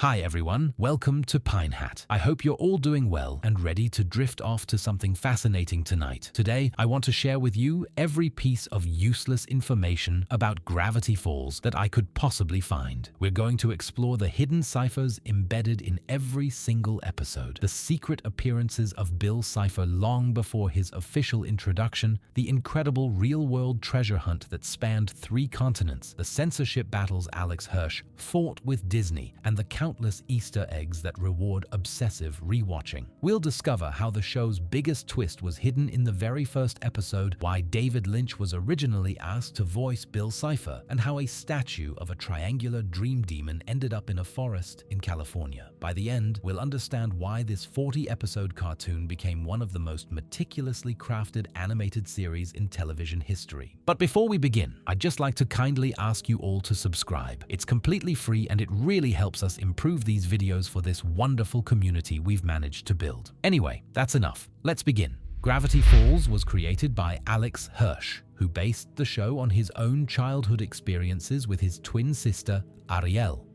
Hi everyone, welcome to Pine Hat. I hope you're all doing well and ready to drift off to something fascinating tonight. Today, I want to share with you every piece of useless information about Gravity Falls that I could possibly find. We're going to explore the hidden ciphers embedded in every single episode, the secret appearances of Bill Cipher long before his official introduction, the incredible real-world treasure hunt that spanned 3 continents, the censorship battles Alex Hirsch fought with Disney, and the countless Easter eggs that reward obsessive rewatching. We'll discover how the show's biggest twist was hidden in the very first episode, why David Lynch was originally asked to voice Bill Cipher, and how a statue of a triangular dream demon ended up in a forest in California. By the end, we'll understand why this 40-episode cartoon became one of the most meticulously crafted animated series in television history. But before we begin, I'd just like to kindly ask you all to subscribe. It's completely free and it really helps us improve these videos for this wonderful community we've managed to build. Anyway, that's enough. Let's begin. Gravity Falls was created by Alex Hirsch, who based the show on his own childhood experiences with his twin sister, Ariel.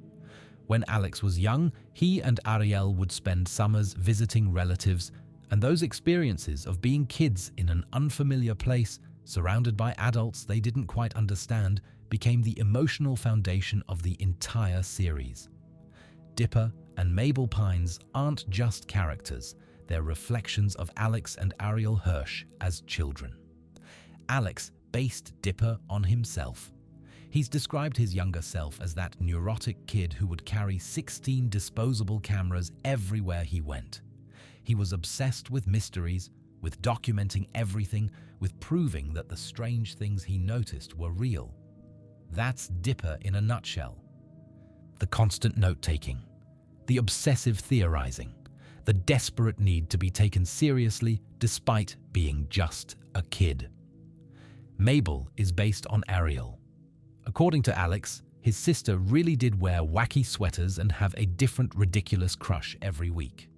When Alex was young, he and Ariel would spend summers visiting relatives, and those experiences of being kids in an unfamiliar place, surrounded by adults they didn't quite understand, became the emotional foundation of the entire series. Dipper and Mabel Pines aren't just characters, they're reflections of Alex and Ariel Hirsch as children. Alex based Dipper on himself. He's described his younger self as that neurotic kid who would carry 16 disposable cameras everywhere he went. He was obsessed with mysteries, with documenting everything, with proving that the strange things he noticed were real. That's Dipper in a nutshell. The constant note-taking, the obsessive theorizing, the desperate need to be taken seriously despite being just a kid. Mabel is based on Ariel. According to Alex, his sister really did wear wacky sweaters and have a different ridiculous crush every week.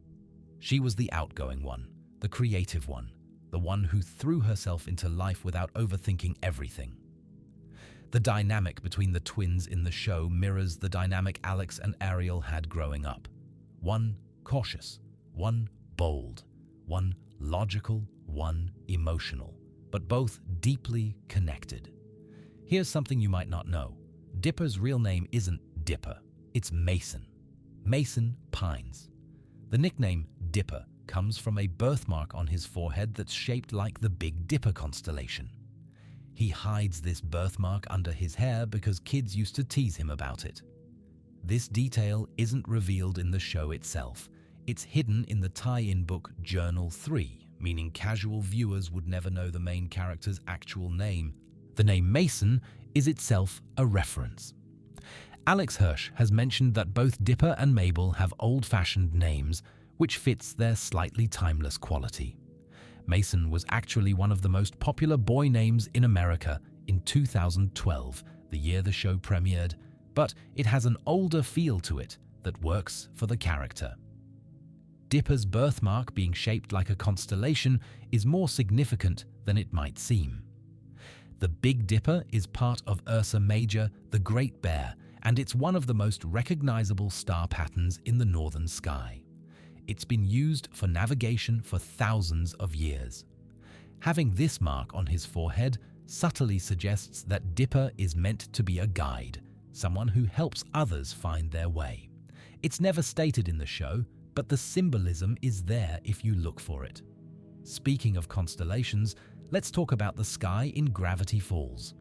She was the outgoing one, the creative one, the one who threw herself into life without overthinking everything. The dynamic between the twins in the show mirrors the dynamic Alex and Ariel had growing up. One cautious, one bold, one logical, one emotional, but both deeply connected. Here's something you might not know. Dipper's real name isn't Dipper, it's Mason. Mason Pines. The nickname Dipper comes from a birthmark on his forehead that's shaped like the Big Dipper constellation. He hides this birthmark under his hair because kids used to tease him about it. This detail isn't revealed in the show itself. It's hidden in the tie-in book Journal 3, meaning casual viewers would never know the main character's actual name. The name Mason is itself a reference. Alex Hirsch has mentioned that both Dipper and Mabel have old-fashioned names, which fits their slightly timeless quality. Mason was actually one of the most popular boy names in America in 2012, the year the show premiered, but it has an older feel to it that works for the character. Dipper's birthmark being shaped like a constellation is more significant than it might seem. The Big Dipper is part of Ursa Major, the Great Bear, and it's one of the most recognizable star patterns in the northern sky. It's been used for navigation for thousands of years. Having this mark on his forehead subtly suggests that Dipper is meant to be a guide, someone who helps others find their way. It's never stated in the show, but the symbolism is there if you look for it. Speaking of constellations, let's talk about the sky in Gravity Falls.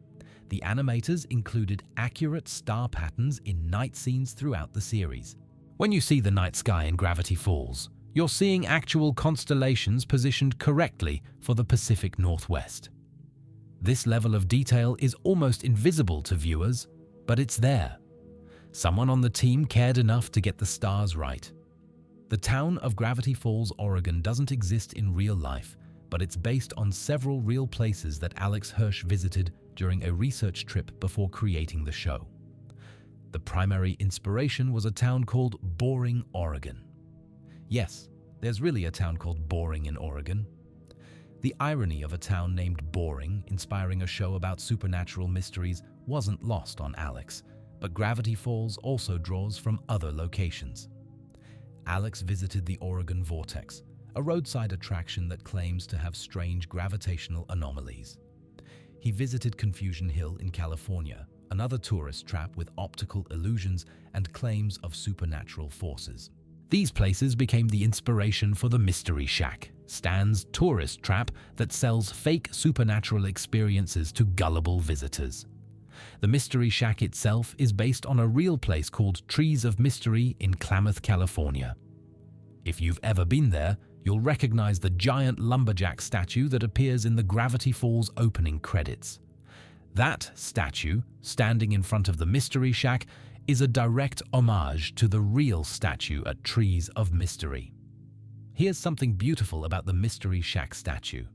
The animators included accurate star patterns in night scenes throughout the series. When you see the night sky in Gravity Falls, you're seeing actual constellations positioned correctly for the Pacific Northwest. This level of detail is almost invisible to viewers, but it's there. Someone on the team cared enough to get the stars right. The town of Gravity Falls, Oregon doesn't exist in real life, but it's based on several real places that Alex Hirsch visited during a research trip before creating the show. The primary inspiration was a town called Boring, Oregon. Yes, there's really a town called Boring in Oregon. The irony of a town named Boring inspiring a show about supernatural mysteries wasn't lost on Alex, but Gravity Falls also draws from other locations. Alex visited the Oregon Vortex, a roadside attraction that claims to have strange gravitational anomalies. He visited Confusion Hill in California, another tourist trap with optical illusions and claims of supernatural forces. These places became the inspiration for the Mystery Shack, Stan's tourist trap that sells fake supernatural experiences to gullible visitors. The Mystery Shack itself is based on a real place called Trees of Mystery in Klamath, California. If you've ever been there, you'll recognize the giant lumberjack statue that appears in the Gravity Falls opening credits. That statue, standing in front of the Mystery Shack, is a direct homage to the real statue at Trees of Mystery. Here's something beautiful about the Mystery Shack statue.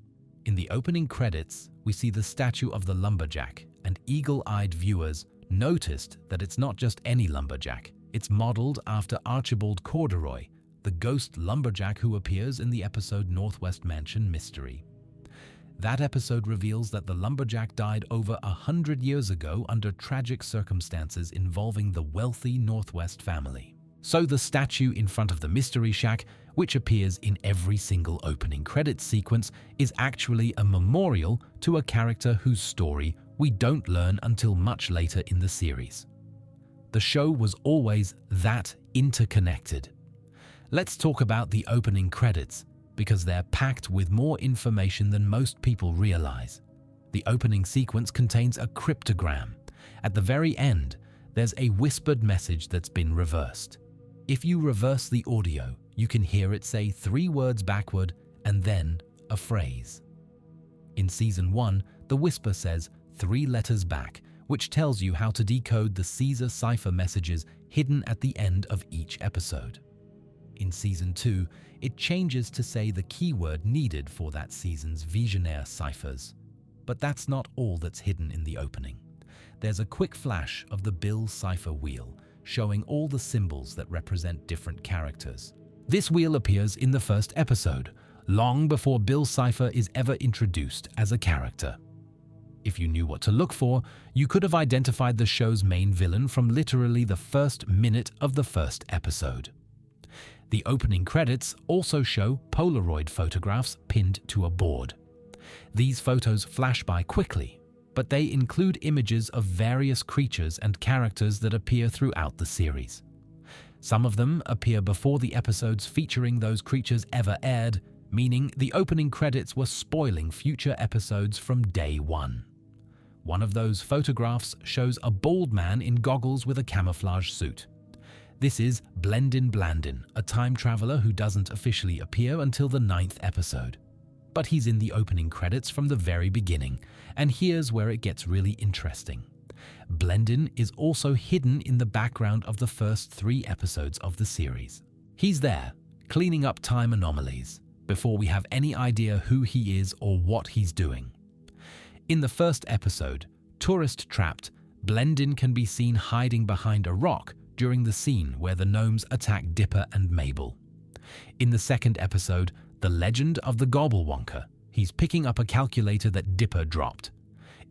In the opening credits, we see the statue of the lumberjack, and eagle-eyed viewers noticed that it's not just any lumberjack. It's modeled after Archibald Corduroy, the ghost lumberjack who appears in the episode Northwest Mansion Mystery. That episode reveals that the lumberjack died over 100 years ago under tragic circumstances involving the wealthy Northwest family. So the statue in front of the Mystery Shack, which appears in every single opening credits sequence, is actually a memorial to a character whose story we don't learn until much later in the series. The show was always that interconnected. Let's talk about the opening credits, because they're packed with more information than most people realize. The opening sequence contains a cryptogram. At the very end, there's a whispered message that's been reversed. If you reverse the audio, you can hear it say 3 words backward and then a phrase. In Season 1, the whisper says 3 letters back, which tells you how to decode the Caesar cipher messages hidden at the end of each episode. In Season 2, it changes to say the keyword needed for that season's Visionaire ciphers. But that's not all that's hidden in the opening. There's a quick flash of the Bill Cipher wheel, showing all the symbols that represent different characters. This wheel appears in the first episode, long before Bill Cipher is ever introduced as a character. If you knew what to look for, you could have identified the show's main villain from literally the first minute of the first episode. The opening credits also show Polaroid photographs pinned to a board. These photos flash by quickly, but they include images of various creatures and characters that appear throughout the series. Some of them appear before the episodes featuring those creatures ever aired, meaning the opening credits were spoiling future episodes from day one. One of those photographs shows a bald man in goggles with a camouflage suit. This is Blendin Blandin, a time traveler who doesn't officially appear until the 9th episode. But he's in the opening credits from the very beginning, and here's where it gets really interesting. Blendin is also hidden in the background of the first 3 episodes of the series. He's there, cleaning up time anomalies, before we have any idea who he is or what he's doing. In the first episode, Tourist Trapped, Blendin can be seen hiding behind a rock during the scene where the gnomes attack Dipper and Mabel. In the second episode, The Legend of the Gobblewonker, he's picking up a calculator that Dipper dropped.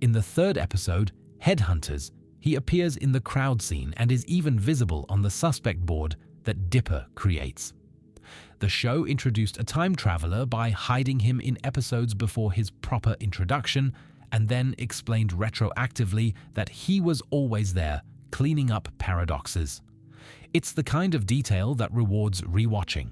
In the third episode, Headhunters, he appears in the crowd scene and is even visible on the suspect board that Dipper creates. The show introduced a time traveler by hiding him in episodes before his proper introduction, and then explained retroactively that he was always there, cleaning up paradoxes. It's the kind of detail that rewards rewatching.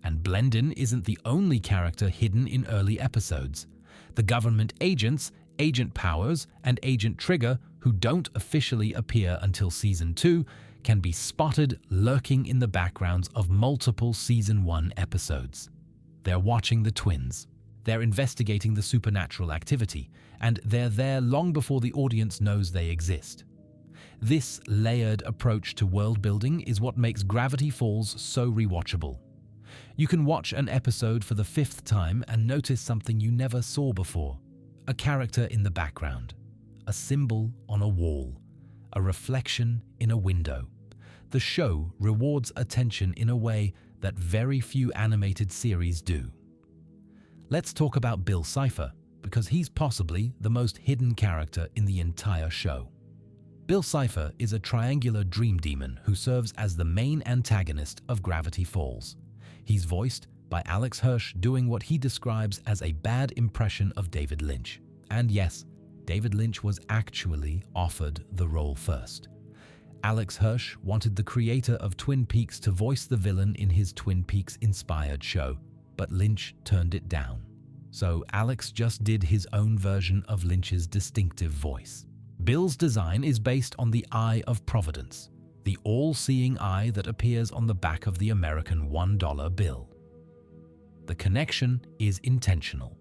And Blendin isn't the only character hidden in early episodes. The government agents, Agent Powers and Agent Trigger, who don't officially appear until Season 2, can be spotted lurking in the backgrounds of multiple Season 1 episodes. They're watching the twins. They're investigating the supernatural activity, and they're there long before the audience knows they exist. This layered approach to world building is what makes Gravity Falls so rewatchable. You can watch an episode for the 5th time and notice something you never saw before. A character in the background, a symbol on a wall, a reflection in a window. The show rewards attention in a way that very few animated series do. Let's talk about Bill Cipher, because he's possibly the most hidden character in the entire show. Bill Cipher is a triangular dream demon who serves as the main antagonist of Gravity Falls. He's voiced by Alex Hirsch, doing what he describes as a bad impression of David Lynch. And yes, David Lynch was actually offered the role first. Alex Hirsch wanted the creator of Twin Peaks to voice the villain in his Twin Peaks-inspired show, but Lynch turned it down. So Alex just did his own version of Lynch's distinctive voice. Bill's design is based on the Eye of Providence, the all-seeing eye that appears on the back of the American $1 bill. The connection is intentional.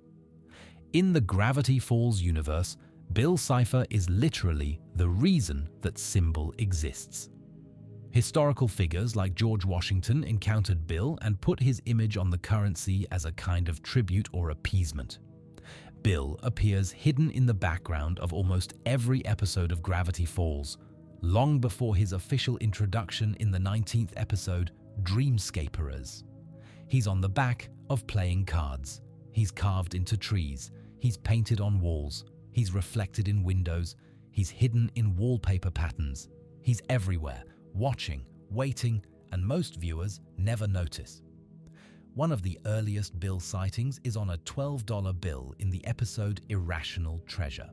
In the Gravity Falls universe, Bill Cipher is literally the reason that Symbol exists. Historical figures like George Washington encountered Bill and put his image on the currency as a kind of tribute or appeasement. Bill appears hidden in the background of almost every episode of Gravity Falls, long before his official introduction in the 19th episode, Dreamscaperers. He's on the back of playing cards. He's carved into trees. He's painted on walls. He's reflected in windows. He's hidden in wallpaper patterns. He's everywhere, watching, waiting, and most viewers never notice. One of the earliest Bill sightings is on a $12 bill in the episode Irrational Treasure.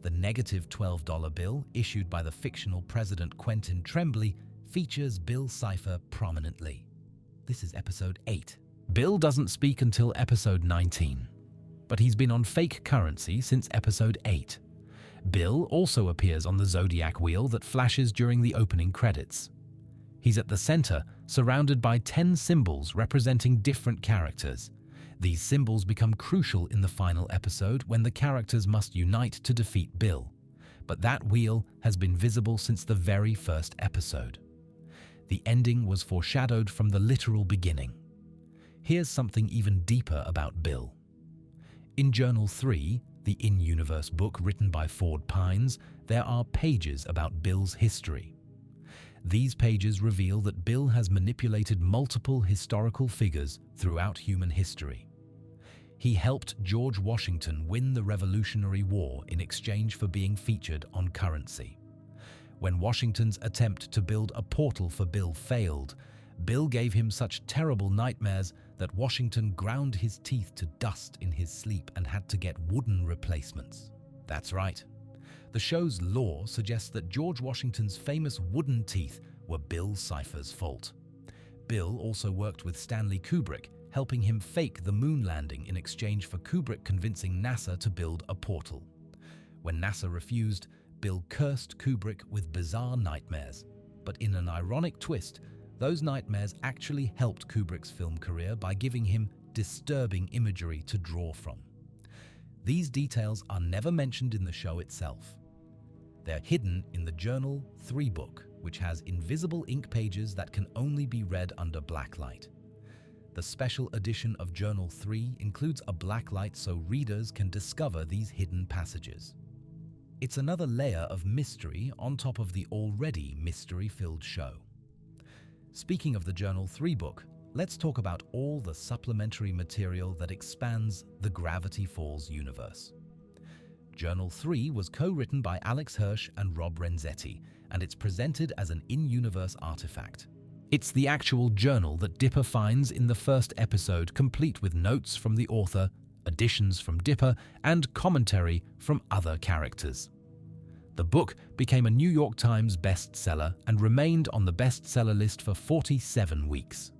The negative $12 bill, issued by the fictional President Quentin Tremblay, features Bill Cipher prominently. This is episode 8. Bill doesn't speak until episode 19, but he's been on fake currency since episode 8. Bill also appears on the zodiac wheel that flashes during the opening credits. He's at the center, surrounded by 10 symbols representing different characters. These symbols become crucial in the final episode when the characters must unite to defeat Bill. But that wheel has been visible since the very first episode. The ending was foreshadowed from the literal beginning. Here's something even deeper about Bill. In Journal 3, the in-universe book written by Ford Pines, there are pages about Bill's history. These pages reveal that Bill has manipulated multiple historical figures throughout human history. He helped George Washington win the Revolutionary War in exchange for being featured on currency. When Washington's attempt to build a portal for Bill failed, Bill gave him such terrible nightmares that Washington ground his teeth to dust in his sleep and had to get wooden replacements. That's right. The show's lore suggests that George Washington's famous wooden teeth were Bill Cipher's fault. Bill also worked with Stanley Kubrick, helping him fake the moon landing in exchange for Kubrick convincing NASA to build a portal. When NASA refused, Bill cursed Kubrick with bizarre nightmares. But in an ironic twist, those nightmares actually helped Kubrick's film career by giving him disturbing imagery to draw from. These details are never mentioned in the show itself. They're hidden in the Journal 3 book, which has invisible ink pages that can only be read under blacklight. The special edition of Journal 3 includes a blacklight so readers can discover these hidden passages. It's another layer of mystery on top of the already mystery-filled show. Speaking of the Journal 3 book, let's talk about all the supplementary material that expands the Gravity Falls universe. Journal 3 was co-written by Alex Hirsch and Rob Renzetti, and it's presented as an in-universe artifact. It's the actual journal that Dipper finds in the first episode, complete with notes from the author, additions from Dipper, and commentary from other characters. The book became a New York Times bestseller and remained on the bestseller list for 47 weeks.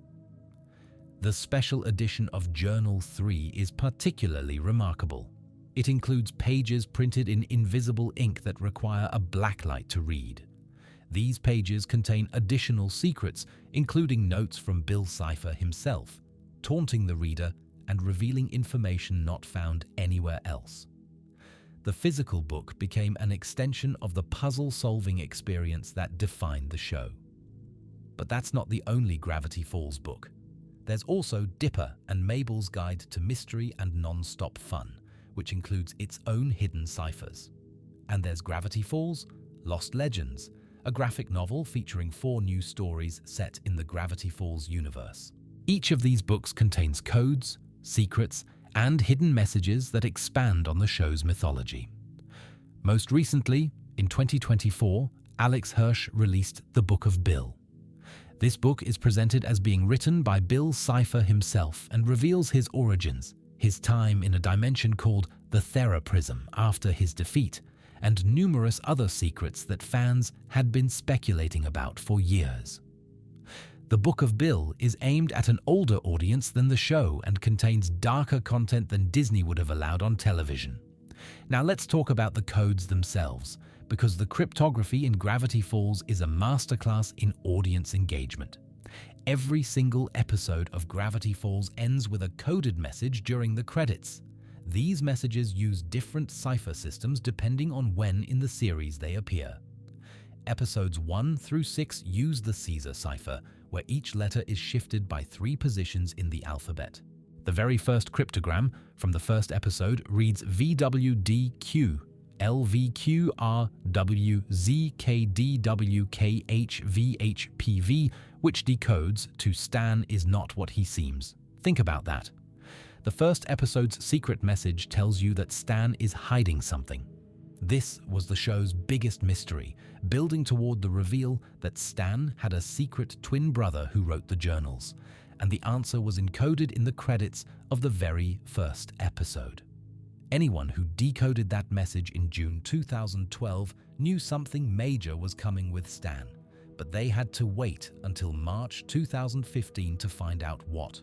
The special edition of Journal 3 is particularly remarkable. It includes pages printed in invisible ink that require a blacklight to read. These pages contain additional secrets, including notes from Bill Cipher himself, taunting the reader and revealing information not found anywhere else. The physical book became an extension of the puzzle-solving experience that defined the show. But that's not the only Gravity Falls book. There's also Dipper and Mabel's Guide to Mystery and Non-Stop Fun, which includes its own hidden ciphers. And there's Gravity Falls, Lost Legends, a graphic novel featuring 4 new stories set in the Gravity Falls universe. Each of these books contains codes, secrets, and hidden messages that expand on the show's mythology. Most recently, In 2024, Alex Hirsch released The Book of Bill. This book is presented as being written by Bill Cipher himself and reveals his origins, his time in a dimension called the Thera Prism after his defeat, and numerous other secrets that fans had been speculating about for years. The Book of Bill is aimed at an older audience than the show and contains darker content than Disney would have allowed on television. Now let's talk about the codes themselves, because the cryptography in Gravity Falls is a masterclass in audience engagement. Every single episode of Gravity Falls ends with a coded message during the credits. These messages use different cipher systems depending on when in the series they appear. Episodes 1 through 6 use the Caesar cipher, where each letter is shifted by 3 positions in the alphabet. The very first cryptogram from the first episode reads VWDQ, LVQRWZKDWKHVHPV, which decodes to Stan is not what he seems. Think about that. The first episode's secret message tells you that Stan is hiding something. This was the show's biggest mystery, building toward the reveal that Stan had a secret twin brother who wrote the journals, and the answer was encoded in the credits of the very first episode. Anyone who decoded that message in June 2012 knew something major was coming with Stan, but they had to wait until March 2015 to find out what.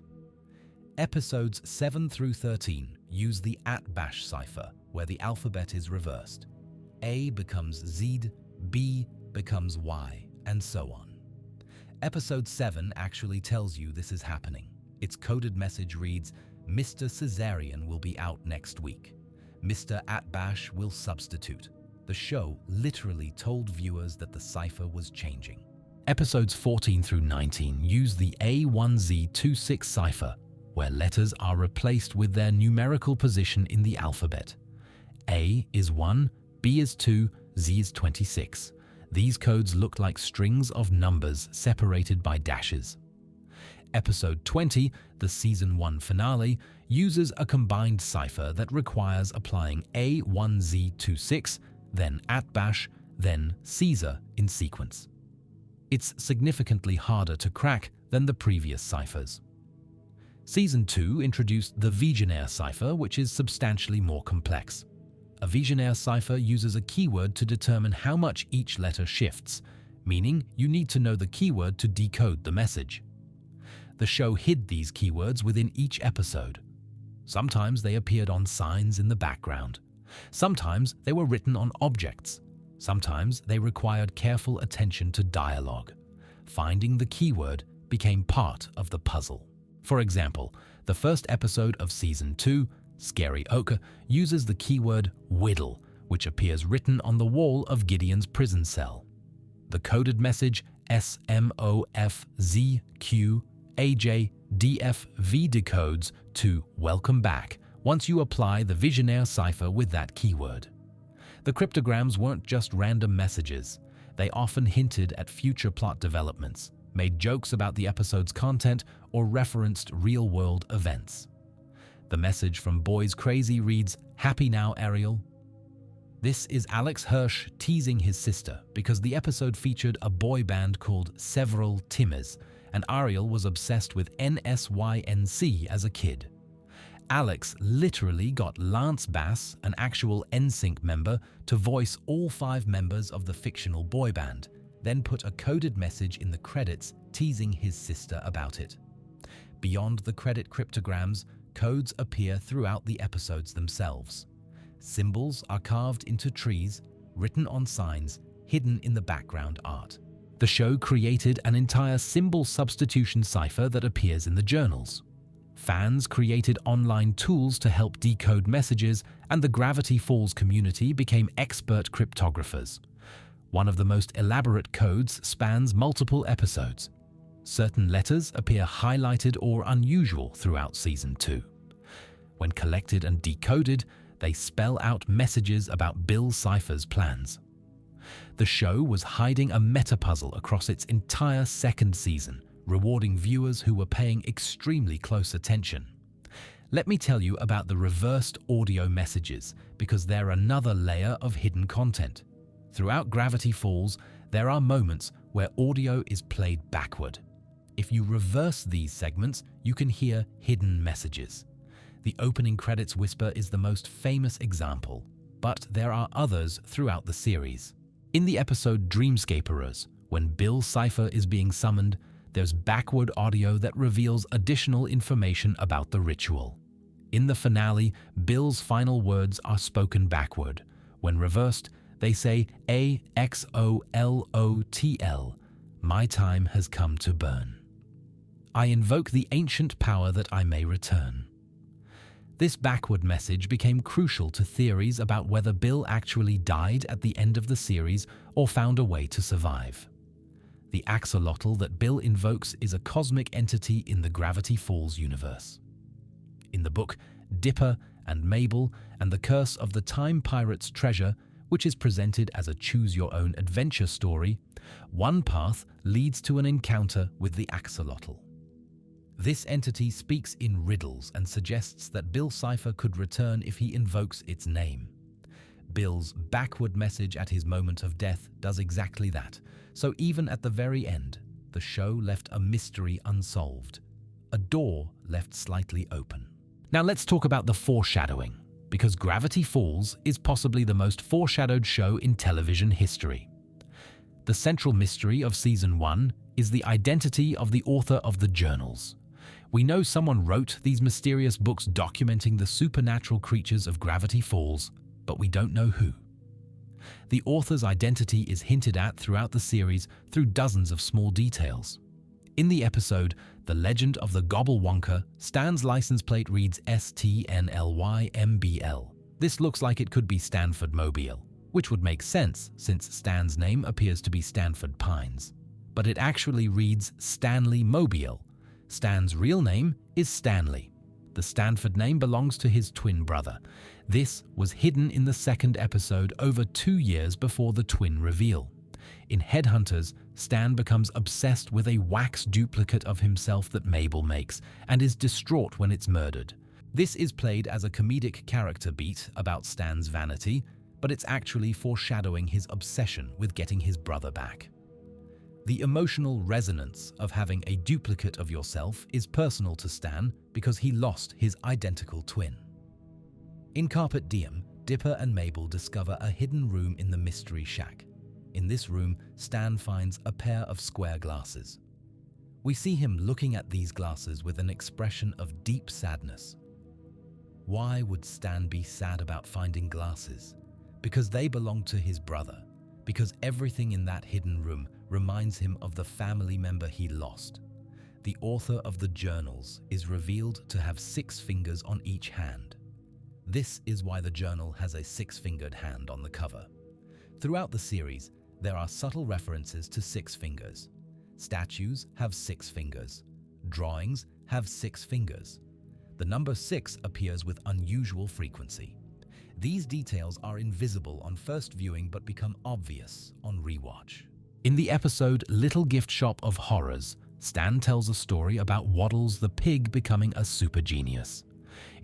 Episodes 7 through 13 use the @bash cipher, where the alphabet is reversed. A becomes Z, B becomes Y, and so on. Episode 7 actually tells you this is happening. Its coded message reads, Mr. Caesarian will be out next week. Mr. @bash will substitute. The show literally told viewers that the cipher was changing. Episodes 14 through 19 use the A1Z26 cipher, where letters are replaced with their numerical position in the alphabet. A is 1, B is 2, Z is 26. These codes look like strings of numbers separated by dashes. Episode 20, the Season 1 finale, uses a combined cipher that requires applying A1Z26, then @bash, then Caesar in sequence. It's significantly harder to crack than the previous ciphers. Season 2 introduced the Visionaire cipher, which is substantially more complex. A Visionaire cipher uses a keyword to determine how much each letter shifts, meaning you need to know the keyword to decode the message. The show hid these keywords within each episode. Sometimes they appeared on signs in the background. Sometimes they were written on objects. Sometimes they required careful attention to dialogue. Finding the keyword became part of the puzzle. For example, the first episode of Season 2, Scary Oak, uses the keyword whittle, which appears written on the wall of Gideon's prison cell. The coded message SMOFZQAJDFV decodes to Welcome Back once you apply the Visionaire cipher with that keyword. The cryptograms weren't just random messages. They often hinted at future plot developments, made jokes about the episode's content, or referenced real-world events. The message from Boys Crazy reads, Happy now, Ariel? This is Alex Hirsch teasing his sister because the episode featured a boy band called Several Timmers, and Ariel was obsessed with NSYNC as a kid. Alex literally got Lance Bass, an actual NSYNC member, to voice all 5 members of the fictional boy band, then put a coded message in the credits teasing his sister about it. Beyond the credit cryptograms, codes appear throughout the episodes themselves. Symbols are carved into trees, written on signs, hidden in the background art. The show created an entire symbol substitution cipher that appears in the journals. Fans created online tools to help decode messages, and the Gravity Falls community became expert cryptographers. One of the most elaborate codes spans multiple episodes. Certain letters appear highlighted or unusual throughout Season 2. When collected and decoded, they spell out messages about Bill Cipher's plans. The show was hiding a meta-puzzle across its entire second season, rewarding viewers who were paying extremely close attention. Let me tell you about the reversed audio messages, because they're another layer of hidden content. Throughout Gravity Falls, there are moments where audio is played backward. If you reverse these segments, you can hear hidden messages. The opening credits whisper is the most famous example, but there are others throughout the series. In the episode Dreamscaperers, when Bill Cipher is being summoned, there's backward audio that reveals additional information about the ritual. In the finale, Bill's final words are spoken backward. When reversed, they say AXOLOTL, my time has come to burn. I invoke the ancient power that I may return. This backward message became crucial to theories about whether Bill actually died at the end of the series or found a way to survive. The axolotl that Bill invokes is a cosmic entity in the Gravity Falls universe. In the book Dipper and Mabel and the Curse of the Time Pirate's Treasure, which is presented as a choose-your-own-adventure story, one path leads to an encounter with the axolotl. This entity speaks in riddles and suggests that Bill Cipher could return if he invokes its name. Bill's backward message at his moment of death does exactly that, so even at the very end, the show left a mystery unsolved, a door left slightly open. Now let's talk about the foreshadowing, because Gravity Falls is possibly the most foreshadowed show in television history. The central mystery of Season 1 is the identity of the author of the journals. We know someone wrote these mysterious books documenting the supernatural creatures of Gravity Falls, but we don't know who. The author's identity is hinted at throughout the series through dozens of small details. In the episode, The Legend of the Gobblewonker, Stan's license plate reads STNLYMBL. This looks like it could be Stanford Mobile, which would make sense since Stan's name appears to be Stanford Pines. But it actually reads Stanley Mobile. Stan's real name is Stanley. The Stanford name belongs to his twin brother. This was hidden in the second episode over 2 years before the twin reveal. In Headhunters, Stan becomes obsessed with a wax duplicate of himself that Mabel makes and is distraught when it's murdered. This is played as a comedic character beat about Stan's vanity, but it's actually foreshadowing his obsession with getting his brother back. The emotional resonance of having a duplicate of yourself is personal to Stan because he lost his identical twin. In Carpet Diem, Dipper and Mabel discover a hidden room in the Mystery Shack. In this room, Stan finds a pair of square glasses. We see him looking at these glasses with an expression of deep sadness. Why would Stan be sad about finding glasses? Because they belong to his brother. Because everything in that hidden room reminds him of the family member he lost. The author of the journals is revealed to have 6 fingers on each hand. This is why the journal has a 6-fingered hand on the cover. Throughout the series, there are subtle references to 6 fingers. Statues have 6 fingers. Drawings have 6 fingers. The number 6 appears with unusual frequency. These details are invisible on first viewing but become obvious on rewatch. In the episode Little Gift Shop of Horrors, Stan tells a story about Waddles the pig becoming a super genius.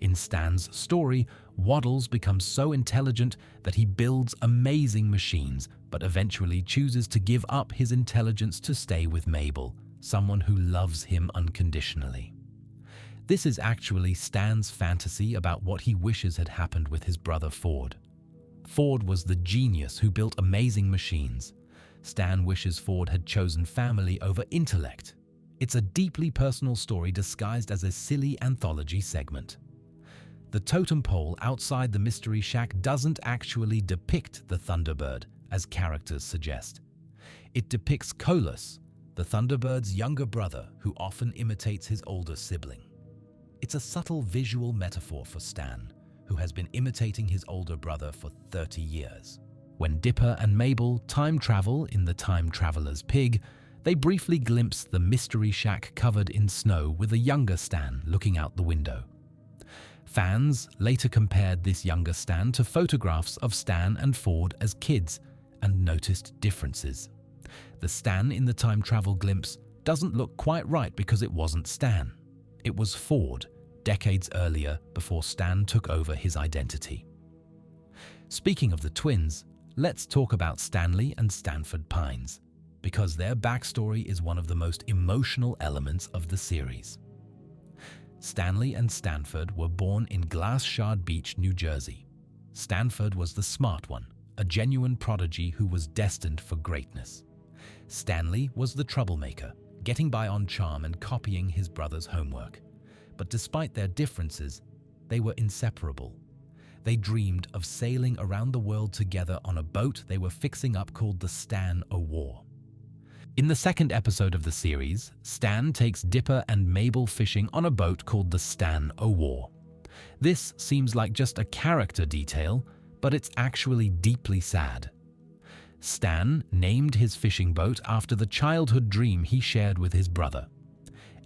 In Stan's story, Waddles becomes so intelligent that he builds amazing machines, but eventually chooses to give up his intelligence to stay with Mabel, someone who loves him unconditionally. This is actually Stan's fantasy about what he wishes had happened with his brother Ford. Ford was the genius who built amazing machines. Stan wishes Ford had chosen family over intellect. It's a deeply personal story disguised as a silly anthology segment. The totem pole outside the Mystery Shack doesn't actually depict the Thunderbird, as characters suggest. It depicts Colus, the Thunderbird's younger brother who often imitates his older sibling. It's a subtle visual metaphor for Stan, who has been imitating his older brother for 30 years. When Dipper and Mabel time travel in the Time Traveler's Pig, they briefly glimpse the Mystery Shack covered in snow with a younger Stan looking out the window. Fans later compared this younger Stan to photographs of Stan and Ford as kids and noticed differences. The Stan in the time travel glimpse doesn't look quite right because it wasn't Stan. It was Ford, decades earlier before Stan took over his identity. Speaking of the twins, Let's talk about Stanley and Stanford Pines, because their backstory is one of the most emotional elements of the series. Stanley and Stanford were born in Glass Shard Beach, New Jersey. Stanford was the smart one, a genuine prodigy who was destined for greatness. Stanley was the troublemaker, getting by on charm and copying his brother's homework. But despite their differences, they were inseparable. They dreamed of sailing around the world together on a boat they were fixing up called the Stan O'. In the second episode of the series, Stan takes Dipper and Mabel fishing on a boat called the Stan O'. This seems like just a character detail, but it's actually deeply sad. Stan named his fishing boat after the childhood dream he shared with his brother.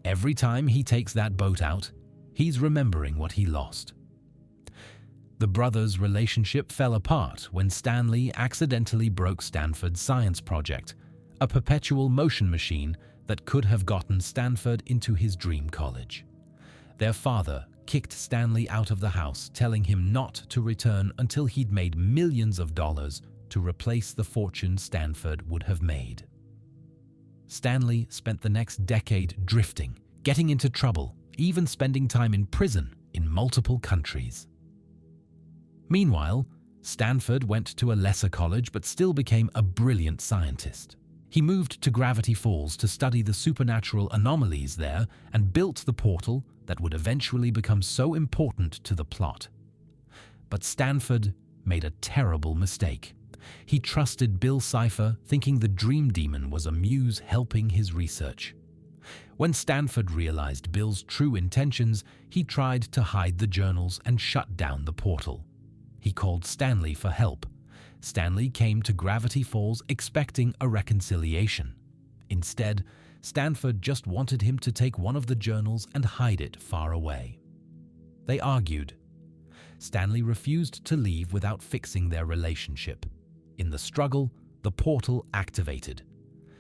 Every time he takes that boat out, he's remembering what he lost. The brothers' relationship fell apart when Stanley accidentally broke Stanford's science project, a perpetual motion machine that could have gotten Stanford into his dream college. Their father kicked Stanley out of the house, telling him not to return until he'd made millions of dollars to replace the fortune Stanford would have made. Stanley spent the next decade drifting, getting into trouble, even spending time in prison in multiple countries. Meanwhile, Stanford went to a lesser college but still became a brilliant scientist. He moved to Gravity Falls to study the supernatural anomalies there and built the portal that would eventually become so important to the plot. But Stanford made a terrible mistake. He trusted Bill Cipher, thinking the Dream Demon was a muse helping his research. When Stanford realized Bill's true intentions, he tried to hide the journals and shut down the portal. He called Stanley for help. Stanley came to Gravity Falls expecting a reconciliation. Instead, Stanford just wanted him to take one of the journals and hide it far away. They argued. Stanley refused to leave without fixing their relationship. In the struggle, the portal activated.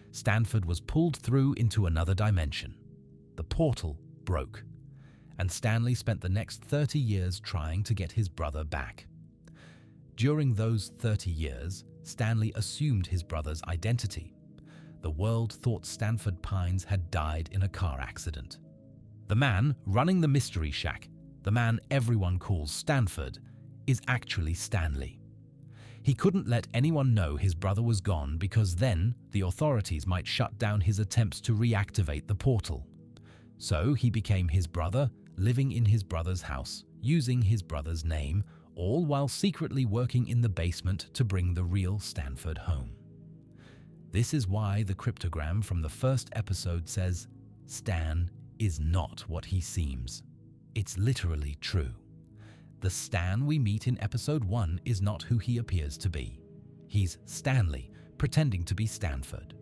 Stanford was pulled through into another dimension. The portal broke, and Stanley spent the next 30 years trying to get his brother back. During those 30 years, Stanley assumed his brother's identity. The world thought Stanford Pines had died in a car accident. The man running the Mystery Shack, the man everyone calls Stanford, is actually Stanley. He couldn't let anyone know his brother was gone because then the authorities might shut down his attempts to reactivate the portal. So he became his brother, living in his brother's house, using his brother's name, all while secretly working in the basement to bring the real Stanford home. This is why the cryptogram from the first episode says, "Stan is not what he seems." It's literally true. The Stan we meet in episode 1 is not who he appears to be. He's Stanley, pretending to be Stanford.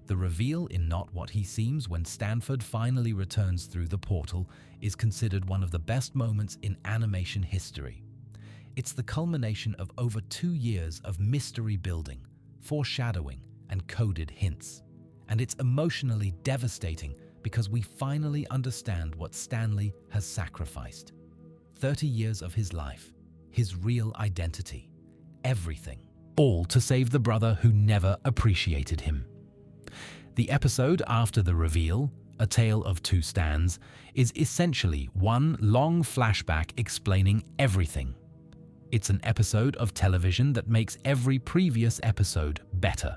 The reveal in Not What He Seems when Stanford finally returns through the portal is considered one of the best moments in animation history. It's the culmination of over 2 years of mystery building, foreshadowing, and coded hints. And it's emotionally devastating because we finally understand what Stanley has sacrificed. 30 years of his life, his real identity, everything, all to save the brother who never appreciated him. The episode after the reveal, A Tale of Two Stans, is essentially one long flashback explaining everything. It's an episode of television that makes every previous episode better.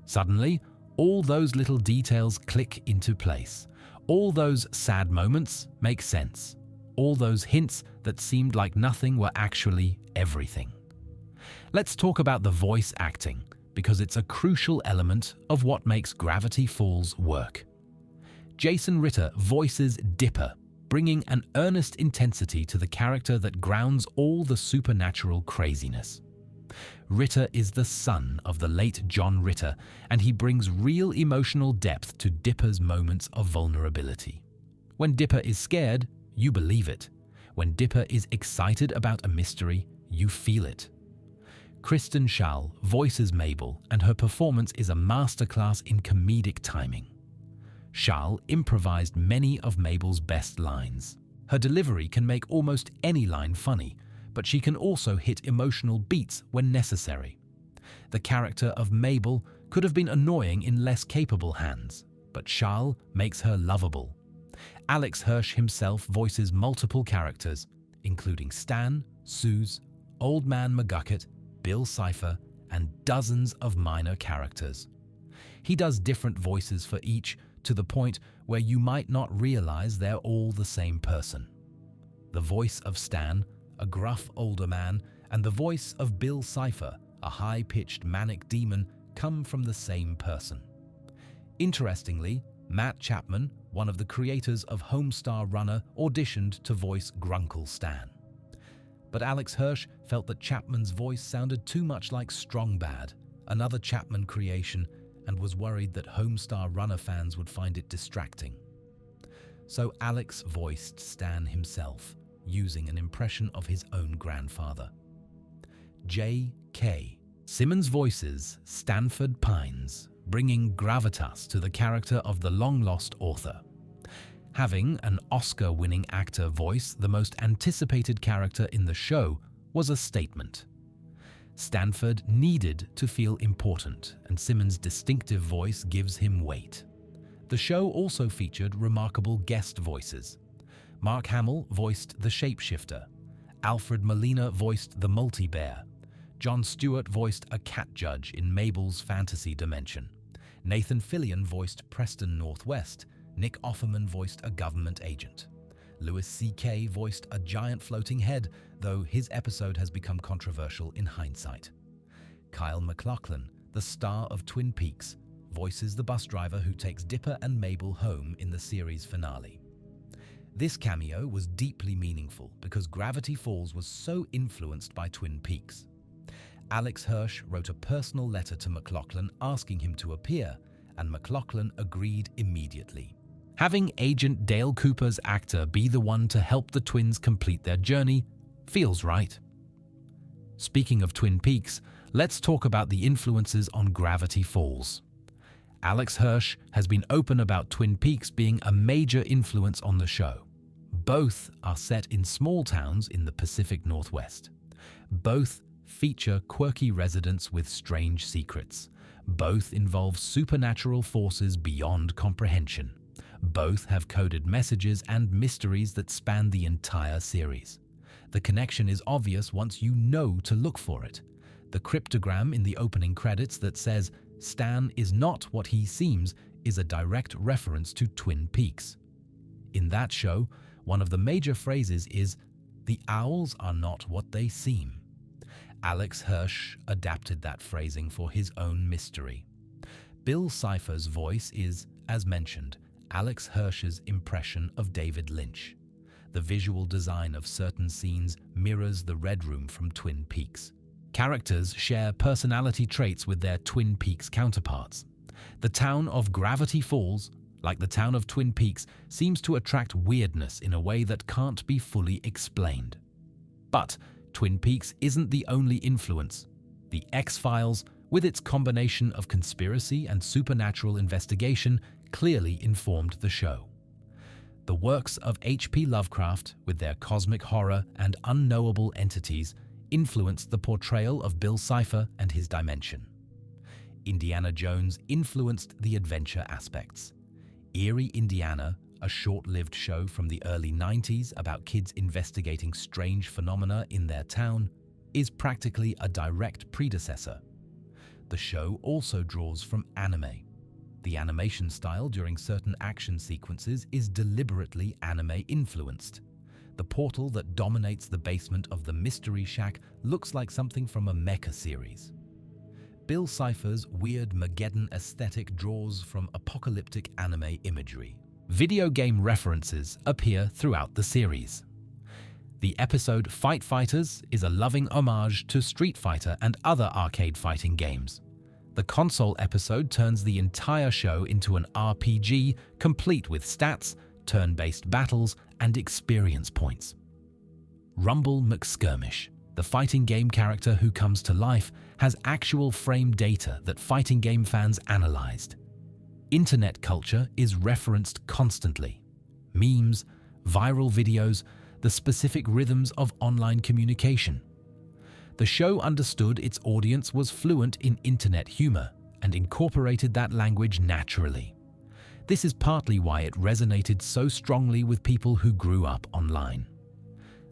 Suddenly, all those little details click into place. All those sad moments make sense. All those hints that seemed like nothing were actually everything. Let's talk about the voice acting, because it's a crucial element of what makes Gravity Falls work. Jason Ritter voices Dipper, bringing an earnest intensity to the character that grounds all the supernatural craziness. Ritter is the son of the late John Ritter, and he brings real emotional depth to Dipper's moments of vulnerability. When Dipper is scared, you believe it. When Dipper is excited about a mystery, you feel it. Kristen Schaal voices Mabel, and her performance is a masterclass in comedic timing. Schaal improvised many of Mabel's best lines. Her delivery can make almost any line funny, but she can also hit emotional beats when necessary. The character of Mabel could have been annoying in less capable hands, but Charles makes her lovable. Alex Hirsch himself voices multiple characters, including Stan, Suze, Old Man McGucket, Bill Cipher, and dozens of minor characters. He does different voices for each, to the point where you might not realize they're all the same person. The voice of Stan, a gruff older man, and the voice of Bill Cipher, a high-pitched manic demon, come from the same person. Interestingly, Matt Chapman, one of the creators of Homestar Runner, auditioned to voice Grunkle Stan. But Alex Hirsch felt that Chapman's voice sounded too much like Strong Bad, another Chapman creation, and was worried that Homestar Runner fans would find it distracting. So Alex voiced Stan himself, using an impression of his own grandfather. J.K. Simmons voices Stanford Pines, bringing gravitas to the character of the long-lost author. Having an Oscar-winning actor voice the most anticipated character in the show was a statement. Stanford needed to feel important, and Simmons' distinctive voice gives him weight. The show also featured remarkable guest voices. Mark Hamill voiced the Shapeshifter. Alfred Molina voiced the Multi-Bear. Jon Stewart voiced a cat judge in Mabel's fantasy dimension. Nathan Fillion voiced Preston Northwest. Nick Offerman voiced a government agent. Louis C.K. voiced a giant floating head, though his episode has become controversial in hindsight. Kyle MacLachlan, the star of Twin Peaks, voices the bus driver who takes Dipper and Mabel home in the series finale. This cameo was deeply meaningful because Gravity Falls was so influenced by Twin Peaks. Alex Hirsch wrote a personal letter to MacLachlan asking him to appear, and MacLachlan agreed immediately. Having Agent Dale Cooper's actor be the one to help the twins complete their journey feels right. Speaking of Twin Peaks, let's talk about the influences on Gravity Falls. Alex Hirsch has been open about Twin Peaks being a major influence on the show. Both are set in small towns in the Pacific Northwest. Both feature quirky residents with strange secrets. Both involve supernatural forces beyond comprehension. Both have coded messages and mysteries that span the entire series. The connection is obvious once you know to look for it. The cryptogram in the opening credits that says, "Stan is not what he seems," is a direct reference to Twin Peaks. In that show, one of the major phrases is, "The owls are not what they seem." Alex Hirsch adapted that phrasing for his own mystery. Bill Cipher's voice is, as mentioned, Alex Hirsch's impression of David Lynch. The visual design of certain scenes mirrors the Red Room from Twin Peaks. Characters share personality traits with their Twin Peaks counterparts. The town of Gravity Falls, like the town of Twin Peaks, seems to attract weirdness in a way that can't be fully explained. But Twin Peaks isn't the only influence. The X-Files, with its combination of conspiracy and supernatural investigation, clearly informed the show. The works of H.P. Lovecraft, with their cosmic horror and unknowable entities, influenced the portrayal of Bill Cipher and his dimension. Indiana Jones influenced the adventure aspects. Eerie, Indiana, a short-lived show from the early 90s about kids investigating strange phenomena in their town, is practically a direct predecessor. The show also draws from anime. The animation style during certain action sequences is deliberately anime-influenced. The portal that dominates the basement of the Mystery Shack looks like something from a mecha series. Bill Cipher's Weirdmageddon aesthetic draws from apocalyptic anime imagery. Video game references appear throughout the series. The episode Fight Fighters is a loving homage to Street Fighter and other arcade fighting games. The console episode turns the entire show into an RPG, complete with stats, turn-based battles, and experience points. Rumble McSkirmish, the fighting game character who comes to life, has actual frame data that fighting game fans analyzed. Internet culture is referenced constantly. Memes, viral videos, the specific rhythms of online communication. The show understood its audience was fluent in internet humor and incorporated that language naturally. This is partly why it resonated so strongly with people who grew up online.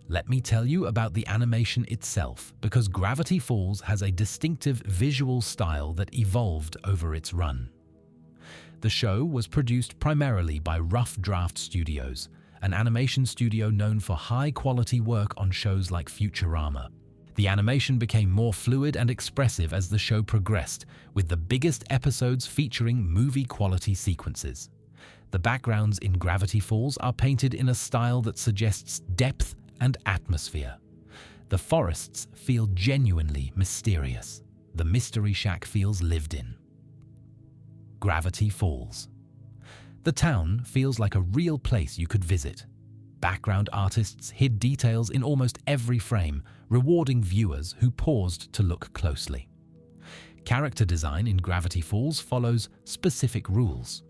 Let me tell you about the animation itself, because Gravity Falls has a distinctive visual style that evolved over its run. The show was produced primarily by Rough Draft Studios, an animation studio known for high-quality work on shows like Futurama. The animation became more fluid and expressive as the show progressed, with the biggest episodes featuring movie-quality sequences. The backgrounds in Gravity Falls are painted in a style that suggests depth and atmosphere. The forests feel genuinely mysterious. The Mystery Shack feels lived in. Gravity Falls. The town feels like a real place you could visit. Background artists hid details in almost every frame, rewarding viewers who paused to look closely. Character design in Gravity Falls follows specific rules.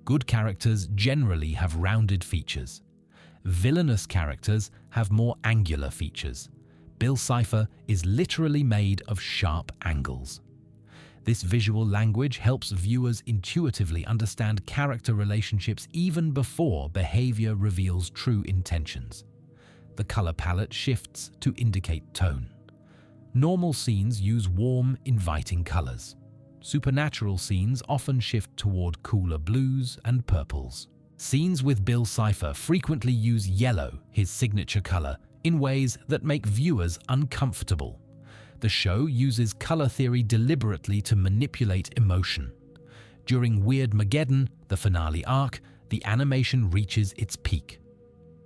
Good characters generally have rounded features. Villainous characters have more angular features. Bill Cipher is literally made of sharp angles. This visual language helps viewers intuitively understand character relationships even before behavior reveals true intentions. The color palette shifts to indicate tone. Normal scenes use warm, inviting colors. Supernatural scenes often shift toward cooler blues and purples. Scenes with Bill Cipher frequently use yellow, his signature color, in ways that make viewers uncomfortable. The show uses color theory deliberately to manipulate emotion. During Weirdmageddon, the finale arc, the animation reaches its peak.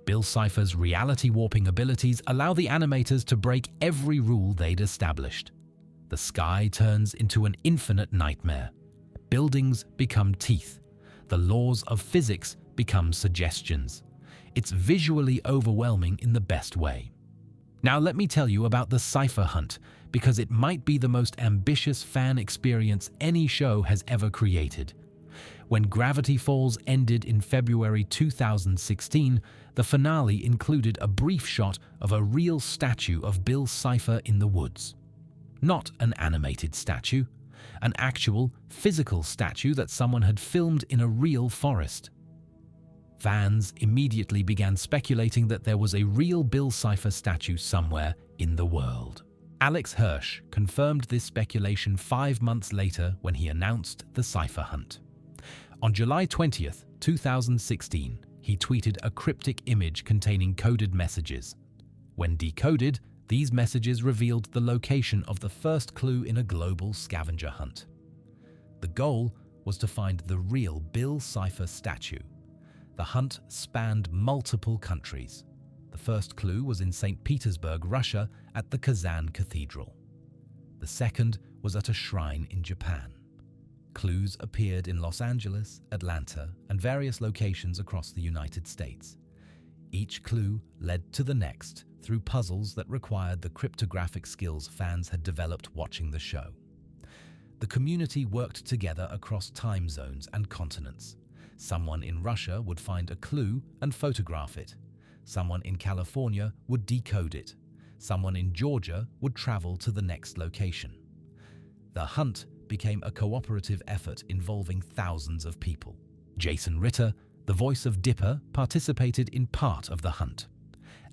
Bill Cipher's reality warping abilities allow the animators to break every rule they'd established. The sky turns into an infinite nightmare. Buildings become teeth. The laws of physics become suggestions. It's visually overwhelming in the best way. Now let me tell you about the Cipher Hunt, because it might be the most ambitious fan experience any show has ever created. When Gravity Falls ended in February 2016, the finale included a brief shot of a real statue of Bill Cipher in the woods. Not an animated statue, an actual, physical statue that someone had filmed in a real forest. Fans immediately began speculating that there was a real Bill Cipher statue somewhere in the world. Alex Hirsch confirmed this speculation 5 months later when he announced the Cipher Hunt. On July 20th, 2016, he tweeted a cryptic image containing coded messages. When decoded, these messages revealed the location of the first clue in a global scavenger hunt. The goal was to find the real Bill Cipher statue. The hunt spanned multiple countries. The first clue was in St. Petersburg, Russia, at the Kazan Cathedral. The second was at a shrine in Japan. Clues appeared in Los Angeles, Atlanta, and various locations across the United States. Each clue led to the next through puzzles that required the cryptographic skills fans had developed watching the show. The community worked together across time zones and continents. Someone in Russia would find a clue and photograph it. Someone in California would decode it. Someone in Georgia would travel to the next location. The hunt became a cooperative effort involving thousands of people. Jason Ritter, the voice of Dipper, participated in part of the hunt.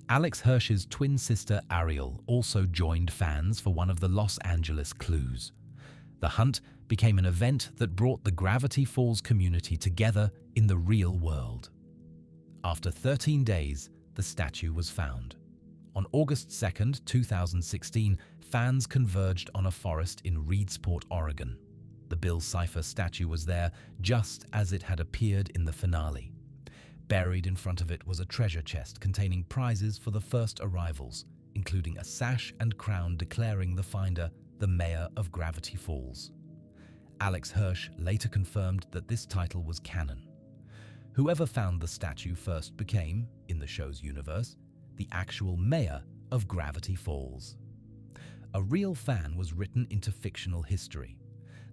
Alex Hirsch's twin sister Ariel also joined fans for one of the Los Angeles clues. The hunt became an event that brought the Gravity Falls community together in the real world. After 13 days, the statue was found. On August 2nd, 2016, fans converged on a forest in Reedsport, Oregon. The Bill Cipher statue was there just as it had appeared in the finale. Buried in front of it was a treasure chest containing prizes for the first arrivals, including a sash and crown declaring the finder the mayor of Gravity Falls. Alex Hirsch later confirmed that this title was canon. Whoever found the statue first became, in the show's universe, the actual mayor of Gravity Falls. A real fan was written into fictional history.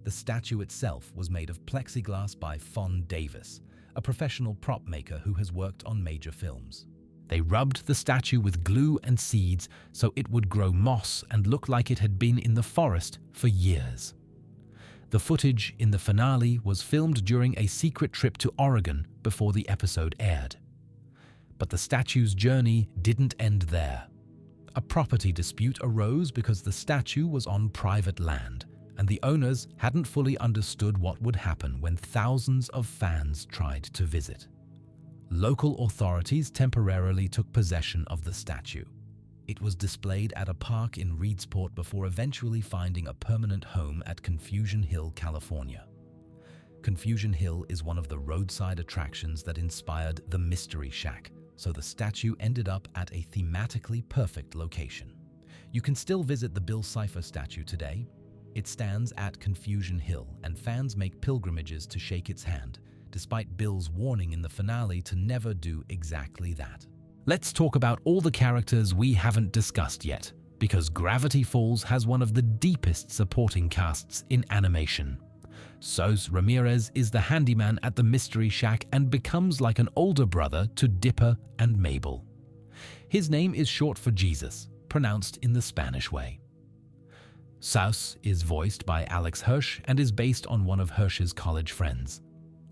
The statue itself was made of plexiglass by Fon Davis, a professional prop maker who has worked on major films. They rubbed the statue with glue and seeds so it would grow moss and look like it had been in the forest for years. The footage in the finale was filmed during a secret trip to Oregon before the episode aired. But the statue's journey didn't end there. A property dispute arose because the statue was on private land, and the owners hadn't fully understood what would happen when thousands of fans tried to visit. Local authorities temporarily took possession of the statue. It was displayed at a park in Reedsport before eventually finding a permanent home at Confusion Hill, California. Confusion Hill is one of the roadside attractions that inspired the Mystery Shack, so the statue ended up at a thematically perfect location. You can still visit the Bill Cipher statue today. It stands at Confusion Hill, and fans make pilgrimages to shake its hand, despite Bill's warning in the finale to never do exactly that. Let's talk about all the characters we haven't discussed yet, because Gravity Falls has one of the deepest supporting casts in animation. Sos Ramirez is the handyman at the Mystery Shack and becomes like an older brother to Dipper and Mabel. His name is short for Jesus, pronounced in the Spanish way. Sos is voiced by Alex Hirsch and is based on one of Hirsch's college friends.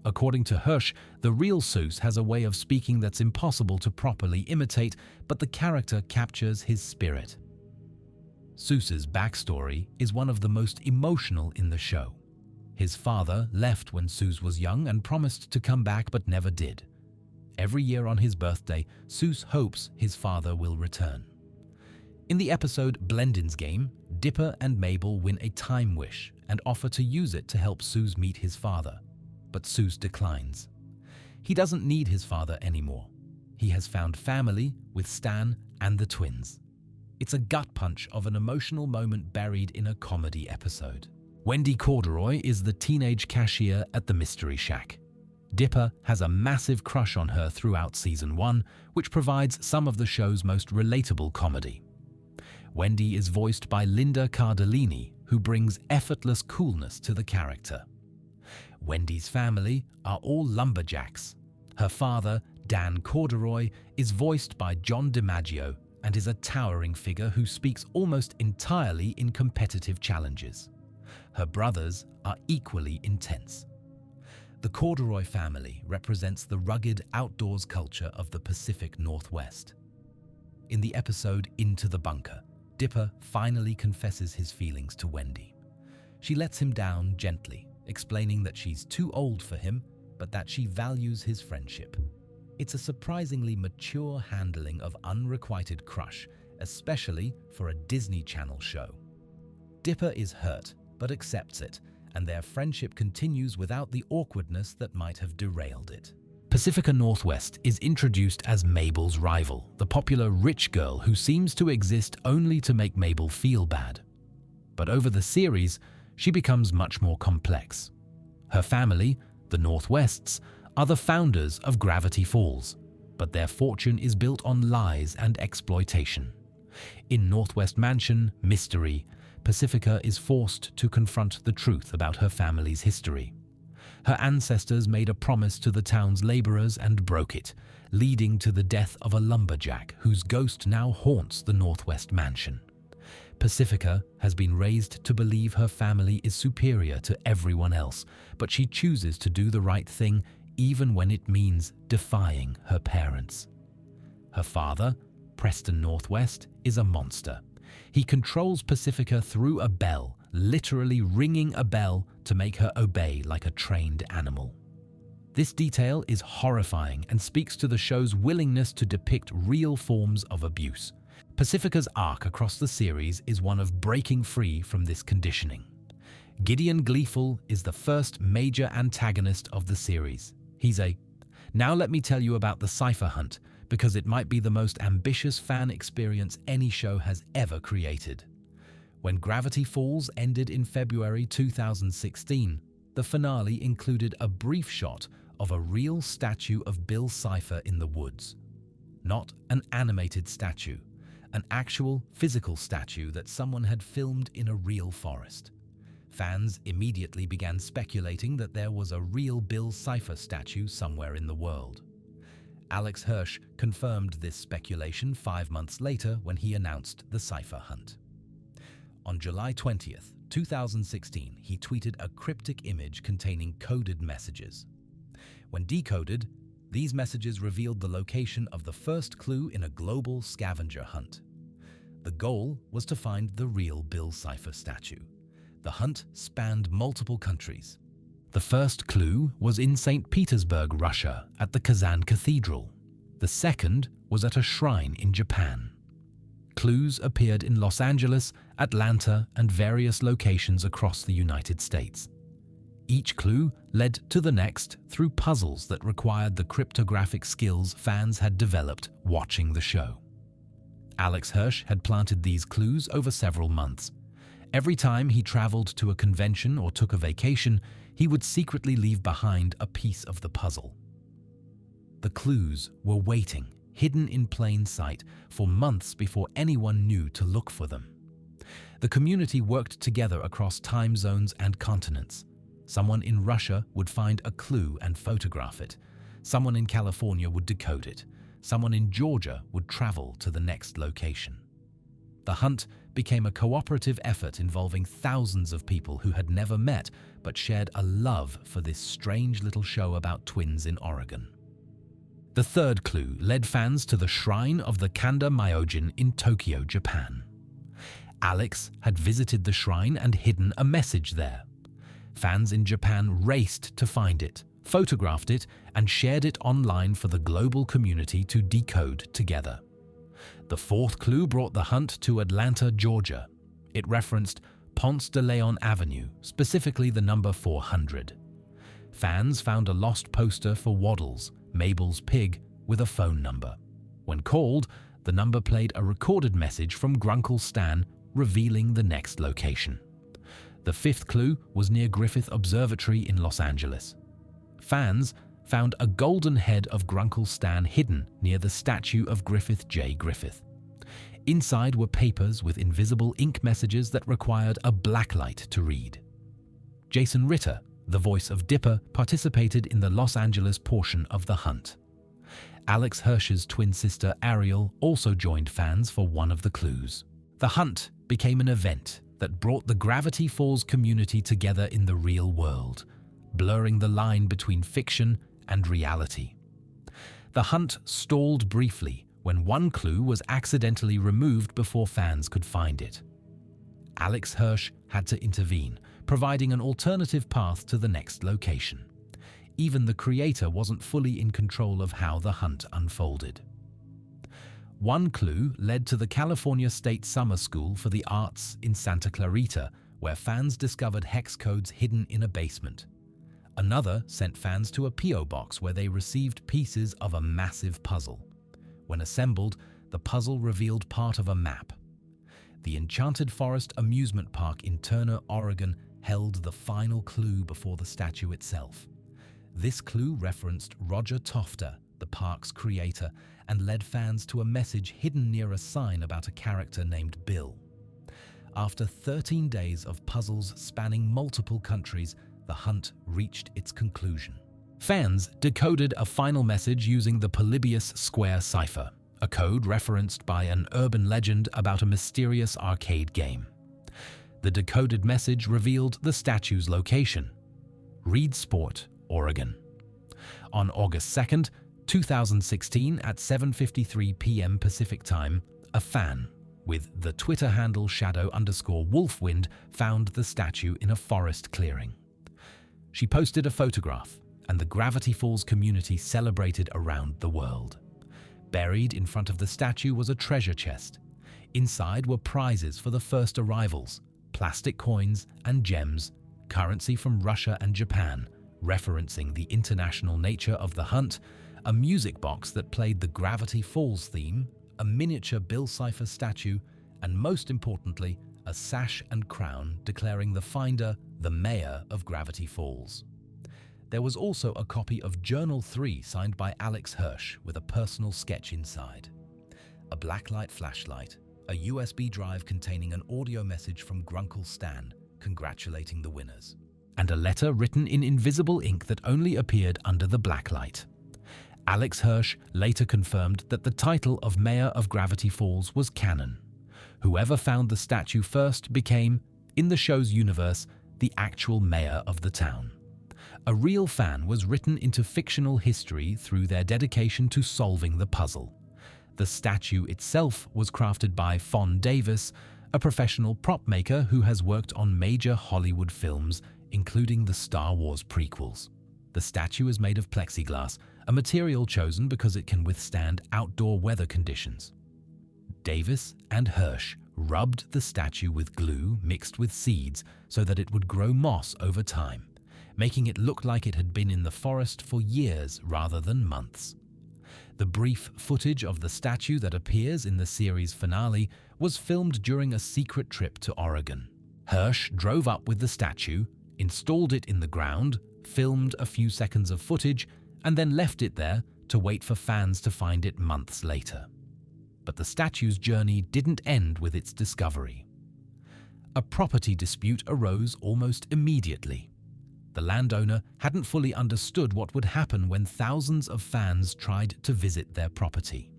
According to Hirsch, the real Seuss has a way of speaking that's impossible to properly imitate, but the character captures his spirit. Seuss's backstory is one of the most emotional in the show. His father left when Seuss was young and promised to come back but never did. Every year on his birthday, Seuss hopes his father will return. In the episode Blendin's Game, Dipper and Mabel win a time wish and offer to use it to help Seuss meet his father. But Seuss declines. He doesn't need his father anymore. He has found family with Stan and the twins. It's a gut punch of an emotional moment buried in a comedy episode. Wendy Corduroy is the teenage cashier at the Mystery Shack. Dipper has a massive crush on her throughout Season 1, which provides some of the show's most relatable comedy. Wendy is voiced by Linda Cardellini, who brings effortless coolness to the character. Wendy's family are all lumberjacks. Her father, Dan Corduroy, is voiced by John DiMaggio and is a towering figure who speaks almost entirely in competitive challenges. Her brothers are equally intense. The Corduroy family represents the rugged outdoors culture of the Pacific Northwest. In the episode Into the Bunker, Dipper finally confesses his feelings to Wendy. She lets him down gently, explaining that she's too old for him, but that she values his friendship. It's a surprisingly mature handling of unrequited crush, especially for a Disney Channel show. Dipper is hurt, but accepts it, and their friendship continues without the awkwardness that might have derailed it. Pacifica Northwest is introduced as Mabel's rival, the popular rich girl who seems to exist only to make Mabel feel bad. But over the series, she becomes much more complex. Her family, the Northwests, are the founders of Gravity Falls, but their fortune is built on lies and exploitation. In Northwest Mansion Mystery, Pacifica is forced to confront the truth about her family's history. Her ancestors made a promise to the town's laborers and broke it, leading to the death of a lumberjack whose ghost now haunts the Northwest Mansion. Pacifica has been raised to believe her family is superior to everyone else, but she chooses to do the right thing even when it means defying her parents. Her father, Preston Northwest, is a monster. He controls Pacifica through a bell, literally ringing a bell to make her obey like a trained animal. This detail is horrifying and speaks to the show's willingness to depict real forms of abuse. Pacifica's arc across the series is one of breaking free from this conditioning. Gideon Gleeful is the first major antagonist of the series. Now let me tell you about the Cipher Hunt, because it might be the most ambitious fan experience any show has ever created. When Gravity Falls ended in February 2016, the finale included a brief shot of a real statue of Bill Cipher in the woods. Not an animated statue, an actual physical statue that someone had filmed in a real forest. Fans immediately began speculating that there was a real Bill Cipher statue somewhere in the world. Alex Hirsch confirmed this speculation 5 months later when he announced the Cipher hunt. On July 20th, 2016, he tweeted a cryptic image containing coded messages. When decoded, these messages revealed the location of the first clue in a global scavenger hunt. The goal was to find the real Bill Cipher statue. The hunt spanned multiple countries. The first clue was in St. Petersburg, Russia, at the Kazan Cathedral. The second was at a shrine in Japan. Clues appeared in Los Angeles, Atlanta, and various locations across the United States. Each clue led to the next through puzzles that required the cryptographic skills fans had developed watching the show. Alex Hirsch had planted these clues over several months. Every time he traveled to a convention or took a vacation, he would secretly leave behind a piece of the puzzle. The clues were waiting, hidden in plain sight, for months before anyone knew to look for them. The community worked together across time zones and continents. Someone in Russia would find a clue and photograph it. Someone in California would decode it. Someone in Georgia would travel to the next location. The hunt became a cooperative effort involving thousands of people who had never met but shared a love for this strange little show about twins in Oregon. The third clue led fans to the shrine of the Kanda Myojin in Tokyo, Japan. Alex had visited the shrine and hidden a message there. Fans in Japan raced to find it, photographed it, and shared it online for the global community to decode together. The fourth clue brought the hunt to Atlanta, Georgia. It referenced Ponce de Leon Avenue, specifically the number 400. Fans found a lost poster for Waddles, Mabel's pig, with a phone number. When called, the number played a recorded message from Grunkle Stan revealing the next location. The fifth clue was near Griffith Observatory in Los Angeles. Fans found a golden head of Grunkle Stan hidden near the statue of Griffith J. Griffith. Inside were papers with invisible ink messages that required a blacklight to read. Jason Ritter, the voice of Dipper, participated in the Los Angeles portion of the hunt. Alex Hirsch's twin sister Ariel also joined fans for one of the clues. The hunt became an event that brought the Gravity Falls community together in the real world, blurring the line between fiction and reality. The hunt stalled briefly when one clue was accidentally removed before fans could find it. Alex Hirsch had to intervene, providing an alternative path to the next location. Even the creator wasn't fully in control of how the hunt unfolded. One clue led to the California State Summer School for the Arts in Santa Clarita, where fans discovered hex codes hidden in a basement. Another sent fans to a P.O. box where they received pieces of a massive puzzle. When assembled, the puzzle revealed part of a map. The Enchanted Forest amusement park in Turner, Oregon, held the final clue before the statue itself. This clue referenced Roger Tofter, the park's creator, and led fans to a message hidden near a sign about a character named Bill. After 13 days of puzzles spanning multiple countries, the hunt reached its conclusion. Fans decoded a final message using the Polybius Square Cipher, a code referenced by an urban legend about a mysterious arcade game. The decoded message revealed the statue's location: Reedsport, Oregon. On August 2nd, 2016 at 7:53 p.m. Pacific Time, a fan with the Twitter handle shadow_wolfwind found the statue in a forest clearing. She posted a photograph, and the Gravity Falls community celebrated around the world. Buried in front of the statue was a treasure chest. Inside were prizes for the first arrivals, plastic coins and gems, currency from Russia and Japan, referencing the international nature of the hunt, a music box that played the Gravity Falls theme, a miniature Bill Cipher statue, and most importantly, a sash and crown declaring the finder the mayor of Gravity Falls. There was also a copy of Journal 3 signed by Alex Hirsch with a personal sketch inside. A blacklight flashlight, a USB drive containing an audio message from Grunkle Stan congratulating the winners, and a letter written in invisible ink that only appeared under the blacklight. Alex Hirsch later confirmed that the title of Mayor of Gravity Falls was canon. Whoever found the statue first became, in the show's universe, the actual mayor of the town. A real fan was written into fictional history through their dedication to solving the puzzle. The statue itself was crafted by Fon Davis, a professional prop maker who has worked on major Hollywood films, including the Star Wars prequels. The statue is made of plexiglass, a material chosen because it can withstand outdoor weather conditions. Davis and Hirsch rubbed the statue with glue mixed with seeds so that it would grow moss over time, making it look like it had been in the forest for years rather than months. The brief footage of the statue that appears in the series finale was filmed during a secret trip to Oregon. Hirsch drove up with the statue, installed it in the ground, filmed a few seconds of footage, and then left it there to wait for fans to find it months later. But the statue's journey didn't end with its discovery. A property dispute arose almost immediately. The landowner hadn't fully understood what would happen when thousands of fans tried to visit their property.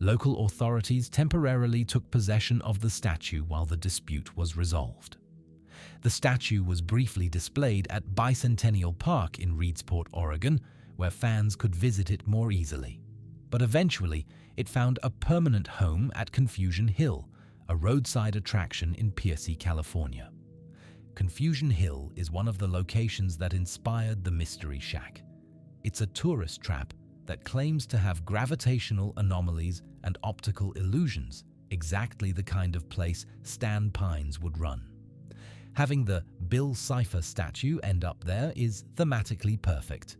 Local authorities temporarily took possession of the statue while the dispute was resolved. The statue was briefly displayed at Bicentennial Park in Reedsport, Oregon, where fans could visit it more easily. But eventually, it found a permanent home at Confusion Hill, a roadside attraction in Pierce, California. Confusion Hill is one of the locations that inspired the Mystery Shack. It's a tourist trap that claims to have gravitational anomalies and optical illusions, exactly the kind of place Stan Pines would run. Having the Bill Cipher statue end up there is thematically perfect.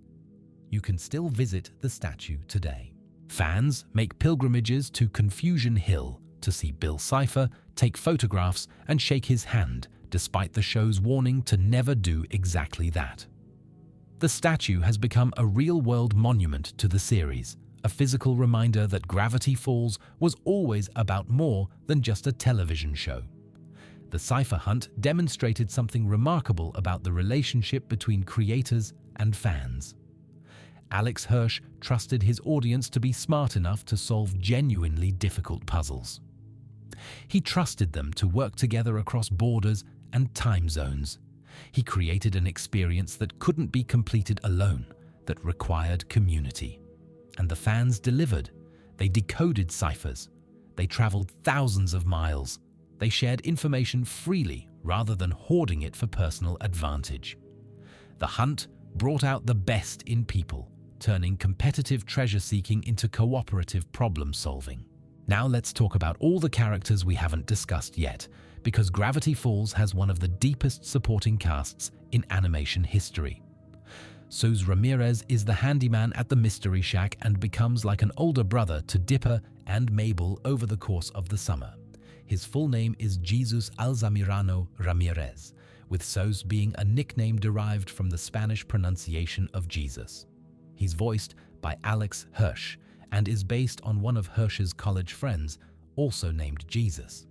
You can still visit the statue today. Fans make pilgrimages to Confusion Hill to see Bill Cipher, take photographs, and shake his hand, despite the show's warning to never do exactly that. The statue has become a real-world monument to the series, a physical reminder that Gravity Falls was always about more than just a television show. The Cipher hunt demonstrated something remarkable about the relationship between creators and fans. Alex Hirsch trusted his audience to be smart enough to solve genuinely difficult puzzles. He trusted them to work together across borders and time zones. He created an experience that couldn't be completed alone, that required community. And the fans delivered. They decoded ciphers. They traveled thousands of miles. They shared information freely rather than hoarding it for personal advantage. The hunt brought out the best in people, turning competitive treasure-seeking into cooperative problem-solving. Now let's talk about all the characters we haven't discussed yet, because Gravity Falls has one of the deepest supporting casts in animation history. Sus Ramirez is the handyman at the Mystery Shack and becomes like an older brother to Dipper and Mabel over the course of the summer. His full name is Jesus Alzamirano Ramirez, with Sus being a nickname derived from the Spanish pronunciation of Jesus. He's voiced by Alex Hirsch and is based on one of Hirsch's college friends, also named Jesus.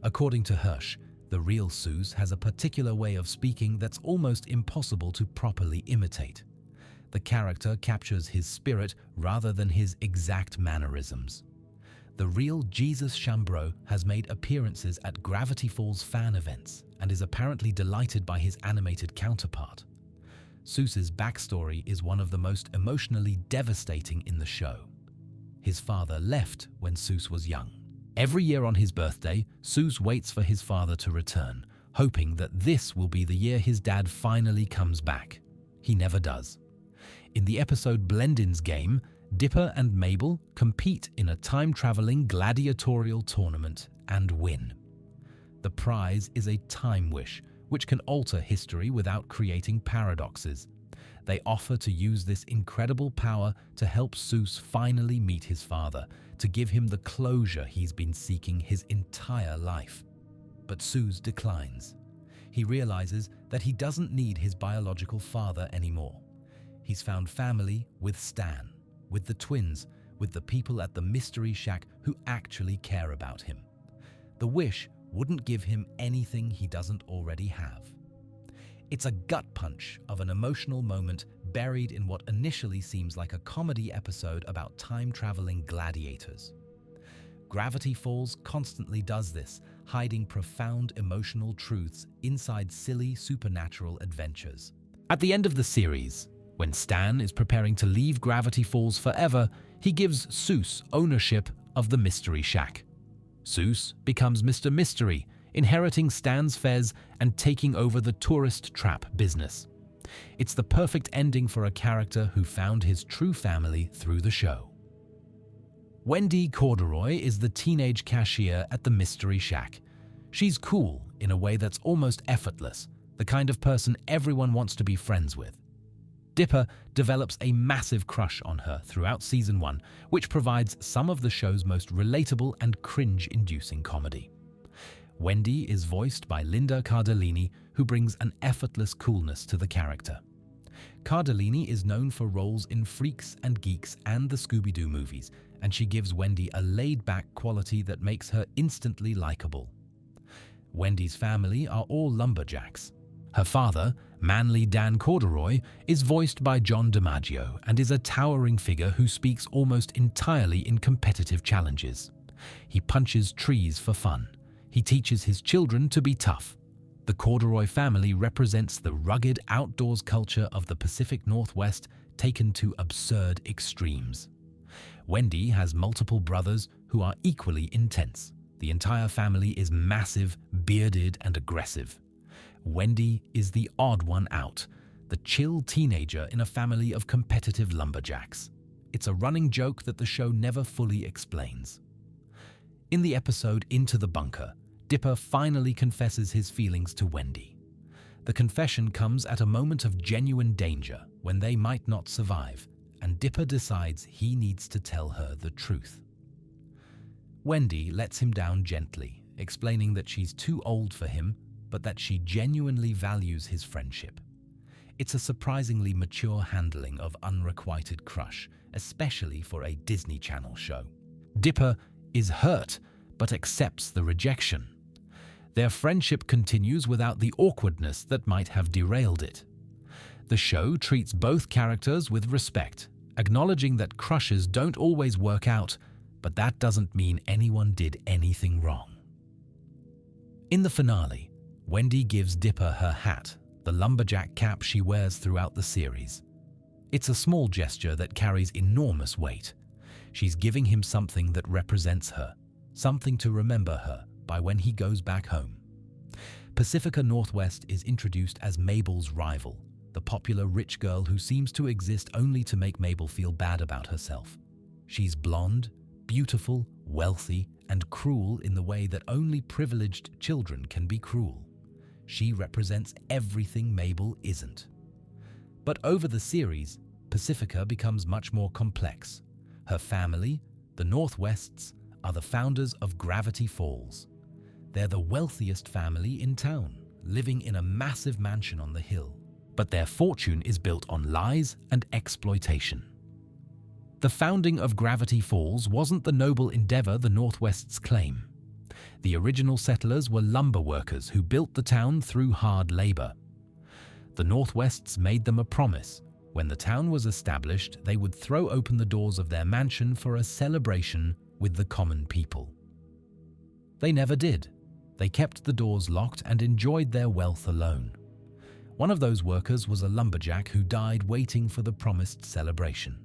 According to Hirsch, the real Sus has a particular way of speaking that's almost impossible to properly imitate. The character captures his spirit rather than his exact mannerisms. The real Jesus Chambreau has made appearances at Gravity Falls fan events and is apparently delighted by his animated counterpart. Sus's backstory is one of the most emotionally devastating in the show. His father left when Sus was young. Every year on his birthday, Sus waits for his father to return, hoping that this will be the year his dad finally comes back. He never does. In the episode Blendin's Game, Dipper and Mabel compete in a time-traveling gladiatorial tournament and win. The prize is a time wish, which can alter history without creating paradoxes. They offer to use this incredible power to help Sus finally meet his father, to give him the closure he's been seeking his entire life. But Sus declines. He realizes that he doesn't need his biological father anymore. He's found family with Stan, with the twins, with the people at the Mystery Shack who actually care about him. The wish wouldn't give him anything he doesn't already have. It's a gut punch of an emotional moment buried in what initially seems like a comedy episode about time-traveling gladiators. Gravity Falls constantly does this, hiding profound emotional truths inside silly supernatural adventures. At the end of the series, when Stan is preparing to leave Gravity Falls forever, he gives Seuss ownership of the Mystery Shack. Seuss becomes Mr. Mystery, inheriting Stan's fez and taking over the tourist trap business. It's the perfect ending for a character who found his true family through the show. Wendy Corduroy is the teenage cashier at the Mystery Shack. She's cool in a way that's almost effortless, the kind of person everyone wants to be friends with. Dipper develops a massive crush on her throughout Season 1, which provides some of the show's most relatable and cringe-inducing comedy. Wendy is voiced by Linda Cardellini, who brings an effortless coolness to the character. Cardellini is known for roles in Freaks and Geeks and the Scooby-Doo movies, and she gives Wendy a laid-back quality that makes her instantly likable. Wendy's family are all lumberjacks. Her father, manly Dan Corduroy, is voiced by John DiMaggio and is a towering figure who speaks almost entirely in competitive challenges. He punches trees for fun. He teaches his children to be tough. The Corduroy family represents the rugged outdoors culture of the Pacific Northwest taken to absurd extremes. Wendy has multiple brothers who are equally intense. The entire family is massive, bearded, and aggressive. Wendy is the odd one out, the chill teenager in a family of competitive lumberjacks. It's a running joke that the show never fully explains. In the episode Into the Bunker, Dipper finally confesses his feelings to Wendy. The confession comes at a moment of genuine danger when they might not survive, and Dipper decides he needs to tell her the truth. Wendy lets him down gently, explaining that she's too old for him, but that she genuinely values his friendship. It's a surprisingly mature handling of unrequited crush, especially for a Disney Channel show. Dipper is hurt, but accepts the rejection. Their friendship continues without the awkwardness that might have derailed it. The show treats both characters with respect, acknowledging that crushes don't always work out, but that doesn't mean anyone did anything wrong. In the finale, Wendy gives Dipper her hat, the lumberjack cap she wears throughout the series. It's a small gesture that carries enormous weight. She's giving him something that represents her, something to remember her by when he goes back home. Pacifica Northwest is introduced as Mabel's rival, the popular rich girl who seems to exist only to make Mabel feel bad about herself. She's blonde, beautiful, wealthy, and cruel in the way that only privileged children can be cruel. She represents everything Mabel isn't. But over the series, Pacifica becomes much more complex. Her family, the Northwests, are the founders of Gravity Falls. They're the wealthiest family in town, living in a massive mansion on the hill. But their fortune is built on lies and exploitation. The founding of Gravity Falls wasn't the noble endeavor the Northwests claim. The original settlers were lumber workers who built the town through hard labor. The Northwests made them a promise. When the town was established, they would throw open the doors of their mansion for a celebration with the common people. They never did. They kept the doors locked and enjoyed their wealth alone. One of those workers was a lumberjack who died waiting for the promised celebration.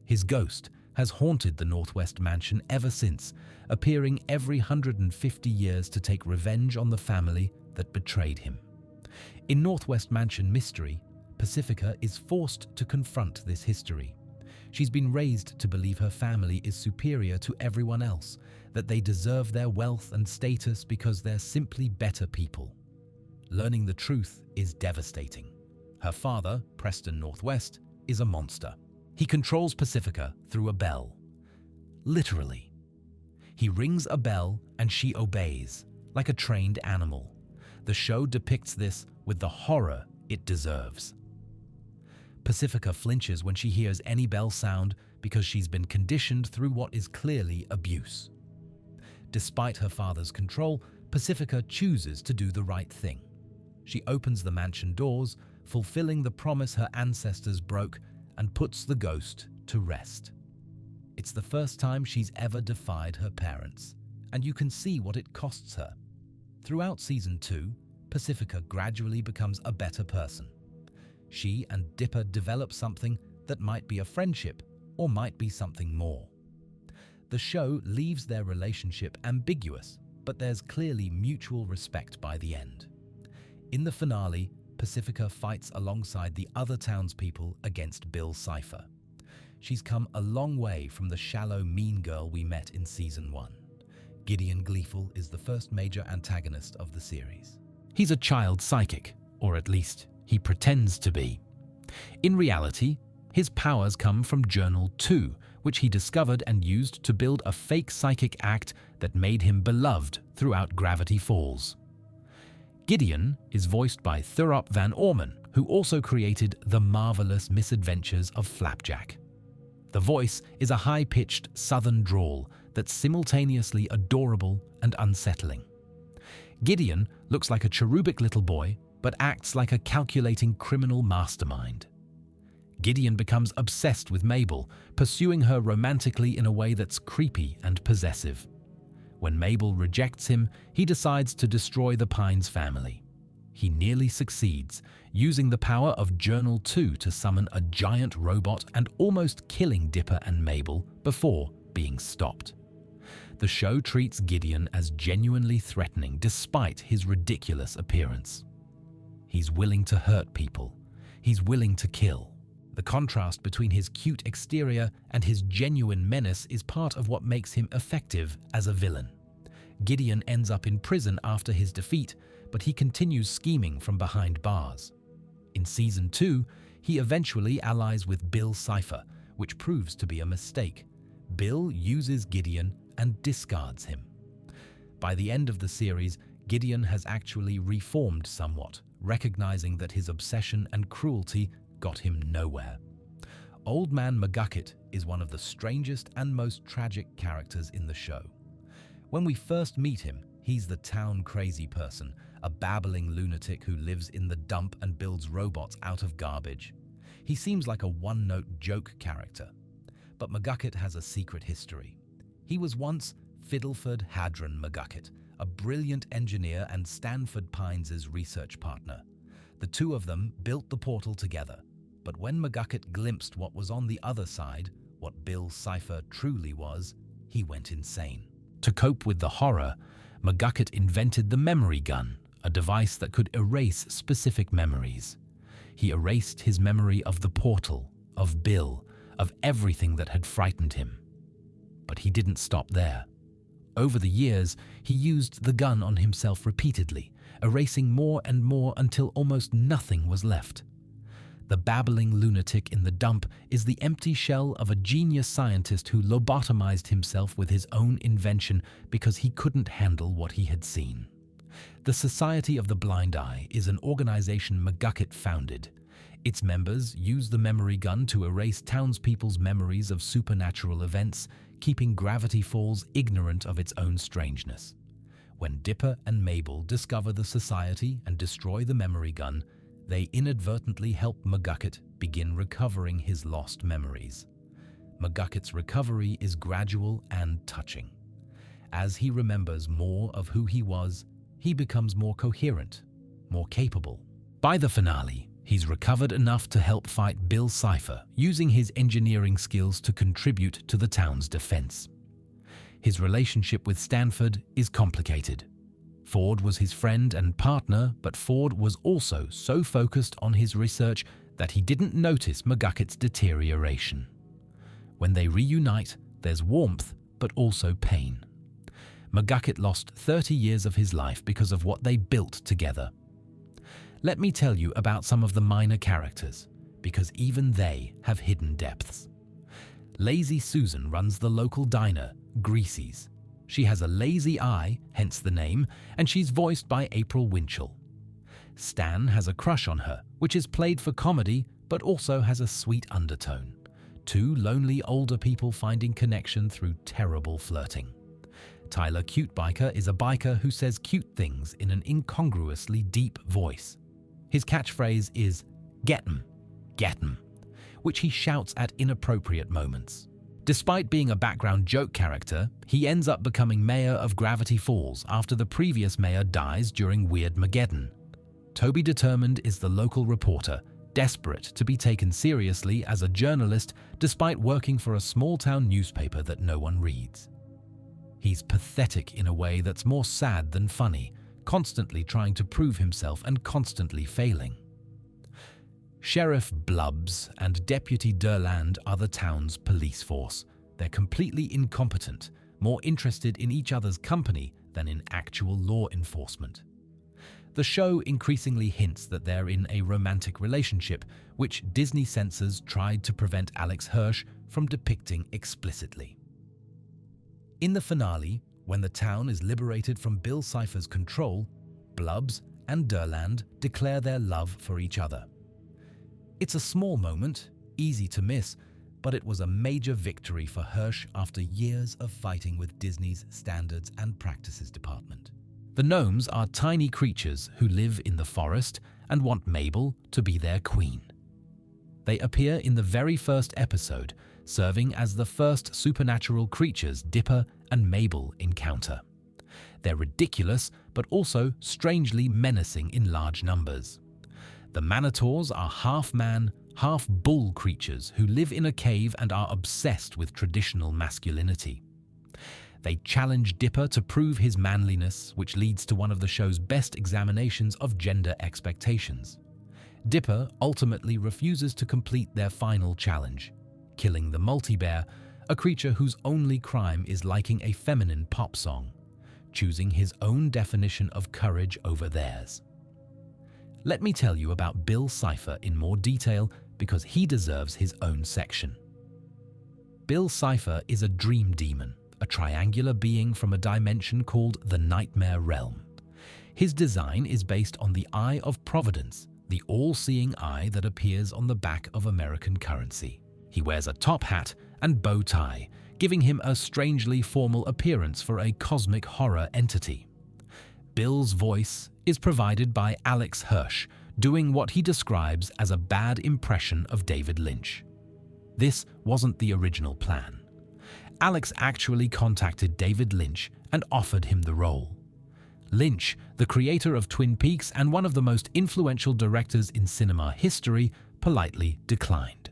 His ghost has haunted the Northwest Mansion ever since, appearing every 150 years to take revenge on the family that betrayed him. In Northwest Mansion Mystery, Pacifica is forced to confront this history. She's been raised to believe her family is superior to everyone else, that they deserve their wealth and status because they're simply better people. Learning the truth is devastating. Her father, Preston Northwest, is a monster. He controls Pacifica through a bell. Literally. He rings a bell and she obeys, like a trained animal. The show depicts this with the horror it deserves. Pacifica flinches when she hears any bell sound because she's been conditioned through what is clearly abuse. Despite her father's control, Pacifica chooses to do the right thing. She opens the mansion doors, fulfilling the promise her ancestors broke, and puts the ghost to rest. It's the first time she's ever defied her parents, and you can see what it costs her. Throughout Season 2, Pacifica gradually becomes a better person. She and Dipper develop something that might be a friendship or might be something more. The show leaves their relationship ambiguous, but there's clearly mutual respect by the end. In the finale, Pacifica fights alongside the other townspeople against Bill Cipher. She's come a long way from the shallow, mean girl we met in Season 1. Gideon Gleeful is the first major antagonist of the series. He's a child psychic, or at least he pretends to be. In reality, his powers come from Journal 2, which he discovered and used to build a fake psychic act that made him beloved throughout Gravity Falls. Gideon is voiced by Thurop Van Orman, who also created The Marvelous Misadventures of Flapjack. The voice is a high-pitched southern drawl that's simultaneously adorable and unsettling. Gideon looks like a cherubic little boy, but acts like a calculating criminal mastermind. Gideon becomes obsessed with Mabel, pursuing her romantically in a way that's creepy and possessive. When Mabel rejects him, he decides to destroy the Pines family. He nearly succeeds, using the power of Journal 2 to summon a giant robot and almost killing Dipper and Mabel before being stopped. The show treats Gideon as genuinely threatening despite his ridiculous appearance. He's willing to hurt people. He's willing to kill. The contrast between his cute exterior and his genuine menace is part of what makes him effective as a villain. Gideon ends up in prison after his defeat, but he continues scheming from behind bars. In Season 2, he eventually allies with Bill Cipher, which proves to be a mistake. Bill uses Gideon and discards him. By the end of the series, Gideon has actually reformed somewhat, recognizing that his obsession and cruelty got him nowhere. Old Man McGucket is one of the strangest and most tragic characters in the show. When we first meet him, he's the town crazy person, a babbling lunatic who lives in the dump and builds robots out of garbage. He seems like a one-note joke character. But McGucket has a secret history. He was once Fiddleford Hadron McGucket, a brilliant engineer and Stanford Pines' research partner. The two of them built the portal together. But when McGucket glimpsed what was on the other side, what Bill Cipher truly was, he went insane. To cope with the horror, McGucket invented the memory gun, a device that could erase specific memories. He erased his memory of the portal, of Bill, of everything that had frightened him. But he didn't stop there. Over the years, he used the gun on himself repeatedly, erasing more and more until almost nothing was left. The babbling lunatic in the dump is the empty shell of a genius scientist who lobotomized himself with his own invention because he couldn't handle what he had seen. The Society of the Blind Eye is an organization McGucket founded. Its members use the memory gun to erase townspeople's memories of supernatural events, keeping Gravity Falls ignorant of its own strangeness. When Dipper and Mabel discover the Society and destroy the memory gun, they inadvertently help McGucket begin recovering his lost memories. McGucket's recovery is gradual and touching. As he remembers more of who he was, he becomes more coherent, more capable. By the finale, he's recovered enough to help fight Bill Cipher, using his engineering skills to contribute to the town's defense. His relationship with Stanford is complicated. Ford was his friend and partner, but Ford was also so focused on his research that he didn't notice McGucket's deterioration. When they reunite, there's warmth, but also pain. McGucket lost 30 years of his life because of what they built together. Let me tell you about some of the minor characters, because even they have hidden depths. Lazy Susan runs the local diner, Greasy's. She has a lazy eye, hence the name, and she's voiced by April Winchell. Stan has a crush on her, which is played for comedy, but also has a sweet undertone. Two lonely older people finding connection through terrible flirting. Tyler Cute Biker is a biker who says cute things in an incongruously deep voice. His catchphrase is, "Get 'em, get 'em," which he shouts at inappropriate moments. Despite being a background joke character, he ends up becoming mayor of Gravity Falls after the previous mayor dies during Weirdmageddon. Toby Determined is the local reporter, desperate to be taken seriously as a journalist despite working for a small-town newspaper that no one reads. He's pathetic in a way that's more sad than funny, constantly trying to prove himself and constantly failing. Sheriff Blubbs and Deputy Durland are the town's police force. They're completely incompetent, more interested in each other's company than in actual law enforcement. The show increasingly hints that they're in a romantic relationship, which Disney censors tried to prevent Alex Hirsch from depicting explicitly. In the finale, when the town is liberated from Bill Cipher's control, Blubbs and Durland declare their love for each other. It's a small moment, easy to miss, but it was a major victory for Hirsch after years of fighting with Disney's Standards and Practices Department. The gnomes are tiny creatures who live in the forest and want Mabel to be their queen. They appear in the very first episode, serving as the first supernatural creatures Dipper and Mabel encounter. They're ridiculous, but also strangely menacing in large numbers. The Manitors are half-man, half-bull creatures who live in a cave and are obsessed with traditional masculinity. They challenge Dipper to prove his manliness, which leads to one of the show's best examinations of gender expectations. Dipper ultimately refuses to complete their final challenge, killing the multi-bear, a creature whose only crime is liking a feminine pop song, choosing his own definition of courage over theirs. Let me tell you about Bill Cipher in more detail because he deserves his own section. Bill Cipher is a dream demon, a triangular being from a dimension called the Nightmare Realm. His design is based on the Eye of Providence, the all-seeing eye that appears on the back of American currency. He wears a top hat and bow tie, giving him a strangely formal appearance for a cosmic horror entity. Bill's voice is provided by Alex Hirsch, doing what he describes as a bad impression of David Lynch. This wasn't the original plan. Alex actually contacted David Lynch and offered him the role. Lynch, the creator of Twin Peaks and one of the most influential directors in cinema history, politely declined.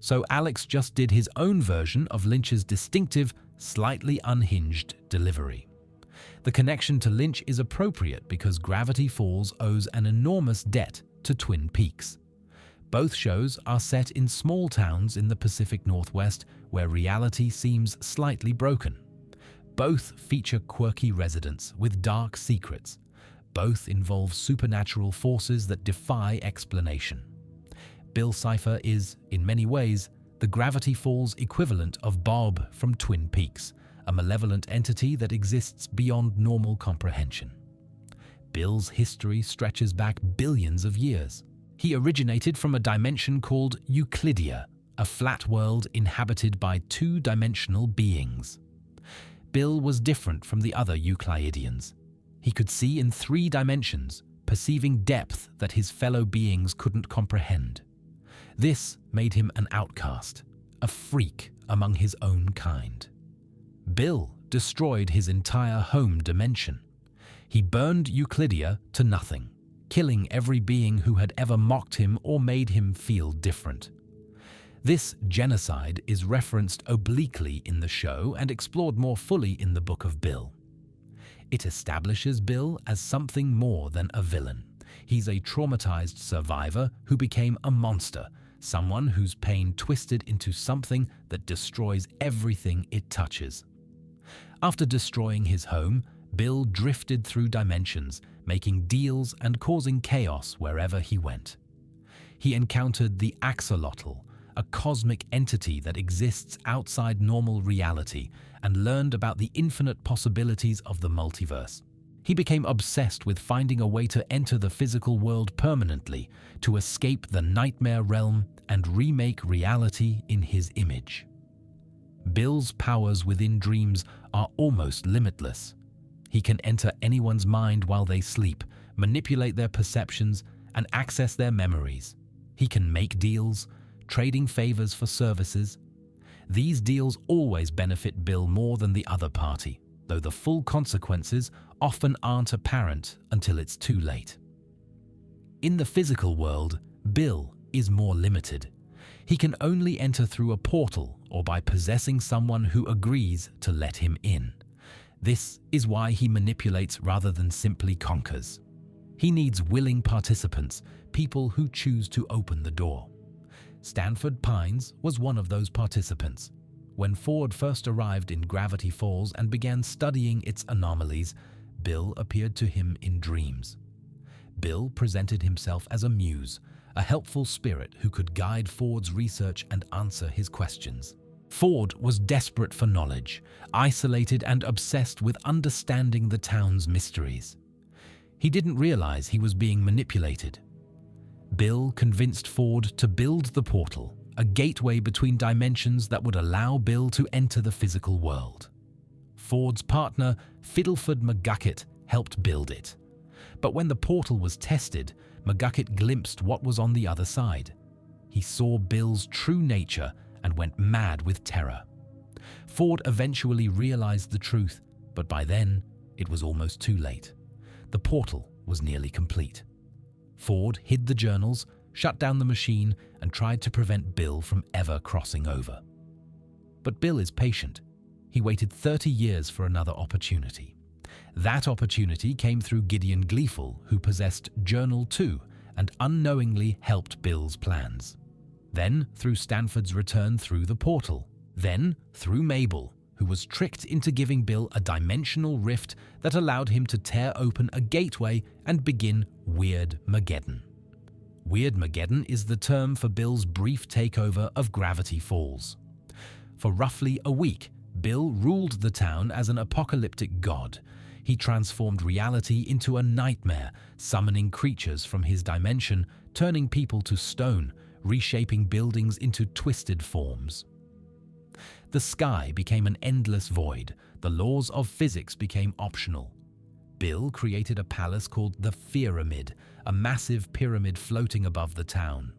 So Alex just did his own version of Lynch's distinctive, slightly unhinged delivery. The connection to Lynch is appropriate because Gravity Falls owes an enormous debt to Twin Peaks. Both shows are set in small towns in the Pacific Northwest where reality seems slightly broken. Both feature quirky residents with dark secrets. Both involve supernatural forces that defy explanation. Bill Cipher is, in many ways, the Gravity Falls equivalent of Bob from Twin Peaks, a malevolent entity that exists beyond normal comprehension. Bill's history stretches back billions of years. He originated from a dimension called Euclidia, a flat world inhabited by two-dimensional beings. Bill was different from the other Euclideans. He could see in 3 dimensions, perceiving depth that his fellow beings couldn't comprehend. This made him an outcast, a freak among his own kind. Bill destroyed his entire home dimension. He burned Euclidia to nothing, killing every being who had ever mocked him or made him feel different. This genocide is referenced obliquely in the show and explored more fully in the Book of Bill. It establishes Bill as something more than a villain. He's a traumatized survivor who became a monster, someone whose pain twisted into something that destroys everything it touches. After destroying his home, Bill drifted through dimensions, making deals and causing chaos wherever he went. He encountered the Axolotl, a cosmic entity that exists outside normal reality, and learned about the infinite possibilities of the multiverse. He became obsessed with finding a way to enter the physical world permanently, to escape the nightmare realm and remake reality in his image. Bill's powers within dreams are almost limitless. He can enter anyone's mind while they sleep, manipulate their perceptions, and access their memories. He can make deals, trading favors for services. These deals always benefit Bill more than the other party, though the full consequences often aren't apparent until it's too late. In the physical world, Bill is more limited. He can only enter through a portal or by possessing someone who agrees to let him in. This is why he manipulates rather than simply conquers. He needs willing participants, people who choose to open the door. Stanford Pines was one of those participants. When Ford first arrived in Gravity Falls and began studying its anomalies, Bill appeared to him in dreams. Bill presented himself as a muse, a helpful spirit who could guide Ford's research and answer his questions. Ford was desperate for knowledge, isolated and obsessed with understanding the town's mysteries. He didn't realize he was being manipulated. Bill convinced Ford to build the portal, a gateway between dimensions that would allow Bill to enter the physical world. Ford's partner, Fiddleford McGucket, helped build it. But when the portal was tested, McGucket glimpsed what was on the other side. He saw Bill's true nature and went mad with terror. Ford eventually realized the truth, but by then, it was almost too late. The portal was nearly complete. Ford hid the journals, shut down the machine, and tried to prevent Bill from ever crossing over. But Bill is patient. He waited 30 years for another opportunity. That opportunity came through Gideon Gleeful, who possessed Journal 2 and unknowingly helped Bill's plans. Then through Stanford's return through the portal. Then through Mabel, who was tricked into giving Bill a dimensional rift that allowed him to tear open a gateway and begin Weirdmageddon. Weirdmageddon is the term for Bill's brief takeover of Gravity Falls. For roughly a week, Bill ruled the town as an apocalyptic god. He transformed reality into a nightmare, summoning creatures from his dimension, turning people to stone, reshaping buildings into twisted forms. The sky became an endless void. The laws of physics became optional. Bill created a palace called the Pyramid, a massive pyramid floating above the town.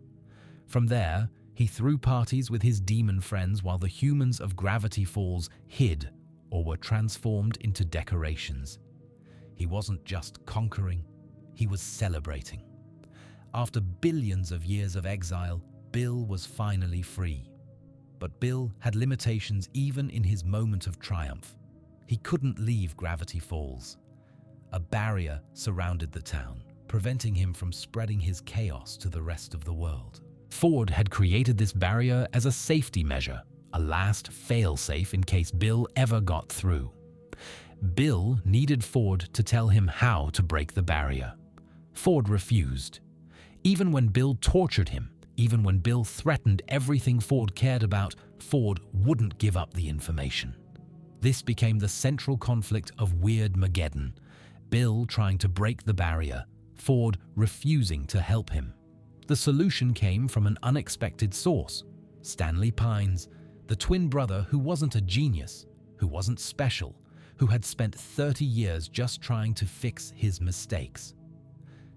From there, he threw parties with his demon friends while the humans of Gravity Falls hid or were transformed into decorations. He wasn't just conquering, he was celebrating. After billions of years of exile, Bill was finally free. But Bill had limitations even in his moment of triumph. He couldn't leave Gravity Falls. A barrier surrounded the town, preventing him from spreading his chaos to the rest of the world. Ford had created this barrier as a safety measure, a last fail-safe in case Bill ever got through. Bill needed Ford to tell him how to break the barrier. Ford refused. Even when Bill tortured him, even when Bill threatened everything Ford cared about, Ford wouldn't give up the information. This became the central conflict of Weirdmageddon. Bill trying to break the barrier, Ford refusing to help him. The solution came from an unexpected source: Stanley Pines, the twin brother who wasn't a genius, who wasn't special, who had spent 30 years just trying to fix his mistakes.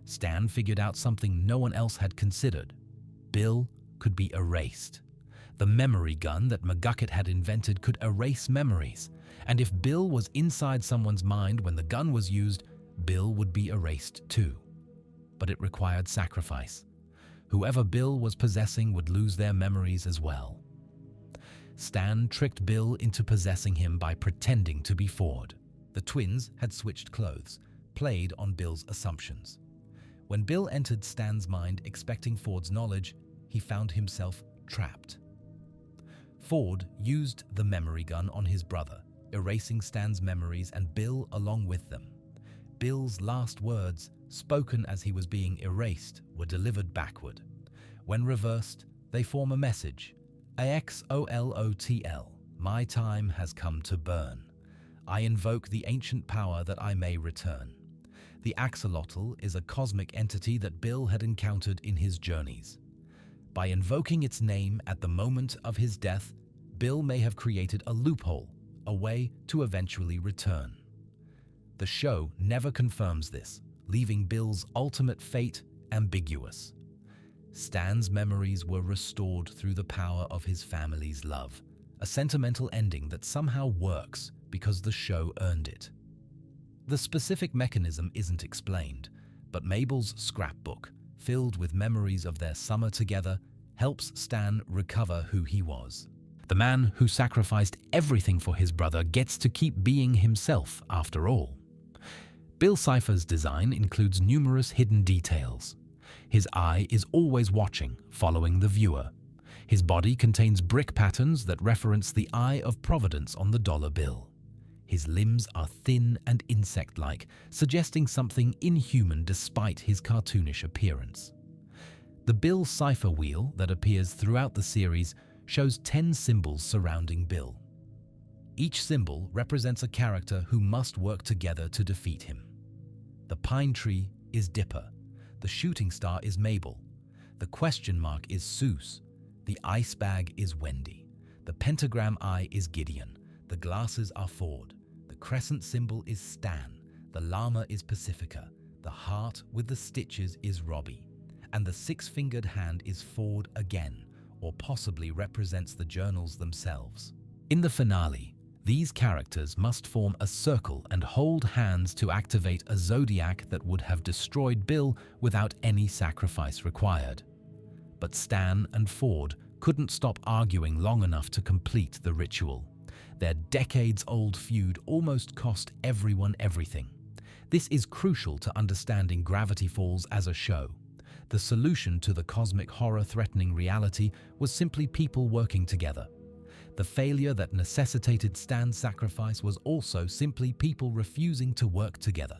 Stan figured out something no one else had considered. Bill could be erased. The memory gun that McGucket had invented could erase memories, and if Bill was inside someone's mind when the gun was used, Bill would be erased too. But it required sacrifice. Whoever Bill was possessing would lose their memories as well. Stan tricked Bill into possessing him by pretending to be Ford. The twins had switched clothes, played on Bill's assumptions. When Bill entered Stan's mind expecting Ford's knowledge, he found himself trapped. Ford used the memory gun on his brother, erasing Stan's memories and Bill along with them. Bill's last words, spoken as he was being erased, were delivered backward. When reversed, they form a message: AXOLOTL, my time has come to burn. I invoke the ancient power that I may return. The axolotl is a cosmic entity that Bill had encountered in his journeys. By invoking its name at the moment of his death, Bill may have created a loophole, a way to eventually return. The show never confirms this, leaving Bill's ultimate fate ambiguous. Stan's memories were restored through the power of his family's love, a sentimental ending that somehow works because the show earned it. The specific mechanism isn't explained, but Mabel's scrapbook, filled with memories of their summer together, helps Stan recover who he was. The man who sacrificed everything for his brother gets to keep being himself after all. Bill Cipher's design includes numerous hidden details. His eye is always watching, following the viewer. His body contains brick patterns that reference the Eye of Providence on the dollar bill. His limbs are thin and insect-like, suggesting something inhuman despite his cartoonish appearance. The Bill Cipher wheel that appears throughout the series shows 10 symbols surrounding Bill. Each symbol represents a character who must work together to defeat him. The pine tree is Dipper. The shooting star is Mabel. The question mark is Seuss. The ice bag is Wendy. The pentagram eye is Gideon. The glasses are Ford. The crescent symbol is Stan. The llama is Pacifica. The heart with the stitches is Robbie. And the six-fingered hand is Ford again, or possibly represents the journals themselves. In the finale, these characters must form a circle and hold hands to activate a zodiac that would have destroyed Bill without any sacrifice required. But Stan and Ford couldn't stop arguing long enough to complete the ritual. Their decades-old feud almost cost everyone everything. This is crucial to understanding Gravity Falls as a show. The solution to the cosmic horror-threatening reality was simply people working together. The failure that necessitated Stan's sacrifice was also simply people refusing to work together.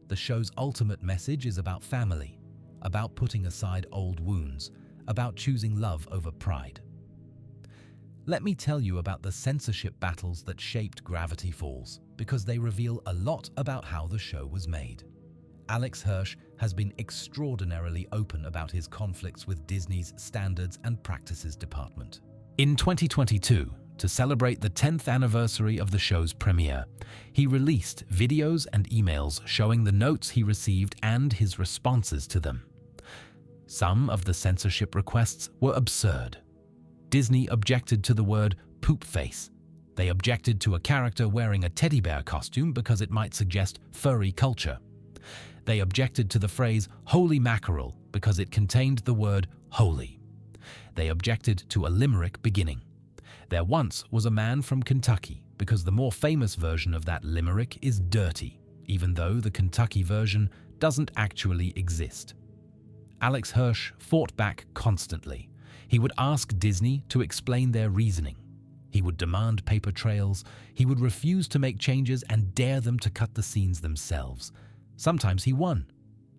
The show's ultimate message is about family, about putting aside old wounds, about choosing love over pride. Let me tell you about the censorship battles that shaped Gravity Falls, because they reveal a lot about how the show was made. Alex Hirsch has been extraordinarily open about his conflicts with Disney's Standards and Practices Department. In 2022, to celebrate the 10th anniversary of the show's premiere, he released videos and emails showing the notes he received and his responses to them. Some of the censorship requests were absurd. Disney objected to the word poop face. They objected to a character wearing a teddy bear costume because it might suggest furry culture. They objected to the phrase holy mackerel because it contained the word holy. They objected to a limerick beginning. There once was a man from Kentucky because the more famous version of that limerick is dirty, even though the Kentucky version doesn't actually exist. Alex Hirsch fought back constantly. He would ask Disney to explain their reasoning. He would demand paper trails. He would refuse to make changes and dare them to cut the scenes themselves. Sometimes he won.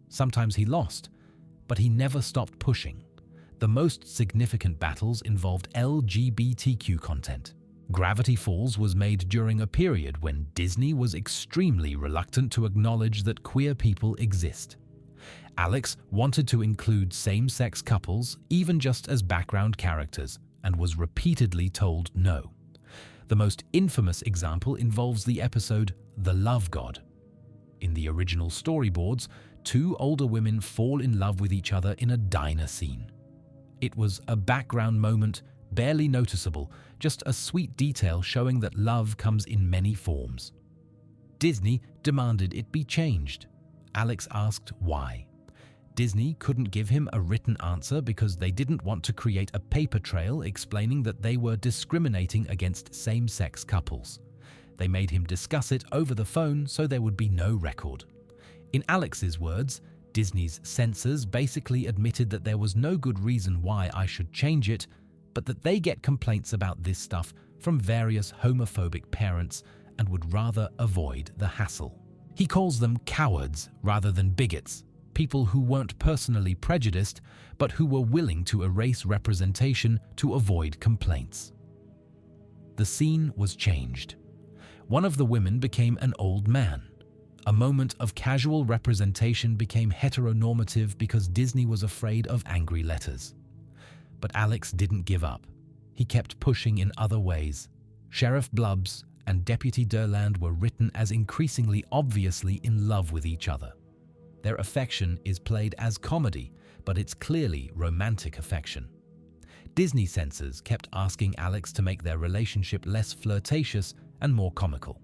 Sometimes he lost. But he never stopped pushing. The most significant battles involved LGBTQ content. Gravity Falls was made during a period when Disney was extremely reluctant to acknowledge that queer people exist. Alex wanted to include same-sex couples, even just as background characters, and was repeatedly told no. The most infamous example involves the episode The Love God. In the original storyboards, two older women fall in love with each other in a diner scene. It was a background moment, barely noticeable, just a sweet detail showing that love comes in many forms. Disney demanded it be changed. Alex asked why. Disney couldn't give him a written answer because they didn't want to create a paper trail explaining that they were discriminating against same-sex couples. They made him discuss it over the phone so there would be no record. In Alex's words, Disney's censors basically admitted that there was no good reason why I should change it, but that they get complaints about this stuff from various homophobic parents and would rather avoid the hassle. He calls them cowards rather than bigots, people who weren't personally prejudiced, but who were willing to erase representation to avoid complaints. The scene was changed. One of the women became an old man. A moment of casual representation became heteronormative because Disney was afraid of angry letters. But Alex didn't give up. He kept pushing in other ways. Sheriff Blubbs and Deputy Durland were written as increasingly obviously in love with each other. Their affection is played as comedy, but it's clearly romantic affection. Disney censors kept asking Alex to make their relationship less flirtatious and more comical.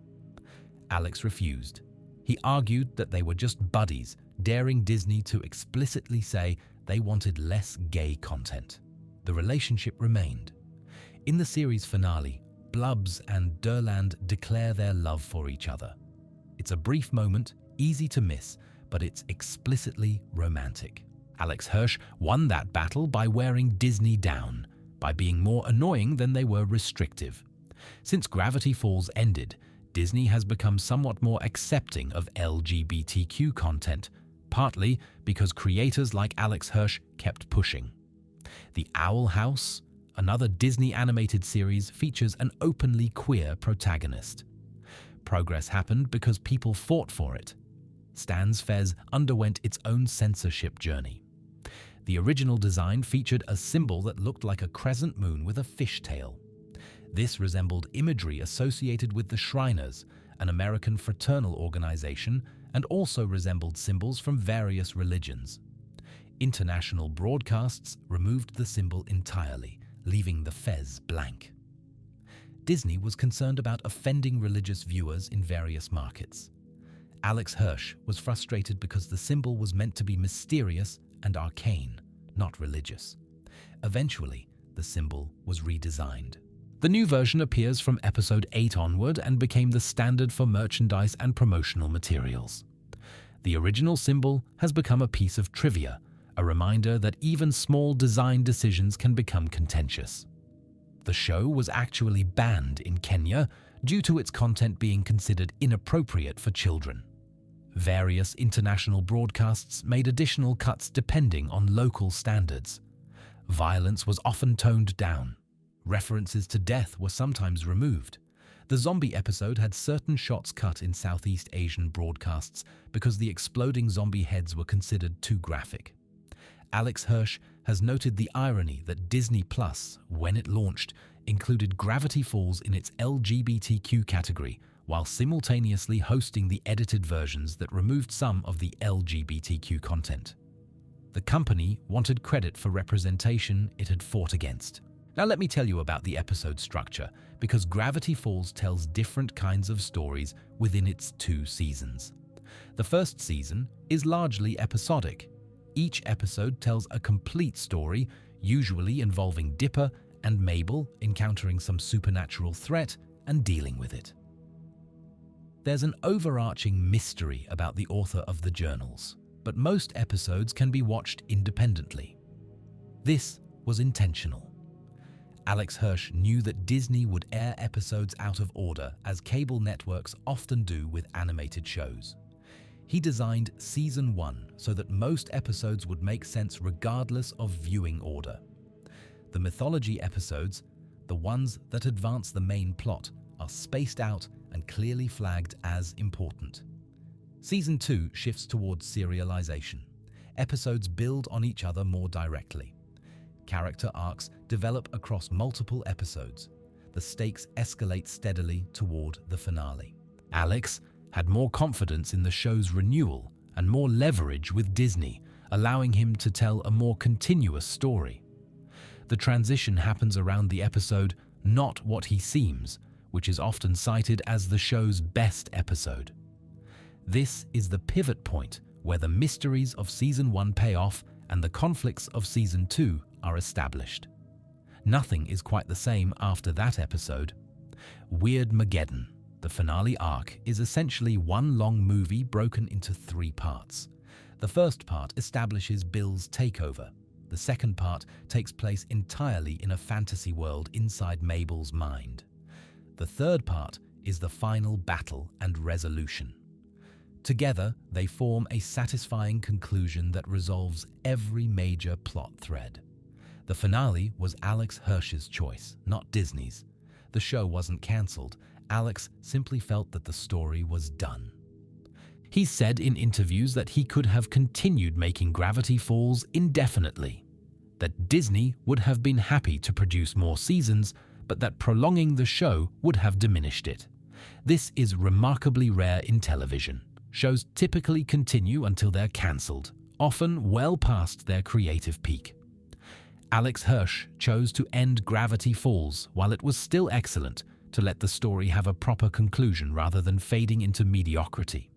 Alex refused. He argued that they were just buddies, daring Disney to explicitly say they wanted less gay content. The relationship remained. In the series finale, Blubs and Durland declare their love for each other. It's a brief moment, easy to miss, but it's explicitly romantic. Alex Hirsch won that battle by wearing Disney down, by being more annoying than they were restrictive. Since Gravity Falls ended, Disney has become somewhat more accepting of LGBTQ content, partly because creators like Alex Hirsch kept pushing. The Owl House, another Disney animated series, features an openly queer protagonist. Progress happened because people fought for it. Stan's Fez underwent its own censorship journey. The original design featured a symbol that looked like a crescent moon with a fishtail. This resembled imagery associated with the Shriners, an American fraternal organization, and also resembled symbols from various religions. International broadcasts removed the symbol entirely, leaving the Fez blank. Disney was concerned about offending religious viewers in various markets. Alex Hirsch was frustrated because the symbol was meant to be mysterious and arcane, not religious. Eventually, the symbol was redesigned. The new version appears from episode 8 onward and became the standard for merchandise and promotional materials. The original symbol has become a piece of trivia, a reminder that even small design decisions can become contentious. The show was actually banned in Kenya due to its content being considered inappropriate for children. Various international broadcasts made additional cuts depending on local standards. Violence was often toned down. References to death were sometimes removed. The zombie episode had certain shots cut in Southeast Asian broadcasts because the exploding zombie heads were considered too graphic. Alex Hirsch has noted the irony that Disney Plus, when it launched, included Gravity Falls in its LGBTQ category, while simultaneously hosting the edited versions that removed some of the LGBTQ content. The company wanted credit for representation it had fought against. Now let me tell you about the episode structure, because Gravity Falls tells different kinds of stories within its 2 seasons. The first season is largely episodic. Each episode tells a complete story, usually involving Dipper and Mabel encountering some supernatural threat and dealing with it. There's an overarching mystery about the author of the journals, but most episodes can be watched independently. This was intentional. Alex Hirsch knew that Disney would air episodes out of order, as cable networks often do with animated shows. He designed Season 1 so that most episodes would make sense regardless of viewing order. The mythology episodes, the ones that advance the main plot, are spaced out and clearly flagged as important. Season 2 shifts towards serialization. Episodes build on each other more directly. Character arcs develop across multiple episodes. The stakes escalate steadily toward the finale. Alex had more confidence in the show's renewal and more leverage with Disney, allowing him to tell a more continuous story. The transition happens around the episode Not What He Seems, which is often cited as the show's best episode. This is the pivot point where the mysteries of Season 1 pay off and the conflicts of Season 2 are established. Nothing is quite the same after that episode. Weirdmageddon, the finale arc, is essentially one long movie broken into 3 parts. The first part establishes Bill's takeover. The second part takes place entirely in a fantasy world inside Mabel's mind. The third part is the final battle and resolution. Together, they form a satisfying conclusion that resolves every major plot thread. The finale was Alex Hirsch's choice, not Disney's. The show wasn't cancelled. Alex simply felt that the story was done. He said in interviews that he could have continued making Gravity Falls indefinitely, that Disney would have been happy to produce more seasons, but that prolonging the show would have diminished it. This is remarkably rare in television. Shows typically continue until they're cancelled, often well past their creative peak. Alex Hirsch chose to end Gravity Falls while it was still excellent, to let the story have a proper conclusion rather than fading into mediocrity.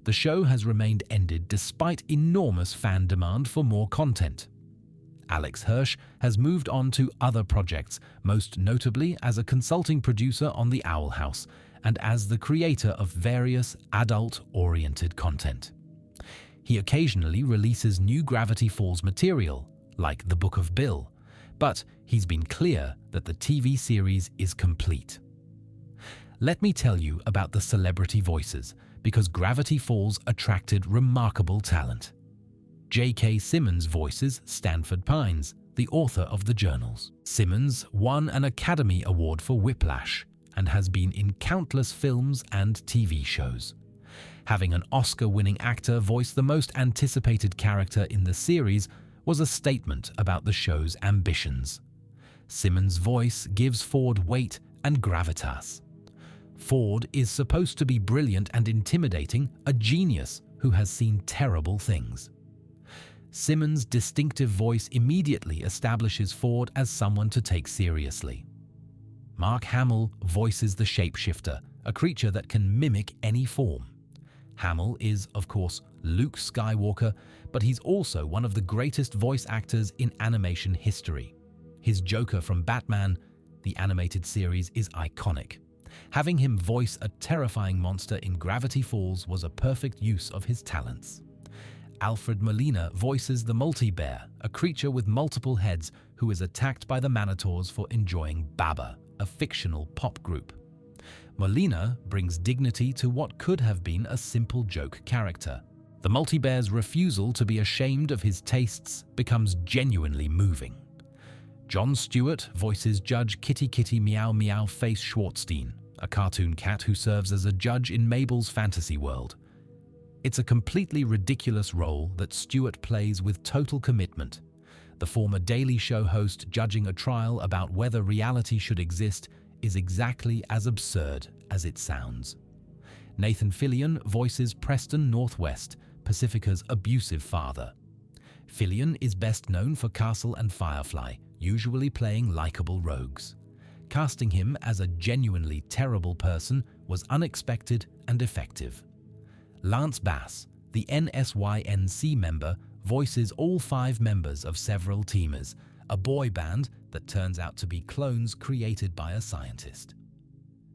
The show has remained ended despite enormous fan demand for more content. Alex Hirsch has moved on to other projects, most notably as a consulting producer on The Owl House and as the creator of various adult-oriented content. He occasionally releases new Gravity Falls material, like The Book of Bill, but he's been clear that the TV series is complete. Let me tell you about the celebrity voices, because Gravity Falls attracted remarkable talent. J.K. Simmons voices Stanford Pines, the author of the journals. Simmons won an Academy Award for Whiplash and has been in countless films and TV shows. Having an Oscar-winning actor voice the most anticipated character in the series was a statement about the show's ambitions. Simmons' voice gives Ford weight and gravitas. Ford is supposed to be brilliant and intimidating, a genius who has seen terrible things. Simmons' distinctive voice immediately establishes Ford as someone to take seriously. Mark Hamill voices the Shapeshifter, a creature that can mimic any form. Hamill is, of course, Luke Skywalker, but he's also one of the greatest voice actors in animation history. His Joker from Batman, the animated series, is iconic. Having him voice a terrifying monster in Gravity Falls was a perfect use of his talents. Alfred Molina voices the Multi-Bear, a creature with multiple heads who is attacked by the Manitors for enjoying Baba, a fictional pop group. Molina brings dignity to what could have been a simple joke character. The Multi-Bear's refusal to be ashamed of his tastes becomes genuinely moving. Jon Stewart voices Judge Kitty Kitty Meow Meow Face Schwartzstein, a cartoon cat who serves as a judge in Mabel's fantasy world. It's a completely ridiculous role that Stewart plays with total commitment. The former Daily Show host judging a trial about whether reality should exist is exactly as absurd as it sounds. Nathan Fillion voices Preston Northwest, Pacifica's abusive father. Fillion is best known for Castle and Firefly, usually playing likable rogues. Casting him as a genuinely terrible person was unexpected and effective. Lance Bass, the NSYNC member, voices all 5 members of Several Teamers, a boy band that turns out to be clones created by a scientist.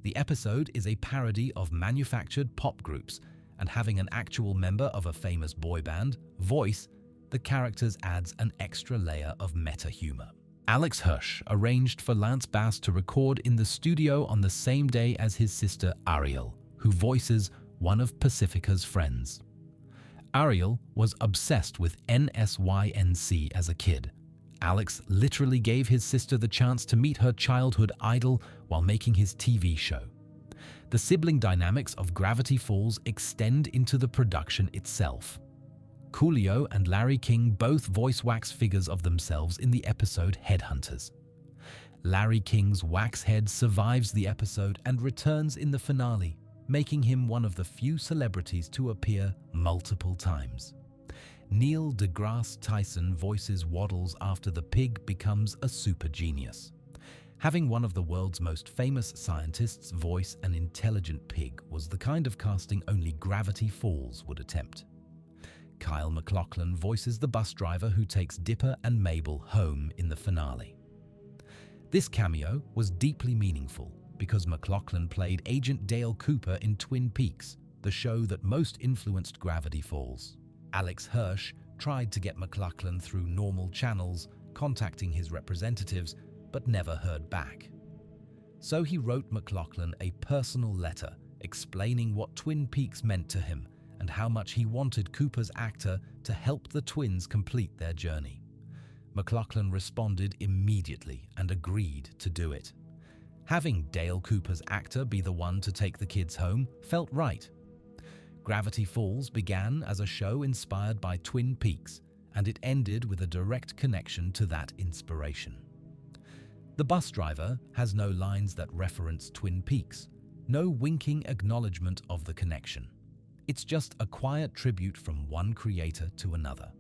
The episode is a parody of manufactured pop groups, and having an actual member of a famous boy band voice the characters adds an extra layer of meta-humor. Alex Hirsch arranged for Lance Bass to record in the studio on the same day as his sister Ariel, who voices one of Pacifica's friends. Ariel was obsessed with NSYNC as a kid. Alex literally gave his sister the chance to meet her childhood idol while making his TV show. The sibling dynamics of Gravity Falls extend into the production itself. Coolio and Larry King both voice wax figures of themselves in the episode Headhunters. Larry King's wax head survives the episode and returns in the finale, making him one of the few celebrities to appear multiple times. Neil deGrasse Tyson voices Waddles after the pig becomes a super genius. Having one of the world's most famous scientists voice an intelligent pig was the kind of casting only Gravity Falls would attempt. Kyle MacLachlan voices the bus driver who takes Dipper and Mabel home in the finale. This cameo was deeply meaningful because MacLachlan played Agent Dale Cooper in Twin Peaks, the show that most influenced Gravity Falls. Alex Hirsch tried to get MacLachlan through normal channels, contacting his representatives, but never heard back. So he wrote MacLachlan a personal letter explaining what Twin Peaks meant to him and how much he wanted Cooper's actor to help the twins complete their journey. MacLachlan responded immediately and agreed to do it. Having Dale Cooper's actor be the one to take the kids home felt right. Gravity Falls began as a show inspired by Twin Peaks, and it ended with a direct connection to that inspiration. The bus driver has no lines that reference Twin Peaks, no winking acknowledgement of the connection. It's just a quiet tribute from one creator to another.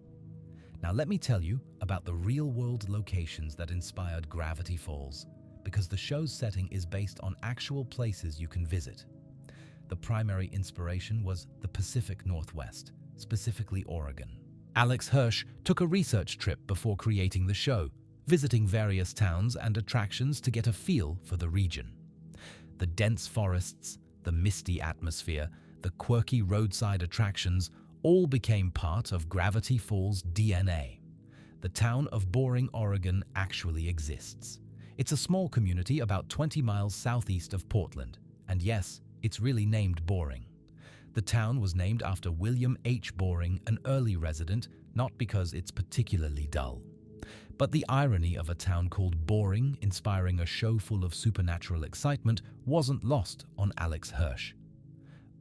Now let me tell you about the real-world locations that inspired Gravity Falls, because the show's setting is based on actual places you can visit. The primary inspiration was the Pacific Northwest, specifically Oregon. Alex Hirsch took a research trip before creating the show, visiting various towns and attractions to get a feel for the region. The dense forests, the misty atmosphere, the quirky roadside attractions all became part of Gravity Falls' DNA. The town of Boring, Oregon actually exists. It's a small community about 20 miles southeast of Portland, and yes, it's really named Boring. The town was named after William H. Boring, an early resident, not because it's particularly dull. But the irony of a town called Boring inspiring a show full of supernatural excitement wasn't lost on Alex Hirsch.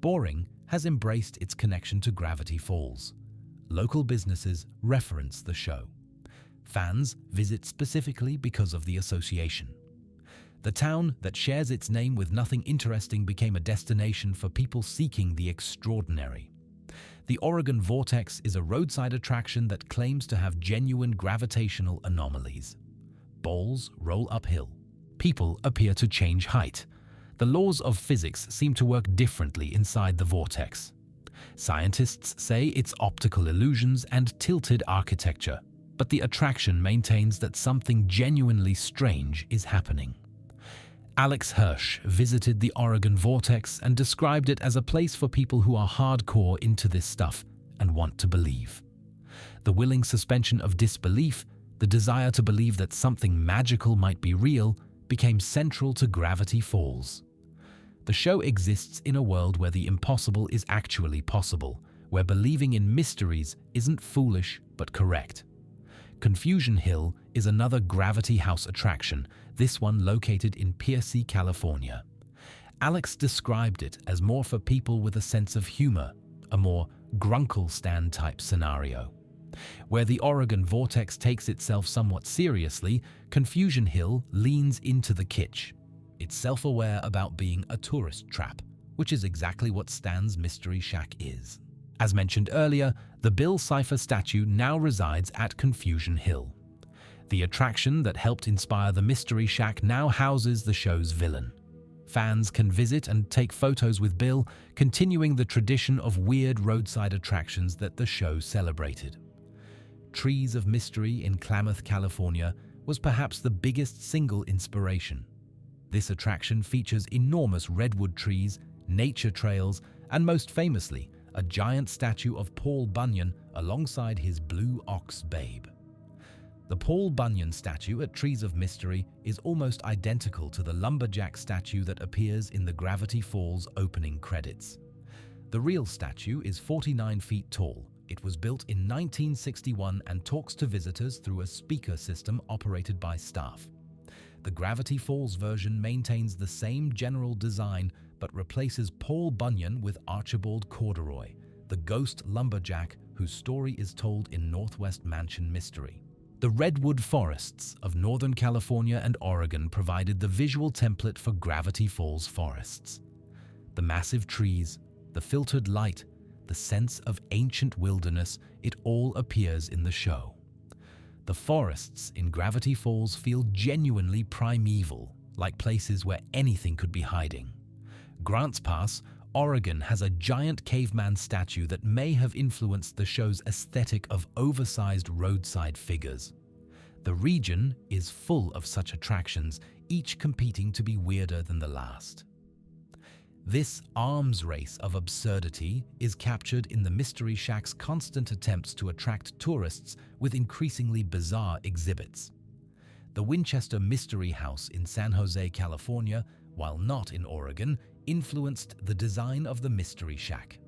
Boring has embraced its connection to Gravity Falls. Local businesses reference the show. Fans visit specifically because of the association. The town that shares its name with nothing interesting became a destination for people seeking the extraordinary. The Oregon Vortex is a roadside attraction that claims to have genuine gravitational anomalies. Balls roll uphill. People appear to change height. The laws of physics seem to work differently inside the vortex. Scientists say it's optical illusions and tilted architecture, but the attraction maintains that something genuinely strange is happening. Alex Hirsch visited the Oregon Vortex and described it as a place for people who are hardcore into this stuff and want to believe. The willing suspension of disbelief, the desire to believe that something magical might be real, became central to Gravity Falls. The show exists in a world where the impossible is actually possible, where believing in mysteries isn't foolish but correct. Confusion Hill is another Gravity House attraction, this one located in Pierce, California. Alex described it as more for people with a sense of humor, a more Grunkle-Stan type scenario. Where the Oregon Vortex takes itself somewhat seriously, Confusion Hill leans into the kitsch. It's self-aware about being a tourist trap, which is exactly what Stan's Mystery Shack is. As mentioned earlier, the Bill Cipher statue now resides at Confusion Hill. The attraction that helped inspire the Mystery Shack now houses the show's villain. Fans can visit and take photos with Bill, continuing the tradition of weird roadside attractions that the show celebrated. Trees of Mystery in Klamath, California was perhaps the biggest single inspiration. This attraction features enormous redwood trees, nature trails, and most famously, a giant statue of Paul Bunyan alongside his blue ox Babe. The Paul Bunyan statue at Trees of Mystery is almost identical to the lumberjack statue that appears in the Gravity Falls opening credits. The real statue is 49 feet tall. It was built in 1961 and talks to visitors through a speaker system operated by staff. The Gravity Falls version maintains the same general design but replaces Paul Bunyan with Archibald Corduroy, the ghost lumberjack whose story is told in Northwest Mansion Mystery. The redwood forests of Northern California and Oregon provided the visual template for Gravity Falls forests. The massive trees, the filtered light, the sense of ancient wilderness, it all appears in the show. The forests in Gravity Falls feel genuinely primeval, like places where anything could be hiding. Grants Pass, Oregon has a giant caveman statue that may have influenced the show's aesthetic of oversized roadside figures. The region is full of such attractions, each competing to be weirder than the last. This arms race of absurdity is captured in the Mystery Shack's constant attempts to attract tourists with increasingly bizarre exhibits. The Winchester Mystery House in San Jose, California, while not in Oregon, influenced the design of the Mystery Shack.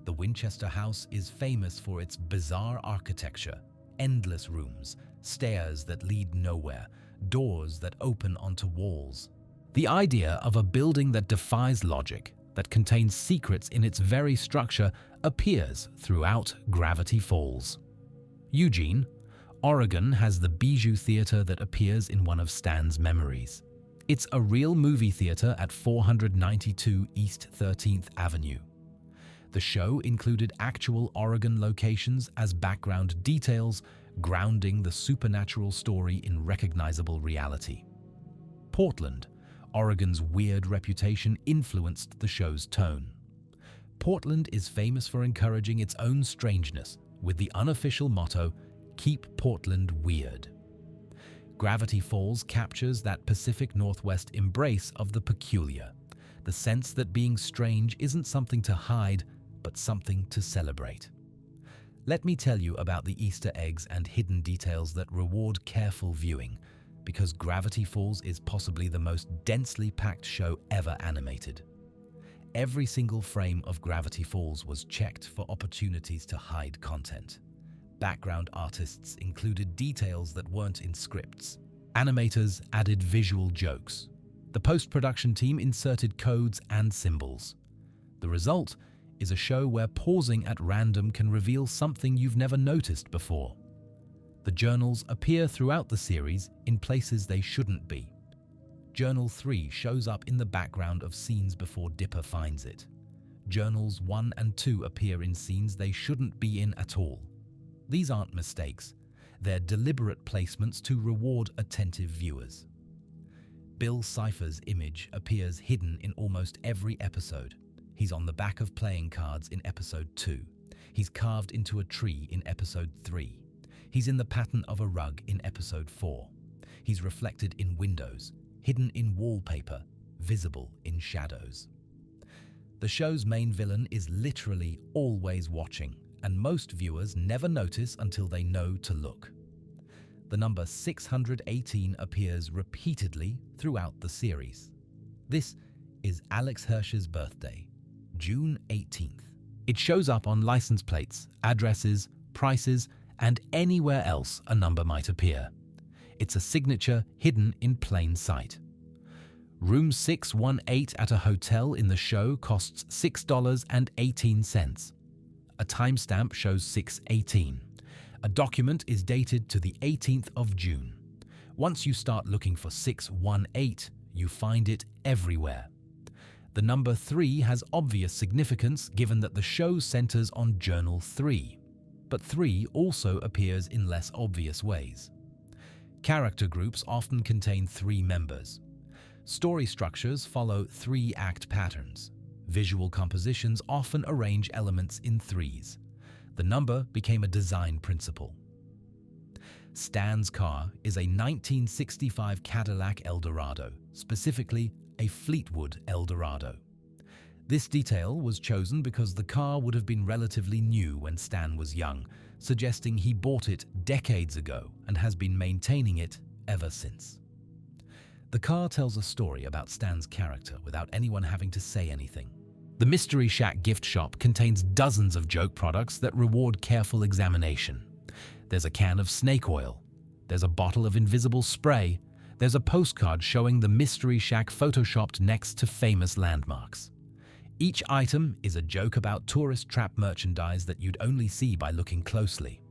The Winchester House is famous for its bizarre architecture, endless rooms, stairs that lead nowhere, doors that open onto walls. The idea of a building that defies logic, that contains secrets in its very structure, appears throughout Gravity Falls. Eugene, Oregon has the Bijou Theater that appears in one of Stan's memories. It's a real movie theater at 492 East 13th Avenue. The show included actual Oregon locations as background details, grounding the supernatural story in recognizable reality. Portland, Oregon's weird reputation influenced the show's tone. Portland is famous for encouraging its own strangeness, with the unofficial motto, "Keep Portland Weird." Gravity Falls captures that Pacific Northwest embrace of the peculiar, the sense that being strange isn't something to hide, but something to celebrate. Let me tell you about the Easter eggs and hidden details that reward careful viewing, because Gravity Falls is possibly the most densely packed show ever animated. Every single frame of Gravity Falls was checked for opportunities to hide content. Background artists included details that weren't in scripts. Animators added visual jokes. The post-production team inserted codes and symbols. The result is a show where pausing at random can reveal something you've never noticed before. The journals appear throughout the series in places they shouldn't be. Journal 3 shows up in the background of scenes before Dipper finds it. Journals 1 and 2 appear in scenes they shouldn't be in at all. These aren't mistakes. They're deliberate placements to reward attentive viewers. Bill Cipher's image appears hidden in almost every episode. He's on the back of playing cards in episode 2. He's carved into a tree in episode 3. He's in the pattern of a rug in episode 4. He's reflected in windows, hidden in wallpaper, visible in shadows. The show's main villain is literally always watching, and most viewers never notice until they know to look. The number 618 appears repeatedly throughout the series. This is Alex Hirsch's birthday, June 18th. It shows up on license plates, addresses, prices, and anywhere else a number might appear. It's a signature hidden in plain sight. Room 618 at a hotel in the show costs $6.18. A timestamp shows 6:18. A document is dated to the 18th of June. Once you start looking for 618, you find it everywhere. The number 3 has obvious significance given that the show centers on Journal 3, but 3 also appears in less obvious ways. Character groups often contain 3 members. Story structures follow 3-act patterns. Visual compositions often arrange elements in 3s. The number became a design principle. Stan's car is a 1965 Cadillac Eldorado, specifically a Fleetwood Eldorado. This detail was chosen because the car would have been relatively new when Stan was young, suggesting he bought it decades ago and has been maintaining it ever since. The car tells a story about Stan's character without anyone having to say anything. The Mystery Shack gift shop contains dozens of joke products that reward careful examination. There's a can of snake oil. There's a bottle of invisible spray. There's a postcard showing the Mystery Shack photoshopped next to famous landmarks. Each item is a joke about tourist trap merchandise that you'd only see by looking closely.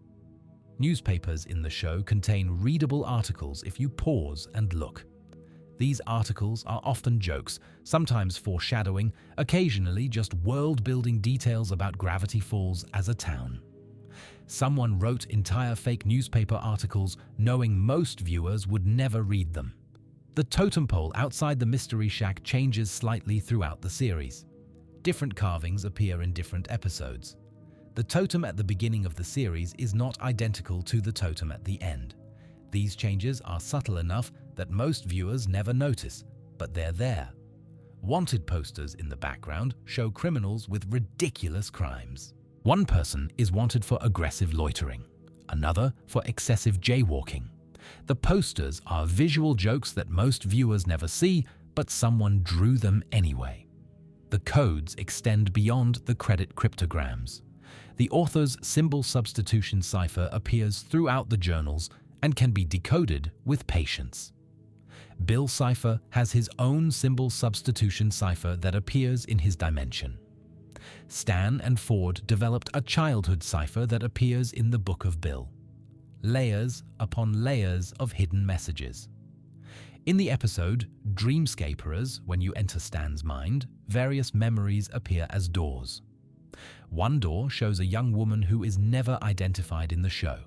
Newspapers in the show contain readable articles if you pause and look. These articles are often jokes, sometimes foreshadowing, occasionally just world-building details about Gravity Falls as a town. Someone wrote entire fake newspaper articles knowing most viewers would never read them. The totem pole outside the Mystery Shack changes slightly throughout the series. Different carvings appear in different episodes. The totem at the beginning of the series is not identical to the totem at the end. These changes are subtle enough that most viewers never notice, but they're there. Wanted posters in the background show criminals with ridiculous crimes. One person is wanted for aggressive loitering, another for excessive jaywalking. The posters are visual jokes that most viewers never see, but someone drew them anyway. The codes extend beyond the credit cryptograms. The author's symbol substitution cipher appears throughout the journals and can be decoded with patience. Bill Cipher has his own symbol substitution cipher that appears in his dimension. Stan and Ford developed a childhood cipher that appears in the Book of Bill. Layers upon layers of hidden messages. In the episode Dreamscaperers, when you enter Stan's mind, various memories appear as doors. One door shows a young woman who is never identified in the show.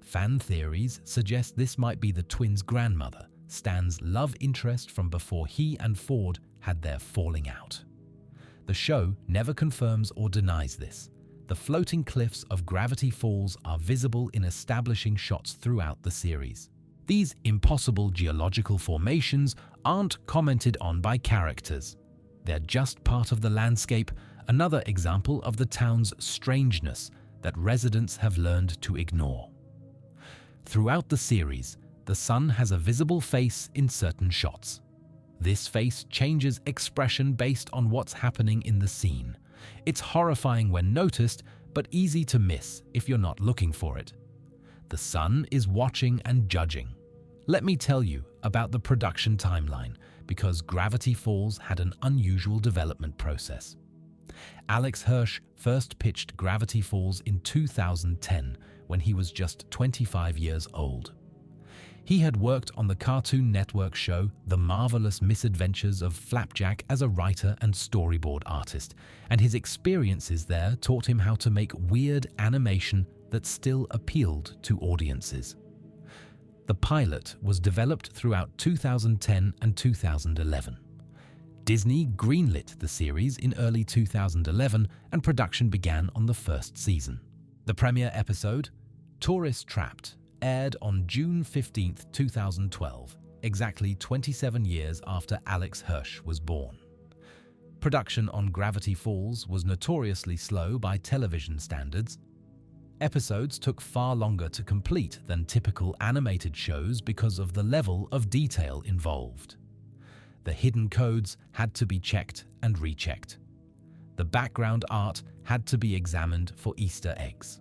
Fan theories suggest this might be the twins' grandmother, Stan's love interest from before he and Ford had their falling out. The show never confirms or denies this. The floating cliffs of Gravity Falls are visible in establishing shots throughout the series. These impossible geological formations aren't commented on by characters. They're just part of the landscape, another example of the town's strangeness that residents have learned to ignore. Throughout the series, the sun has a visible face in certain shots. This face changes expression based on what's happening in the scene. It's horrifying when noticed, but easy to miss if you're not looking for it. The sun is watching and judging. Let me tell you about the production timeline, because Gravity Falls had an unusual development process. Alex Hirsch first pitched Gravity Falls in 2010 when he was just 25 years old. He had worked on the Cartoon Network show The Marvelous Misadventures of Flapjack as a writer and storyboard artist, and his experiences there taught him how to make weird animation that still appealed to audiences. The pilot was developed throughout 2010 and 2011. Disney greenlit the series in early 2011, and production began on the first season. The premiere episode, Tourist Trapped, aired on June 15, 2012, exactly 27 years after Alex Hirsch was born. Production on Gravity Falls was notoriously slow by television standards. Episodes took far longer to complete than typical animated shows because of the level of detail involved. The hidden codes had to be checked and rechecked. The background art had to be examined for Easter eggs.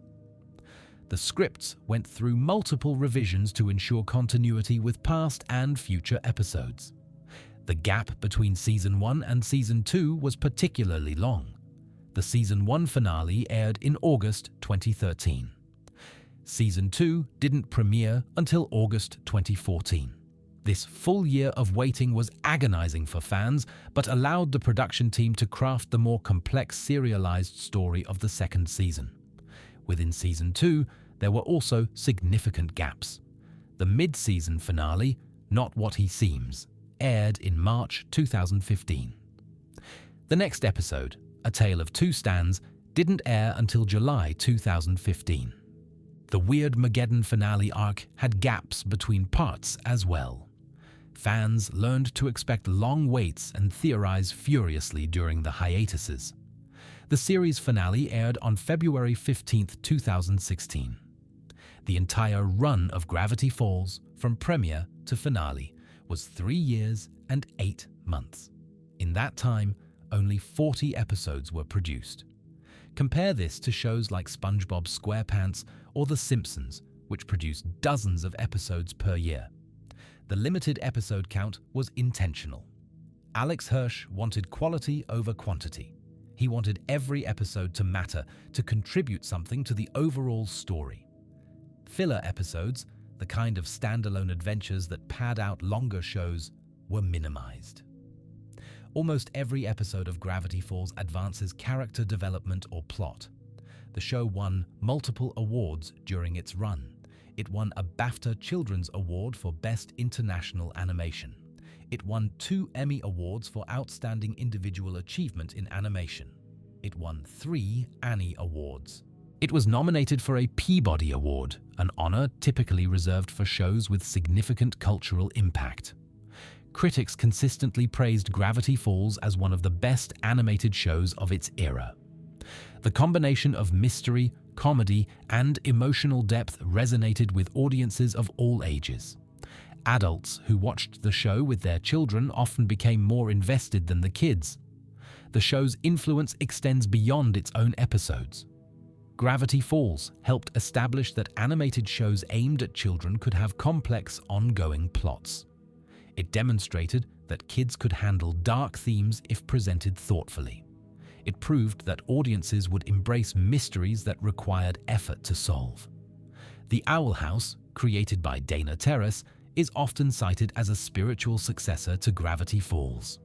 The scripts went through multiple revisions to ensure continuity with past and future episodes. The gap between Season 1 and Season 2 was particularly long. The Season 1 finale aired in August 2013. Season 2 didn't premiere until August 2014. This full year of waiting was agonizing for fans, but allowed the production team to craft the more complex serialized story of the second season. Within Season 2, there were also significant gaps. The mid-season finale, Not What He Seems, aired in March 2015. The next episode, A Tale of Two Stans, didn't air until July 2015. The Weirdmageddon finale arc had gaps between parts as well. Fans learned to expect long waits and theorize furiously during the hiatuses. The series finale aired on February 15, 2016. The entire run of Gravity Falls, from premiere to finale, was 3 years and 8 months. In that time, only 40 episodes were produced. Compare this to shows like SpongeBob SquarePants or The Simpsons, which produced dozens of episodes per year. The limited episode count was intentional. Alex Hirsch wanted quality over quantity. He wanted every episode to matter, to contribute something to the overall story. Filler episodes, the kind of standalone adventures that pad out longer shows, were minimized. Almost every episode of Gravity Falls advances character development or plot. The show won multiple awards during its run. It won a BAFTA Children's Award for Best International Animation. It won 2 Emmy Awards for Outstanding Individual Achievement in Animation. It won 3 Annie Awards. It was nominated for a Peabody Award, an honor typically reserved for shows with significant cultural impact. Critics consistently praised Gravity Falls as one of the best animated shows of its era. The combination of mystery, comedy, and emotional depth resonated with audiences of all ages. Adults who watched the show with their children often became more invested than the kids. The show's influence extends beyond its own episodes. Gravity Falls helped establish that animated shows aimed at children could have complex, ongoing plots. It demonstrated that kids could handle dark themes if presented thoughtfully. It proved that audiences would embrace mysteries that required effort to solve. The Owl House, created by Dana Terrace, is often cited as a spiritual successor to Gravity Falls.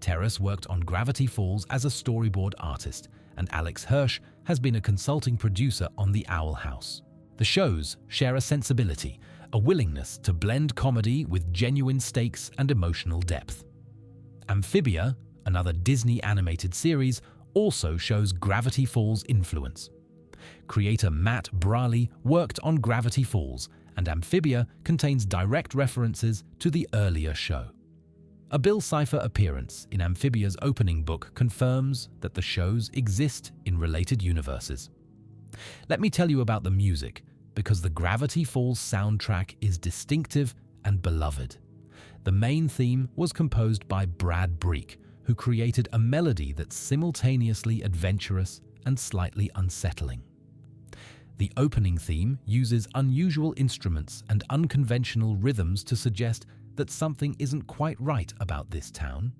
Terrace worked on Gravity Falls as a storyboard artist, and Alex Hirsch has been a consulting producer on The Owl House. The shows share a sensibility, a willingness to blend comedy with genuine stakes and emotional depth. Amphibia, another Disney animated series, also shows Gravity Falls' influence. Creator Matt Braley worked on Gravity Falls, and Amphibia contains direct references to the earlier show. A Bill Cipher appearance in Amphibia's opening book confirms that the shows exist in related universes. Let me tell you about the music, because the Gravity Falls soundtrack is distinctive and beloved. The main theme was composed by Brad Breek, who created a melody that's simultaneously adventurous and slightly unsettling. The opening theme uses unusual instruments and unconventional rhythms to suggest that something isn't quite right about this town.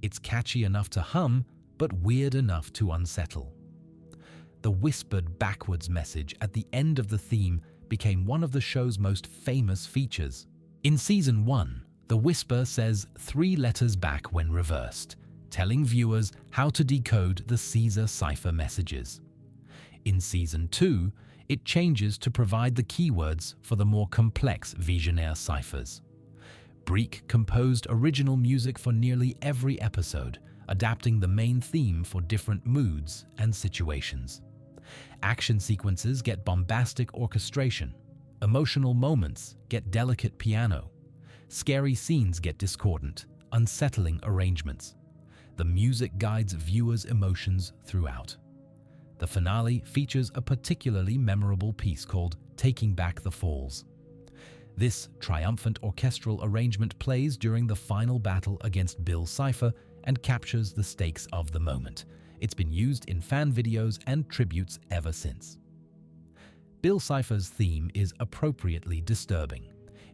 It's catchy enough to hum, but weird enough to unsettle. The whispered backwards message at the end of the theme became one of the show's most famous features. In Season 1, the whisper says 3 letters back when reversed, telling viewers how to decode the Caesar cipher messages. In Season 2, it changes to provide the keywords for the more complex Visionaire ciphers. Breek composed original music for nearly every episode, adapting the main theme for different moods and situations. Action sequences get bombastic orchestration. Emotional moments get delicate piano. Scary scenes get discordant, unsettling arrangements. The music guides viewers' emotions throughout. The finale features a particularly memorable piece called Taking Back the Falls. This triumphant orchestral arrangement plays during the final battle against Bill Cipher and captures the stakes of the moment. It's been used in fan videos and tributes ever since. Bill Cipher's theme is appropriately disturbing.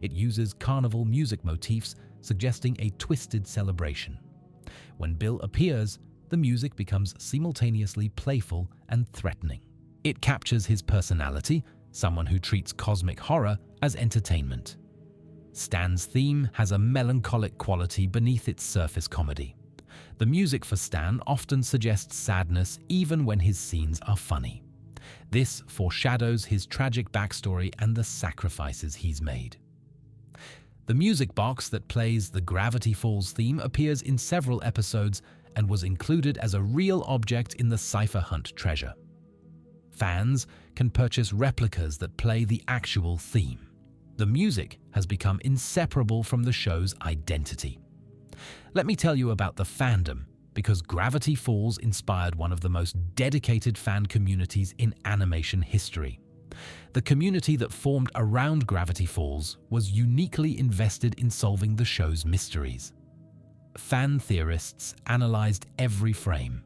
It uses carnival music motifs, suggesting a twisted celebration. When Bill appears, the music becomes simultaneously playful and threatening. It captures his personality, someone who treats cosmic horror as entertainment. Stan's theme has a melancholic quality beneath its surface comedy. The music for Stan often suggests sadness even when his scenes are funny. This foreshadows his tragic backstory and the sacrifices he's made. The music box that plays the Gravity Falls theme appears in several episodes and was included as a real object in the Cipher Hunt treasure. Fans can purchase replicas that play the actual theme. The music has become inseparable from the show's identity. Let me tell you about the Fandom, because Gravity Falls inspired one of the most dedicated fan communities in animation history. The community that formed around Gravity Falls was uniquely invested in solving the show's mysteries. Fan theorists analyzed every frame.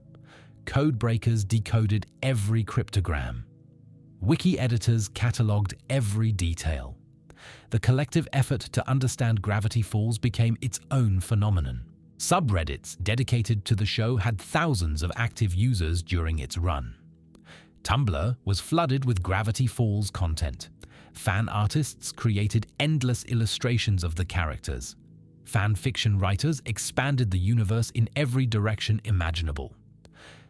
Code breakers decoded every cryptogram. Wiki editors cataloged every detail. The collective effort to understand Gravity Falls became its own phenomenon. Subreddits dedicated to the show had thousands of active users during its run. Tumblr was flooded with Gravity Falls content. Fan artists created endless illustrations of the characters. Fan fiction writers expanded the universe in every direction imaginable.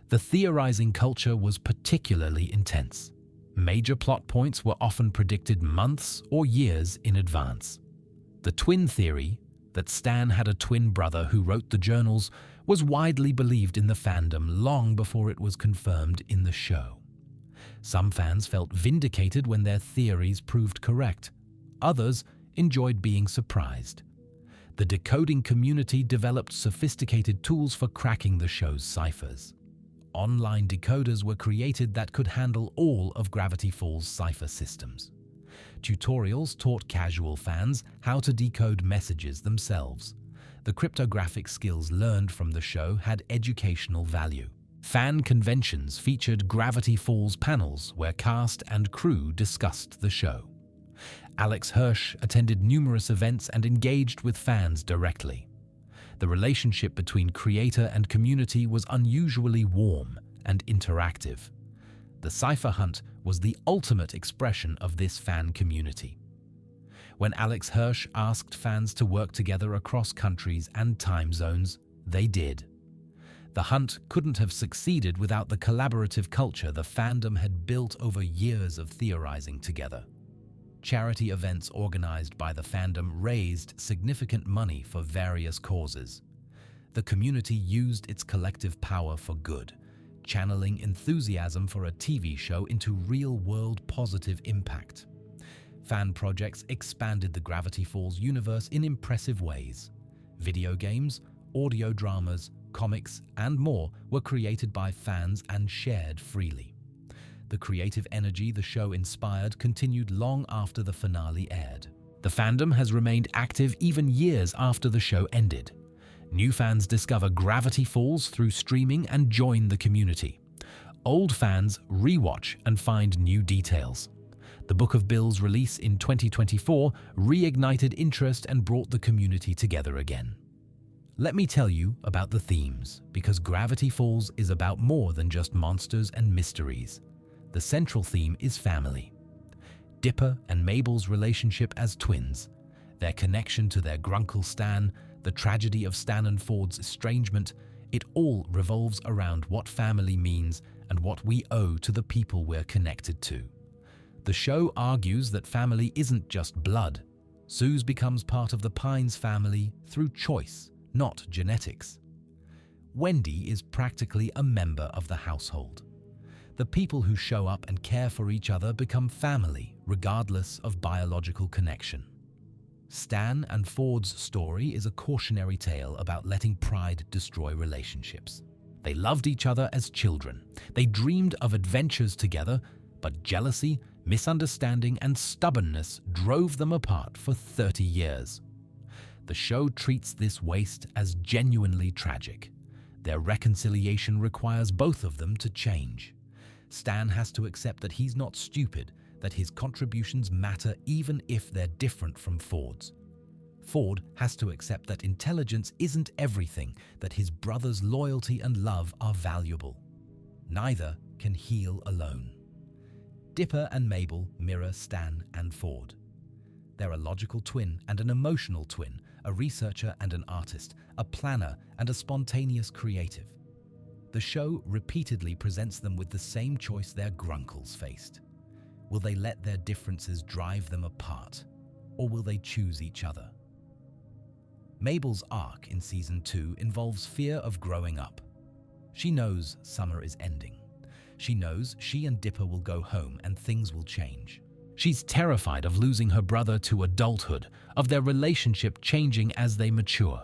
The theorizing culture was particularly intense. Major plot points were often predicted months or years in advance. The twin theory, that Stan had a twin brother who wrote the journals, was widely believed in the fandom long before it was confirmed in the show. Some fans felt vindicated when their theories proved correct. Others enjoyed being surprised. The decoding community developed sophisticated tools for cracking the show's ciphers. Online decoders were created that could handle all of Gravity Falls' cipher systems. Tutorials taught casual fans how to decode messages themselves. The cryptographic skills learned from the show had educational value. Fan conventions featured Gravity Falls panels where cast and crew discussed the show. Alex Hirsch attended numerous events and engaged with fans directly. The relationship between creator and community was unusually warm and interactive. The Cipher Hunt was the ultimate expression of this fan community. When Alex Hirsch asked fans to work together across countries and time zones, they did. The hunt couldn't have succeeded without the collaborative culture the fandom had built over years of theorizing together. Charity events organized by the fandom raised significant money for various causes. The community used its collective power for good, channeling enthusiasm for a TV show into real-world positive impact. Fan projects expanded the Gravity Falls universe in impressive ways. Video games, audio dramas, comics, and more were created by fans and shared freely. The creative energy the show inspired continued long after the finale aired. The fandom has remained active even years after the show ended. New fans discover Gravity Falls through streaming and join the community. Old fans rewatch and find new details. The Book of Bill's release in 2024 reignited interest and brought the community together again. Let me tell you about the themes, because Gravity Falls is about more than just monsters and mysteries. The central theme is family. Dipper and Mabel's relationship as twins, their connection to their grunkle Stan, the tragedy of Stan and Ford's estrangement, it all revolves around what family means and what we owe to the people we're connected to. The show argues that family isn't just blood. Suze becomes part of the Pines family through choice, not genetics. Wendy is practically a member of the household. The people who show up and care for each other become family, regardless of biological connection. Stan and Ford's story is a cautionary tale about letting pride destroy relationships. They loved each other as children. They dreamed of adventures together, but jealousy, misunderstanding, and stubbornness drove them apart for 30 years. The show treats this waste as genuinely tragic. Their reconciliation requires both of them to change. Stan has to accept that he's not stupid, that his contributions matter even if they're different from Ford's. Ford has to accept that intelligence isn't everything, that his brother's loyalty and love are valuable. Neither can heal alone. Dipper and Mabel mirror Stan and Ford. They're a logical twin and an emotional twin, a researcher and an artist, a planner and a spontaneous creative. The show repeatedly presents them with the same choice their grunkles faced. Will they let their differences drive them apart, or will they choose each other? Mabel's arc in Season 2 involves fear of growing up. She knows summer is ending. She knows she and Dipper will go home and things will change. She's terrified of losing her brother to adulthood, of their relationship changing as they mature.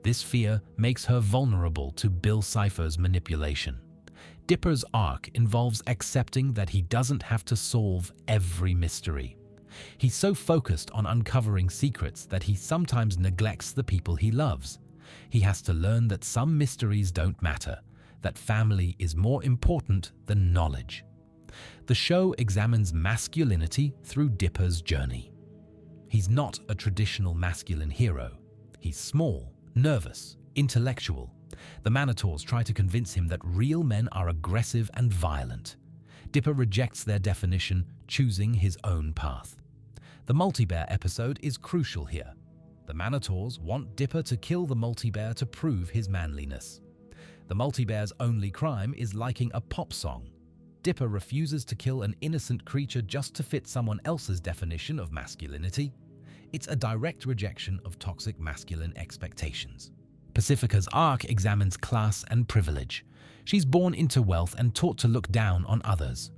This fear makes her vulnerable to Bill Cipher's manipulation. Dipper's arc involves accepting that he doesn't have to solve every mystery. He's so focused on uncovering secrets that he sometimes neglects the people he loves. He has to learn that some mysteries don't matter, that family is more important than knowledge. The show examines masculinity through Dipper's journey. He's not a traditional masculine hero. He's small, nervous, intellectual. The Manitors try to convince him that real men are aggressive and violent. Dipper rejects their definition, choosing his own path. The multi-bear episode is crucial here. The Manitors want Dipper to kill the multi-bear to prove his manliness. The multi-bear's only crime is liking a pop song. Dipper refuses to kill an innocent creature just to fit someone else's definition of masculinity. It's a direct rejection of toxic masculine expectations. Pacifica's arc examines class and privilege. She's born into wealth and taught to look down on others.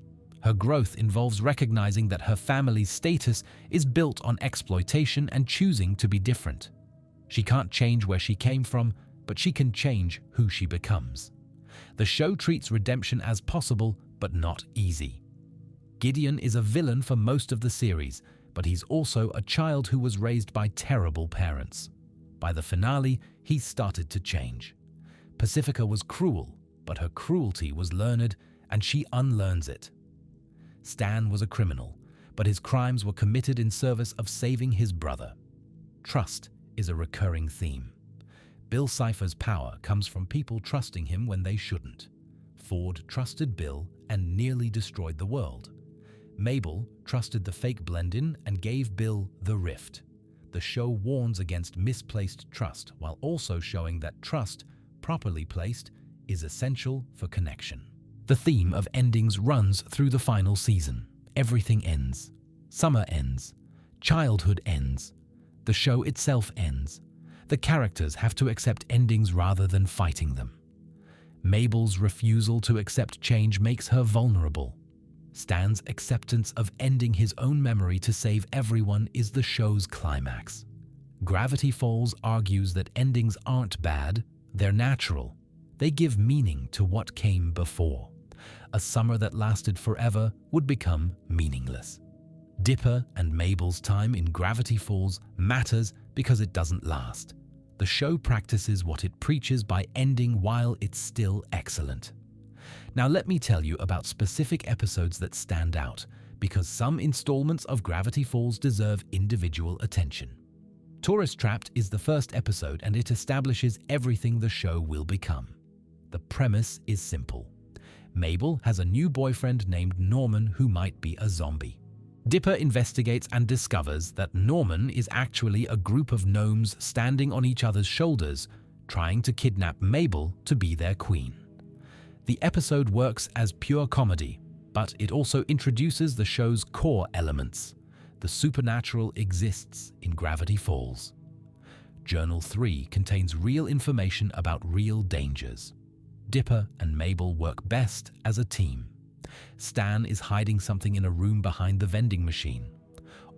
Her growth involves recognizing that her family's status is built on exploitation and choosing to be different. She can't change where she came from, but she can change who she becomes. The show treats redemption as possible, but not easy. Gideon is a villain for most of the series, but he's also a child who was raised by terrible parents. By the finale, he started to change. Pacifica was cruel, but her cruelty was learned, and she unlearns it. Stan was a criminal, but his crimes were committed in service of saving his brother. Trust is a recurring theme. Bill Cipher's power comes from people trusting him when they shouldn't. Ford trusted Bill and nearly destroyed the world. Mabel trusted the fake blend-in and gave Bill the rift. The show warns against misplaced trust while also showing that trust, properly placed, is essential for connection. The theme of endings runs through the final season. Everything ends. Summer ends. Childhood ends. The show itself ends. The characters have to accept endings rather than fighting them. Mabel's refusal to accept change makes her vulnerable. Stan's acceptance of ending his own memory to save everyone is the show's climax. Gravity Falls argues that endings aren't bad, they're natural. They give meaning to what came before. A summer that lasted forever would become meaningless. Dipper and Mabel's time in Gravity Falls matters because it doesn't last. The show practices what it preaches by ending while it's still excellent. Now let me tell you about specific episodes that stand out, because some installments of Gravity Falls deserve individual attention. Tourist Trapped is the first episode, and it establishes everything the show will become. The premise is simple. Mabel has a new boyfriend named Norman who might be a zombie. Dipper investigates and discovers that Norman is actually a group of gnomes standing on each other's shoulders, trying to kidnap Mabel to be their queen. The episode works as pure comedy, but it also introduces the show's core elements. The supernatural exists in Gravity Falls. Journal 3 contains real information about real dangers. Dipper and Mabel work best as a team. Stan is hiding something in a room behind the vending machine.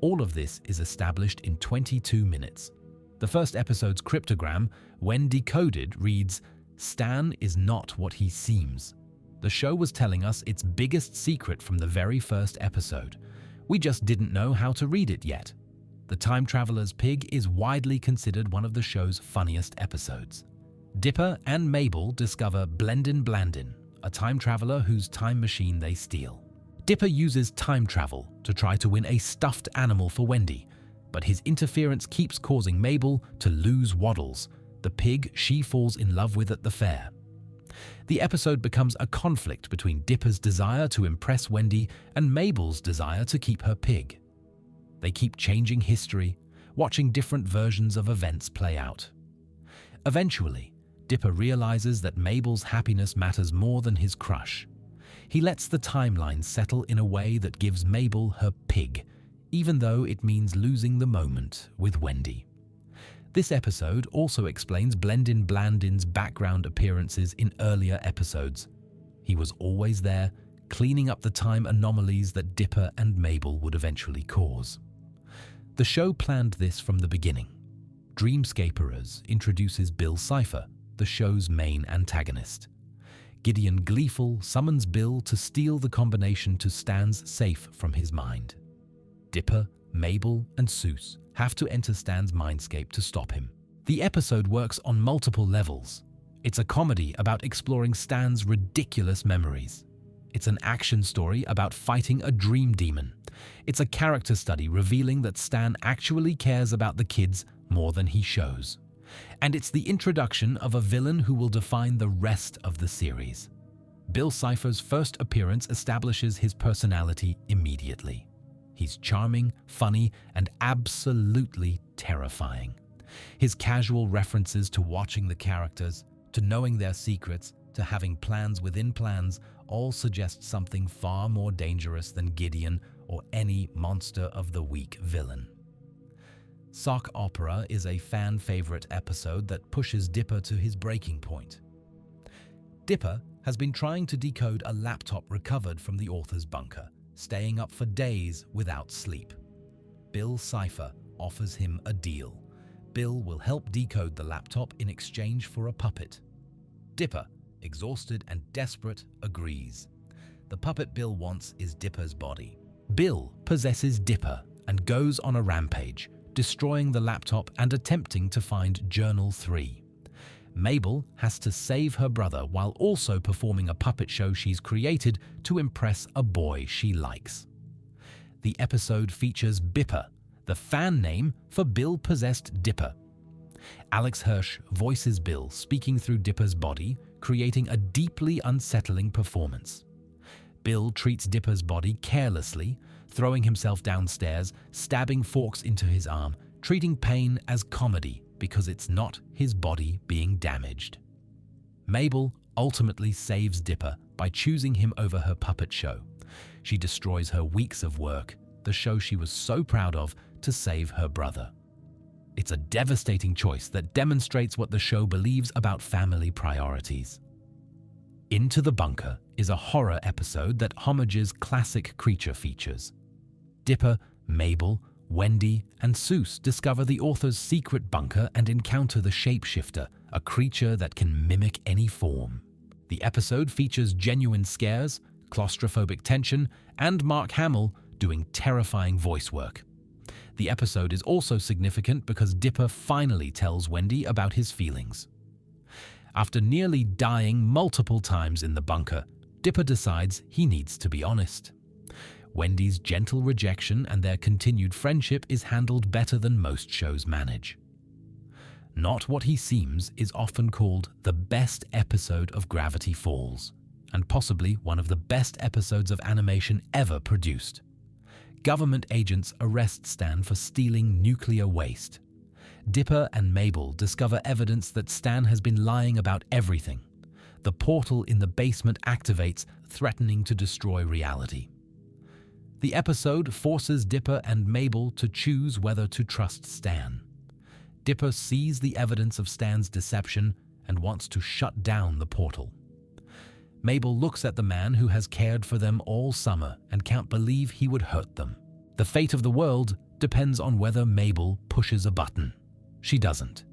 All of this is established in 22 minutes. The first episode's cryptogram, when decoded, reads, "Stan is not what he seems." The show was telling us its biggest secret from the very first episode. We just didn't know how to read it yet. The Time Traveler's Pig is widely considered one of the show's funniest episodes. Dipper and Mabel discover Blendin Blandin, a time traveler whose time machine they steal. Dipper uses time travel to try to win a stuffed animal for Wendy, but his interference keeps causing Mabel to lose Waddles, the pig she falls in love with at the fair. The episode becomes a conflict between Dipper's desire to impress Wendy and Mabel's desire to keep her pig. They keep changing history, watching different versions of events play out. Eventually, Dipper realizes that Mabel's happiness matters more than his crush. He lets the timeline settle in a way that gives Mabel her pig, even though it means losing the moment with Wendy. This episode also explains Blendin Blandin's background appearances in earlier episodes. He was always there, cleaning up the time anomalies that Dipper and Mabel would eventually cause. The show planned this from the beginning. Dreamscaperers introduces Bill Cipher, the show's main antagonist. Gideon Gleeful summons Bill to steal the combination to Stan's safe from his mind. Dipper, Mabel, and Seuss have to enter Stan's mindscape to stop him. The episode works on multiple levels. It's a comedy about exploring Stan's ridiculous memories. It's an action story about fighting a dream demon. It's a character study revealing that Stan actually cares about the kids more than he shows. And it's the introduction of a villain who will define the rest of the series. Bill Cipher's first appearance establishes his personality immediately. He's charming, funny, and absolutely terrifying. His casual references to watching the characters, to knowing their secrets, to having plans within plans, all suggest something far more dangerous than Gideon or any Monster of the Week villain. Sock Opera is a fan-favorite episode that pushes Dipper to his breaking point. Dipper has been trying to decode a laptop recovered from the author's bunker, staying up for days without sleep. Bill Cipher offers him a deal. Bill will help decode the laptop in exchange for a puppet. Dipper, exhausted and desperate, agrees. The puppet Bill wants is Dipper's body. Bill possesses Dipper and goes on a rampage, destroying the laptop and attempting to find Journal 3. Mabel has to save her brother while also performing a puppet show she's created to impress a boy she likes. The episode features Bipper, the fan name for Bill-possessed Dipper. Alex Hirsch voices Bill speaking through Dipper's body, creating a deeply unsettling performance. Bill treats Dipper's body carelessly, throwing himself downstairs, stabbing forks into his arm, treating pain as comedy because it's not his body being damaged. Mabel ultimately saves Dipper by choosing him over her puppet show. She destroys her weeks of work, the show she was so proud of, to save her brother. It's a devastating choice that demonstrates what the show believes about family priorities. Into the Bunker is a horror episode that homages classic creature features. Dipper, Mabel, Wendy, and Seuss discover the author's secret bunker and encounter the Shapeshifter, a creature that can mimic any form. The episode features genuine scares, claustrophobic tension, and Mark Hamill doing terrifying voice work. The episode is also significant because Dipper finally tells Wendy about his feelings. After nearly dying multiple times in the bunker, Dipper decides he needs to be honest. Wendy's gentle rejection and their continued friendship is handled better than most shows manage. Not What He Seems is often called the best episode of Gravity Falls, and possibly one of the best episodes of animation ever produced. Government agents arrest Stan for stealing nuclear waste. Dipper and Mabel discover evidence that Stan has been lying about everything. The portal in the basement activates, threatening to destroy reality. The episode forces Dipper and Mabel to choose whether to trust Stan. Dipper sees the evidence of Stan's deception and wants to shut down the portal. Mabel looks at the man who has cared for them all summer and can't believe he would hurt them. The fate of the world depends on whether Mabel pushes a button. She doesn't.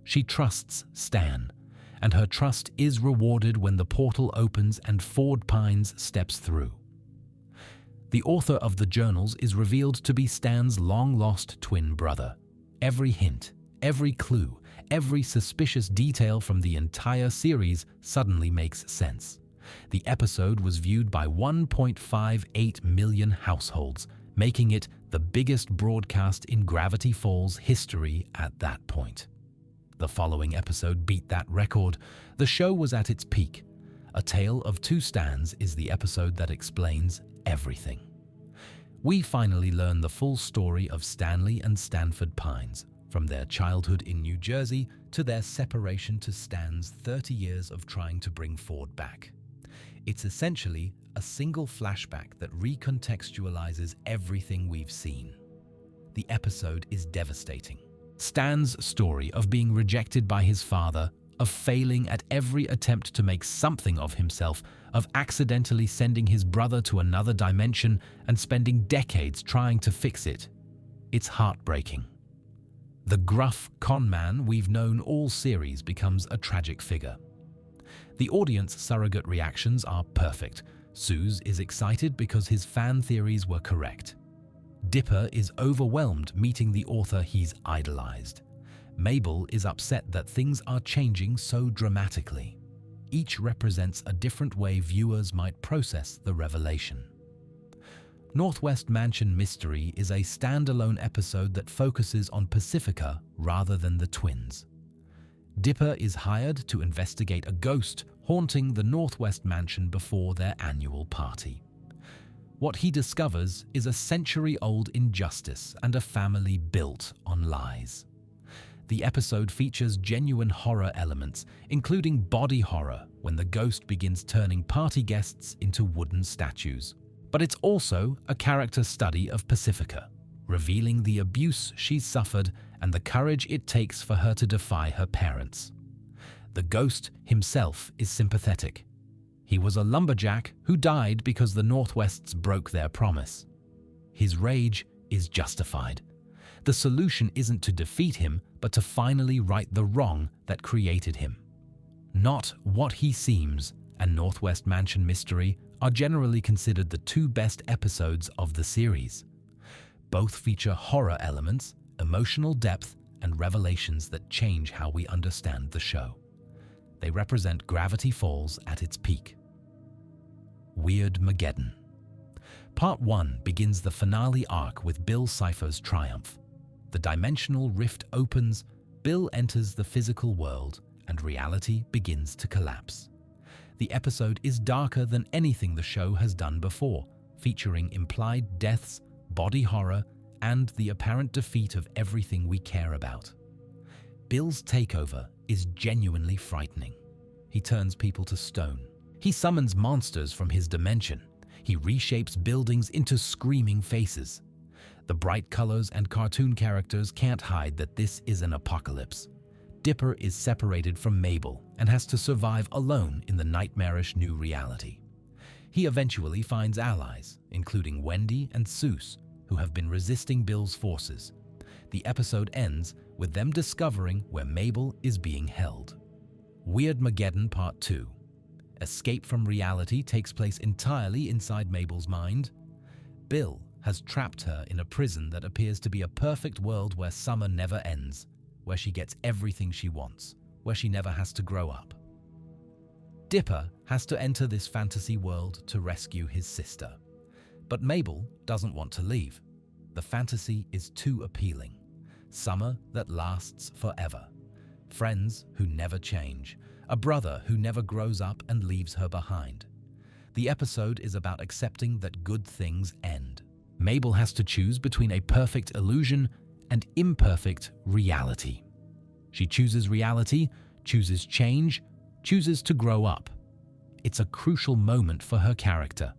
She trusts Stan, and her trust is rewarded when the portal opens and Ford Pines steps through. The author of the journals is revealed to be Stan's long-lost twin brother. Every hint, every clue, every suspicious detail from the entire series suddenly makes sense. The episode was viewed by 1.58 million households, making it the biggest broadcast in Gravity Falls history at that point. The following episode beat that record. The show was at its peak. A Tale of Two Stans is the episode that explains everything. We finally learn the full story of Stanley and Stanford Pines, from their childhood in New Jersey to their separation to Stan's 30 years of trying to bring Ford back. It's essentially a single flashback that recontextualizes everything we've seen. The episode is devastating. Stan's story of being rejected by his father, of failing at every attempt to make something of himself, of accidentally sending his brother to another dimension and spending decades trying to fix it. It's heartbreaking. The gruff con man we've known all series becomes a tragic figure. The audience surrogate reactions are perfect. Suze is excited because his fan theories were correct. Dipper is overwhelmed meeting the author he's idolized. Mabel is upset that things are changing so dramatically. Each represents a different way viewers might process the revelation. Northwest Mansion Mystery is a standalone episode that focuses on Pacifica rather than the twins. Dipper is hired to investigate a ghost haunting the Northwest Mansion before their annual party. What he discovers is a century-old injustice and a family built on lies. The episode features genuine horror elements, including body horror when the ghost begins turning party guests into wooden statues. But it's also a character study of Pacifica, revealing the abuse she's suffered and the courage it takes for her to defy her parents. The ghost himself is sympathetic. He was a lumberjack who died because the Northwests broke their promise. His rage is justified. The solution isn't to defeat him, but to finally right the wrong that created him. Not What He Seems and Northwest Mansion Mystery are generally considered the two best episodes of the series. Both feature horror elements, emotional depth, and revelations that change how we understand the show. They represent Gravity Falls at its peak. Weirdmageddon. Part 1 begins the finale arc with Bill Cipher's triumph. The dimensional rift opens, Bill enters the physical world, and reality begins to collapse. The episode is darker than anything the show has done before, featuring implied deaths, body horror, and the apparent defeat of everything we care about. Bill's takeover is genuinely frightening. He turns people to stone. He summons monsters from his dimension. He reshapes buildings into screaming faces. The bright colors and cartoon characters can't hide that this is an apocalypse. Dipper is separated from Mabel and has to survive alone in the nightmarish new reality. He eventually finds allies, including Wendy and Seuss, who have been resisting Bill's forces. The episode ends with them discovering where Mabel is being held. Weirdmageddon Part 2. Escape from reality takes place entirely inside Mabel's mind. Bill has trapped her in a prison that appears to be a perfect world where summer never ends, where she gets everything she wants, where she never has to grow up. Dipper has to enter this fantasy world to rescue his sister. But Mabel doesn't want to leave. The fantasy is too appealing. Summer that lasts forever. Friends who never change. A brother who never grows up and leaves her behind. The episode is about accepting that good things end. Mabel has to choose between a perfect illusion and imperfect reality. She chooses reality, chooses change, chooses to grow up. It's a crucial moment for her character.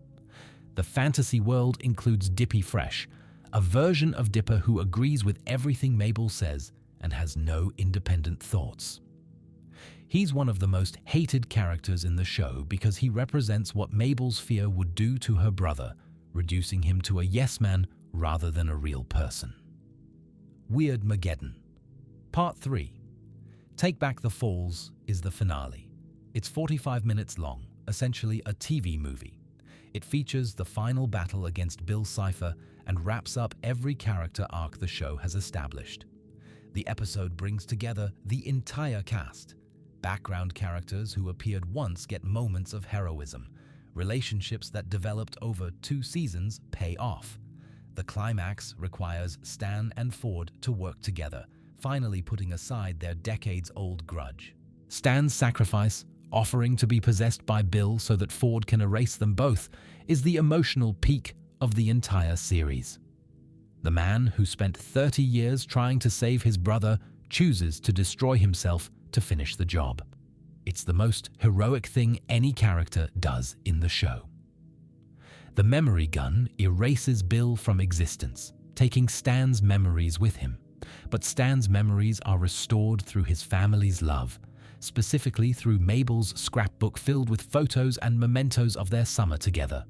The fantasy world includes Dippy Fresh, a version of Dipper who agrees with everything Mabel says and has no independent thoughts. He's one of the most hated characters in the show because he represents what Mabel's fear would do to her brother, reducing him to a yes man rather than a real person. Weirdmageddon. Part 3. Take Back the Falls is the finale. It's 45 minutes long, essentially a TV movie. It features the final battle against Bill Cipher and wraps up every character arc the show has established. The episode brings together the entire cast. Background characters who appeared once get moments of heroism. Relationships that developed over 2 seasons pay off. The climax requires Stan and Ford to work together, finally putting aside their decades-old grudge. Stan's sacrifice, offering to be possessed by Bill so that Ford can erase them both, is the emotional peak of the entire series. The man who spent 30 years trying to save his brother chooses to destroy himself to finish the job. It's the most heroic thing any character does in the show. The memory gun erases Bill from existence, taking Stan's memories with him. But Stan's memories are restored through his family's love, specifically through Mabel's scrapbook filled with photos and mementos of their summer together.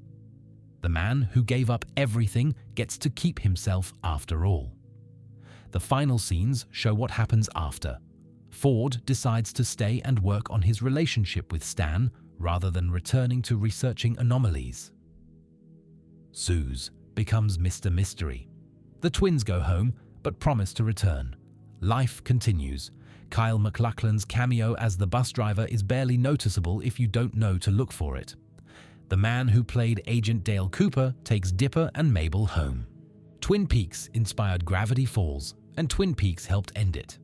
The man who gave up everything gets to keep himself after all. The final scenes show what happens after. Ford decides to stay and work on his relationship with Stan rather than returning to researching anomalies. Suze becomes Mr. Mystery. The twins go home, but promise to return. Life continues. Kyle MacLachlan's cameo as the bus driver is barely noticeable if you don't know to look for it. The man who played Agent Dale Cooper takes Dipper and Mabel home. Twin Peaks inspired Gravity Falls, and Twin Peaks helped end it.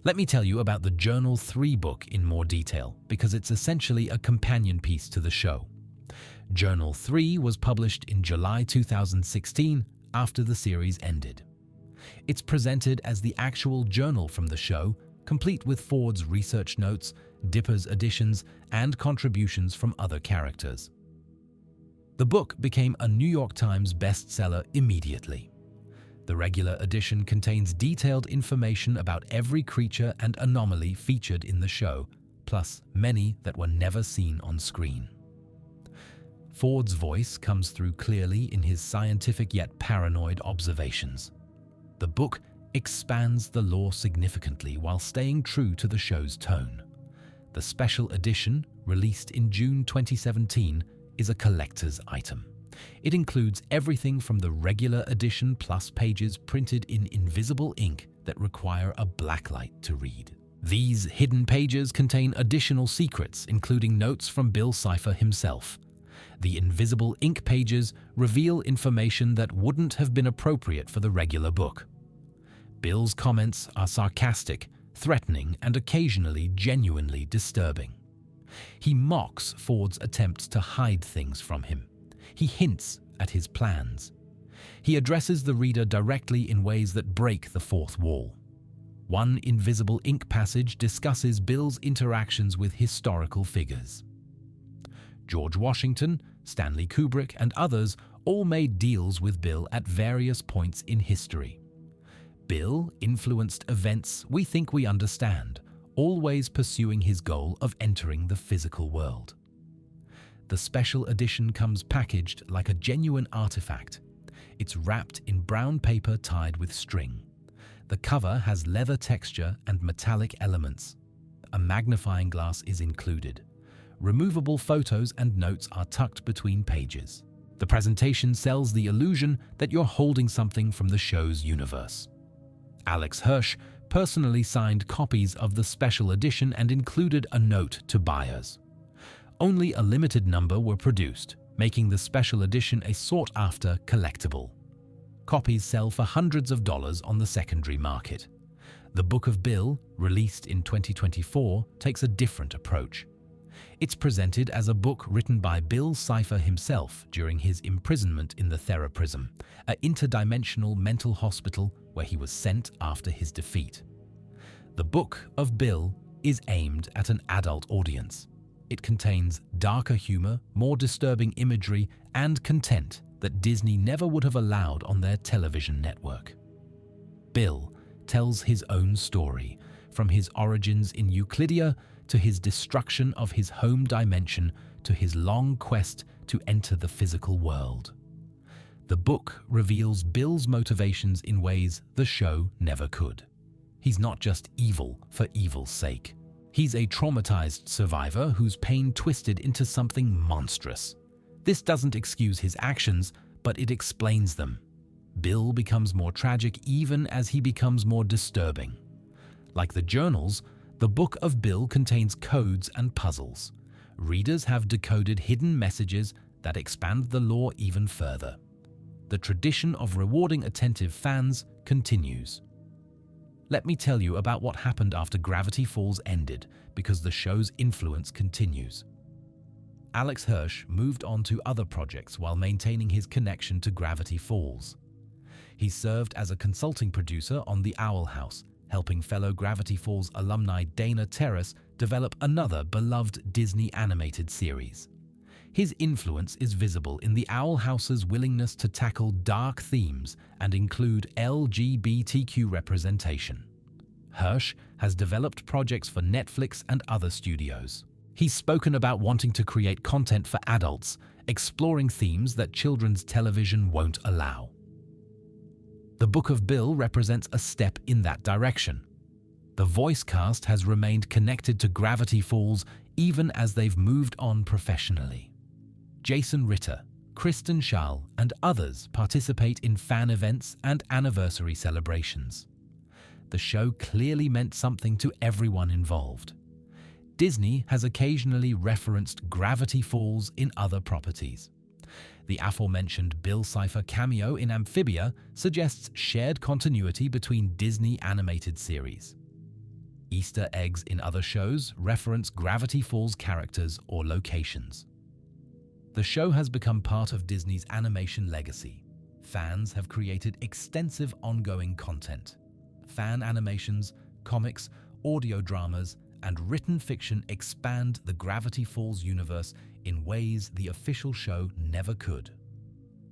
Let me tell you about the Journal 3 book in more detail, because it's essentially a companion piece to the show. Journal 3 was published in July 2016 after the series ended. It's presented as the actual journal from the show, complete with Ford's research notes, Dipper's additions, and contributions from other characters. The book became a New York Times bestseller immediately. The regular edition contains detailed information about every creature and anomaly featured in the show, plus many that were never seen on screen. Ford's voice comes through clearly in his scientific yet paranoid observations. The book expands the lore significantly while staying true to the show's tone. The special edition, released in June 2017, is a collector's item. It includes everything from the regular edition plus pages printed in invisible ink that require a blacklight to read. These hidden pages contain additional secrets, including notes from Bill Cipher himself. The invisible ink pages reveal information that wouldn't have been appropriate for the regular book. Bill's comments are sarcastic, threatening, and occasionally genuinely disturbing. He mocks Ford's attempts to hide things from him. He hints at his plans. He addresses the reader directly in ways that break the fourth wall. One invisible ink passage discusses Bill's interactions with historical figures. George Washington, Stanley Kubrick, and others all made deals with Bill at various points in history. Bill influenced events we think we understand, always pursuing his goal of entering the physical world. The special edition comes packaged like a genuine artifact. It's wrapped in brown paper tied with string. The cover has leather texture and metallic elements. A magnifying glass is included. Removable photos and notes are tucked between pages. The presentation sells the illusion that you're holding something from the show's universe. Alex Hirsch personally signed copies of the special edition and included a note to buyers. Only a limited number were produced, making the special edition a sought-after collectible. Copies sell for hundreds of dollars on the secondary market. The Book of Bill, released in 2024, takes a different approach. It's presented as a book written by Bill Cipher himself during his imprisonment in the Theraprism, an interdimensional mental hospital where he was sent after his defeat. The Book of Bill is aimed at an adult audience. It contains darker humor, more disturbing imagery, and content that Disney never would have allowed on their television network. Bill tells his own story, from his origins in Euclidia to his destruction of his home dimension to his long quest to enter the physical world. The book reveals Bill's motivations in ways the show never could. He's not just evil for evil's sake. He's a traumatized survivor whose pain twisted into something monstrous. This doesn't excuse his actions, but it explains them. Bill becomes more tragic even as he becomes more disturbing. Like the journals, the Book of Bill contains codes and puzzles. Readers have decoded hidden messages that expand the lore even further. The tradition of rewarding attentive fans continues. Let me tell you about what happened after Gravity Falls ended, because the show's influence continues. Alex Hirsch moved on to other projects while maintaining his connection to Gravity Falls. He served as a consulting producer on The Owl House, helping fellow Gravity Falls alumni Dana Terrace develop another beloved Disney animated series. His influence is visible in The Owl House's willingness to tackle dark themes and include LGBTQ representation. Hirsch has developed projects for Netflix and other studios. He's spoken about wanting to create content for adults, exploring themes that children's television won't allow. The Book of Bill represents a step in that direction. The voice cast has remained connected to Gravity Falls even as they've moved on professionally. Jason Ritter, Kristen Schaal, and others participate in fan events and anniversary celebrations. The show clearly meant something to everyone involved. Disney has occasionally referenced Gravity Falls in other properties. The aforementioned Bill Cipher cameo in Amphibia suggests shared continuity between Disney animated series. Easter eggs in other shows reference Gravity Falls characters or locations. The show has become part of Disney's animation legacy. Fans have created extensive ongoing content. Fan animations, comics, audio dramas, and written fiction expand the Gravity Falls universe in ways the official show never could.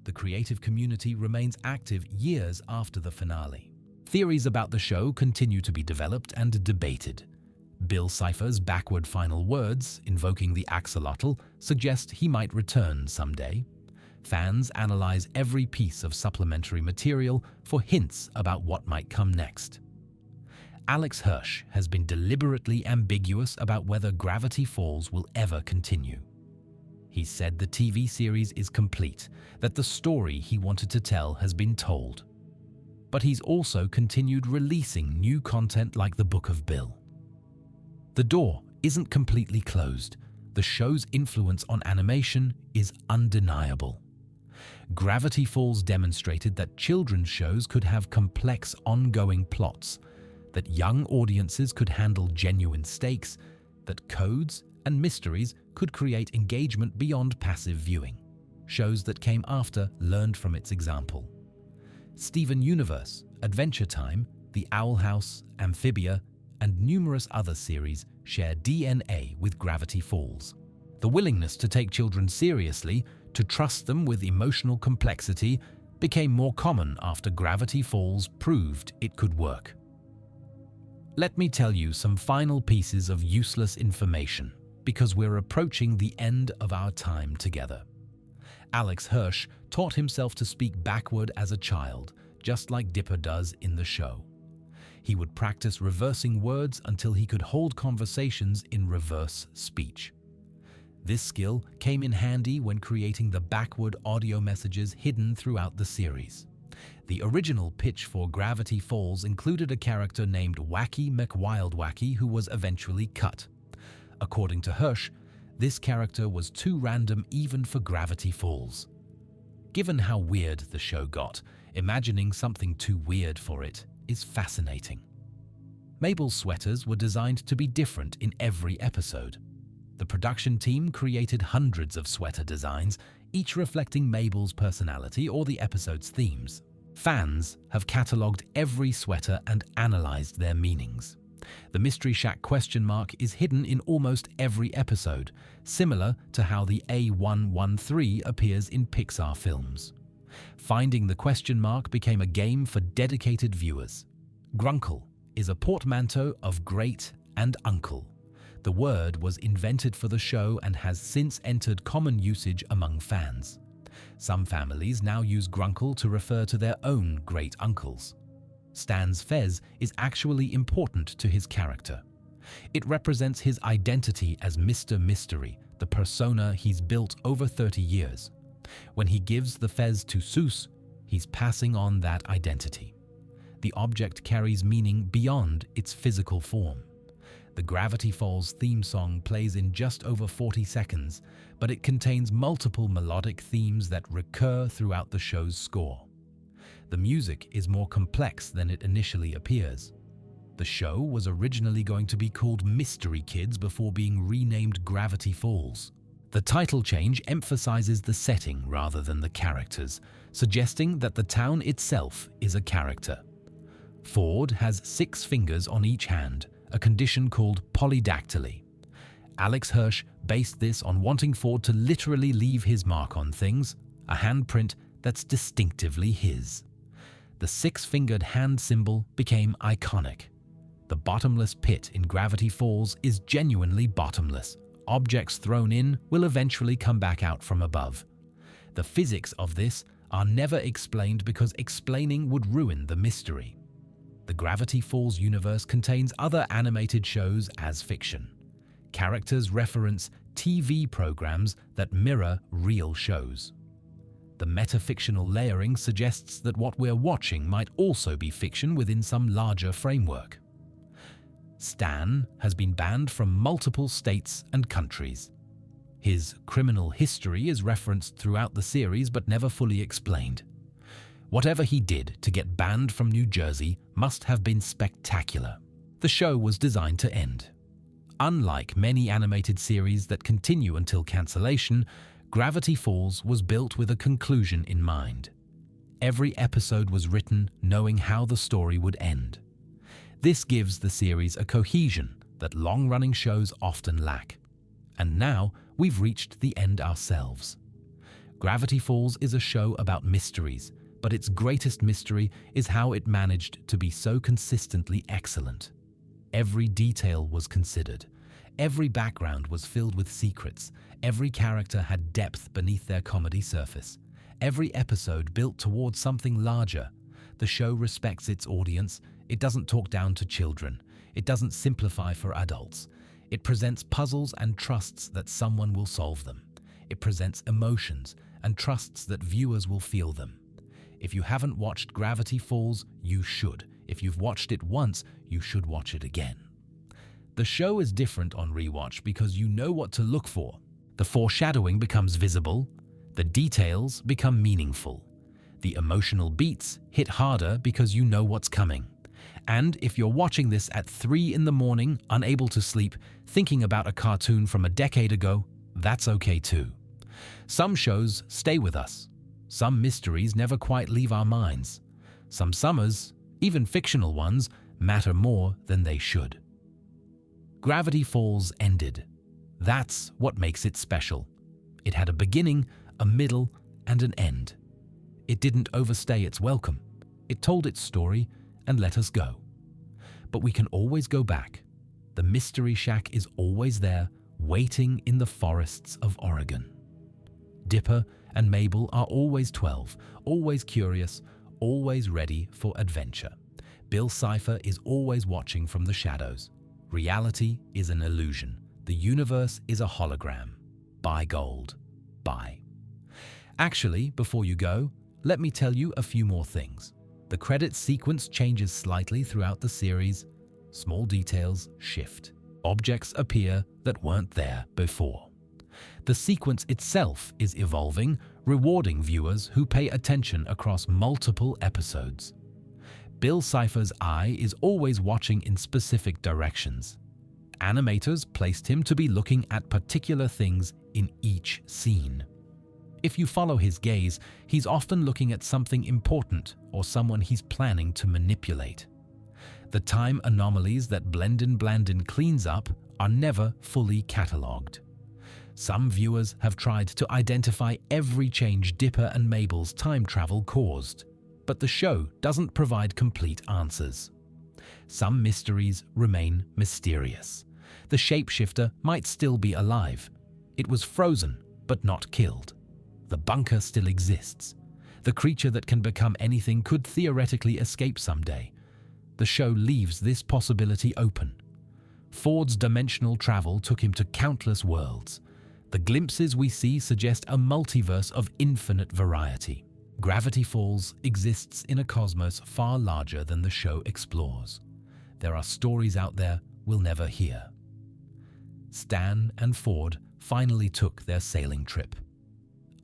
The creative community remains active years after the finale. Theories about the show continue to be developed and debated. Bill Cipher's backward final words, invoking the axolotl, suggest he might return someday. Fans analyze every piece of supplementary material for hints about what might come next. Alex Hirsch has been deliberately ambiguous about whether Gravity Falls will ever continue. He said the TV series is complete, that the story he wanted to tell has been told. But he's also continued releasing new content like the Book of Bill. The door isn't completely closed. The show's influence on animation is undeniable. Gravity Falls demonstrated that children's shows could have complex, ongoing plots, that young audiences could handle genuine stakes, that codes and mysteries could create engagement beyond passive viewing. Shows that came after learned from its example. Steven Universe, Adventure Time, The Owl House, Amphibia, and numerous other series share DNA with Gravity Falls. The willingness to take children seriously, to trust them with emotional complexity, became more common after Gravity Falls proved it could work. Let me tell you some final pieces of useless information, because we're approaching the end of our time together. Alex Hirsch taught himself to speak backward as a child, just like Dipper does in the show. He would practice reversing words until he could hold conversations in reverse speech. This skill came in handy when creating the backward audio messages hidden throughout the series. The original pitch for Gravity Falls included a character named Wacky McWildwacky who was eventually cut. According to Hirsch, this character was too random even for Gravity Falls. Given how weird the show got, imagining something too weird for it is fascinating. Mabel's sweaters were designed to be different in every episode. The production team created hundreds of sweater designs, each reflecting Mabel's personality or the episode's themes. Fans have catalogued every sweater and analyzed their meanings. The Mystery Shack question mark is hidden in almost every episode, similar to how the A113 appears in Pixar films. Finding the question mark became a game for dedicated viewers. Grunkle is a portmanteau of great and uncle. The word was invented for the show and has since entered common usage among fans. Some families now use Grunkle to refer to their own great uncles. Stan's fez is actually important to his character. It represents his identity as Mr. Mystery, the persona he's built over 30 years. When he gives the fez to Seuss, he's passing on that identity. The object carries meaning beyond its physical form. The Gravity Falls theme song plays in just over 40 seconds, but it contains multiple melodic themes that recur throughout the show's score. The music is more complex than it initially appears. The show was originally going to be called Mystery Kids before being renamed Gravity Falls. The title change emphasizes the setting rather than the characters, suggesting that the town itself is a character. Ford has 6 fingers on each hand, a condition called polydactyly. Alex Hirsch based this on wanting Ford to literally leave his mark on things, a handprint that's distinctively his. The 6-fingered hand symbol became iconic. The bottomless pit in Gravity Falls is genuinely bottomless. Objects thrown in will eventually come back out from above. The physics of this are never explained because explaining would ruin the mystery. The Gravity Falls universe contains other animated shows as fiction. Characters reference TV programs that mirror real shows. The metafictional layering suggests that what we're watching might also be fiction within some larger framework. Stan has been banned from multiple states and countries. His criminal history is referenced throughout the series but never fully explained. Whatever he did to get banned from New Jersey must have been spectacular. The show was designed to end. Unlike many animated series that continue until cancellation, Gravity Falls was built with a conclusion in mind. Every episode was written knowing how the story would end. This gives the series a cohesion that long-running shows often lack. And now we've reached the end ourselves. Gravity Falls is a show about mysteries, but its greatest mystery is how it managed to be so consistently excellent. Every detail was considered. Every background was filled with secrets. Every character had depth beneath their comedy surface. Every episode built towards something larger. The show respects its audience. It doesn't talk down to children. It doesn't simplify for adults. It presents puzzles and trusts that someone will solve them. It presents emotions and trusts that viewers will feel them. If you haven't watched Gravity Falls, you should. If you've watched it once, you should watch it again. The show is different on rewatch because you know what to look for. The foreshadowing becomes visible. The details become meaningful. The emotional beats hit harder because you know what's coming. And if you're watching this at 3 in the morning, unable to sleep, thinking about a cartoon from a decade ago, that's okay too. Some shows stay with us. Some mysteries never quite leave our minds. Some summers Even fictional ones matter more than they should. Gravity Falls ended. That's what makes it special. It had a beginning, a middle, and an end. It didn't overstay its welcome. It told its story and let us go. But we can always go back. The Mystery Shack is always there, waiting in the forests of Oregon. Dipper and Mabel are always 12, always curious, always ready for adventure. Bill Cipher is always watching from the shadows. Reality is an illusion. The universe is a hologram. Buy gold. Buy. Actually, before you go, let me tell you a few more things. The credits sequence changes slightly throughout the series. Small details shift. Objects appear that weren't there before. The sequence itself is evolving, rewarding viewers who pay attention across multiple episodes. Bill Cipher's eye is always watching in specific directions. Animators placed him to be looking at particular things in each scene. If you follow his gaze, he's often looking at something important or someone he's planning to manipulate. The time anomalies that Blandin cleans up are never fully catalogued. Some viewers have tried to identify every change Dipper and Mabel's time travel caused, but the show doesn't provide complete answers. Some mysteries remain mysterious. The shapeshifter might still be alive. It was frozen, but not killed. The bunker still exists. The creature that can become anything could theoretically escape someday. The show leaves this possibility open. Ford's dimensional travel took him to countless worlds. The glimpses we see suggest a multiverse of infinite variety. Gravity Falls exists in a cosmos far larger than the show explores. There are stories out there we'll never hear. Stan and Ford finally took their sailing trip.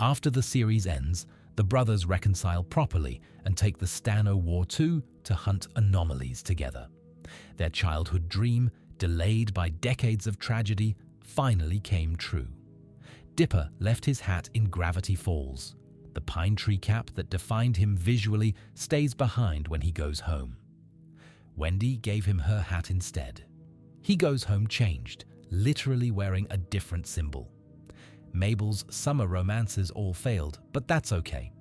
After the series ends, the brothers reconcile properly and take the Stano War II to hunt anomalies together. Their childhood dream, delayed by decades of tragedy, finally came true. Dipper left his hat in Gravity Falls. The pine tree cap that defined him visually stays behind when he goes home. Wendy gave him her hat instead. He goes home changed, literally wearing a different symbol. Mabel's summer romances all failed, but that's okay.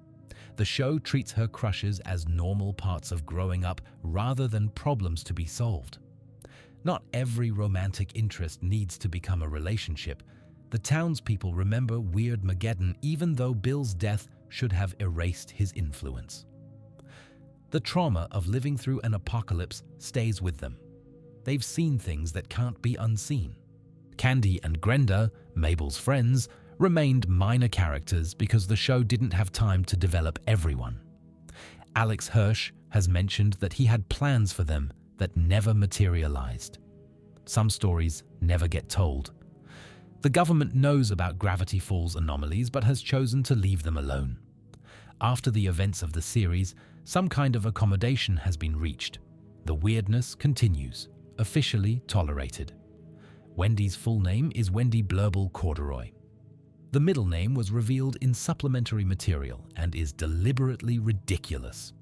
The show treats her crushes as normal parts of growing up rather than problems to be solved. Not every romantic interest needs to become a relationship. The townspeople remember Weirdmageddon even though Bill's death should have erased his influence. The trauma of living through an apocalypse stays with them. They've seen things that can't be unseen. Candy and Grenda, Mabel's friends, remained minor characters because the show didn't have time to develop everyone. Alex Hirsch has mentioned that he had plans for them that never materialized. Some stories never get told. The government knows about Gravity Falls anomalies but has chosen to leave them alone. After the events of the series, some kind of accommodation has been reached. The weirdness continues, officially tolerated. Wendy's full name is Wendy Blurble Corduroy. The middle name was revealed in supplementary material and is deliberately ridiculous.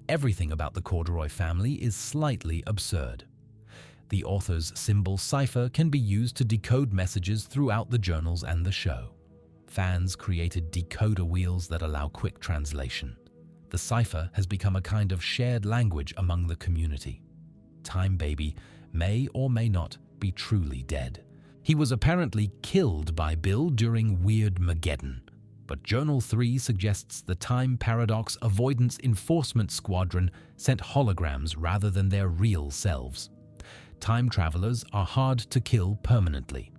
Everything about the Corduroy family is slightly absurd. The author's symbol cipher can be used to decode messages throughout the journals and the show. Fans created decoder wheels that allow quick translation. The cipher has become a kind of shared language among the community. Time Baby may or may not be truly dead. He was apparently killed by Bill during Weirdmageddon, but Journal 3 suggests the Time Paradox Avoidance Enforcement Squadron sent holograms rather than their real selves. Time travelers are hard to kill permanently.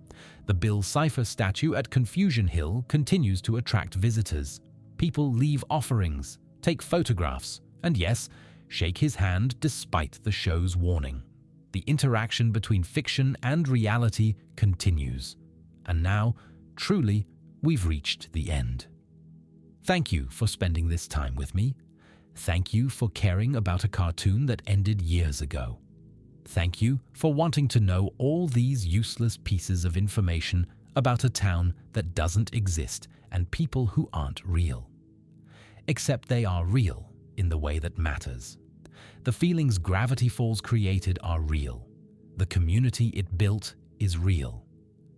The Bill Cipher statue at Confusion Hill continues to attract visitors. People leave offerings, take photographs, and yes, shake his hand despite the show's warning. The interaction between fiction and reality continues. And now, truly, we've reached the end. Thank you for spending this time with me. Thank you for caring about a cartoon that ended years ago. Thank you for wanting to know all these useless pieces of information about a town that doesn't exist and people who aren't real. Except they are real in the way that matters. The feelings Gravity Falls created are real. The community it built is real.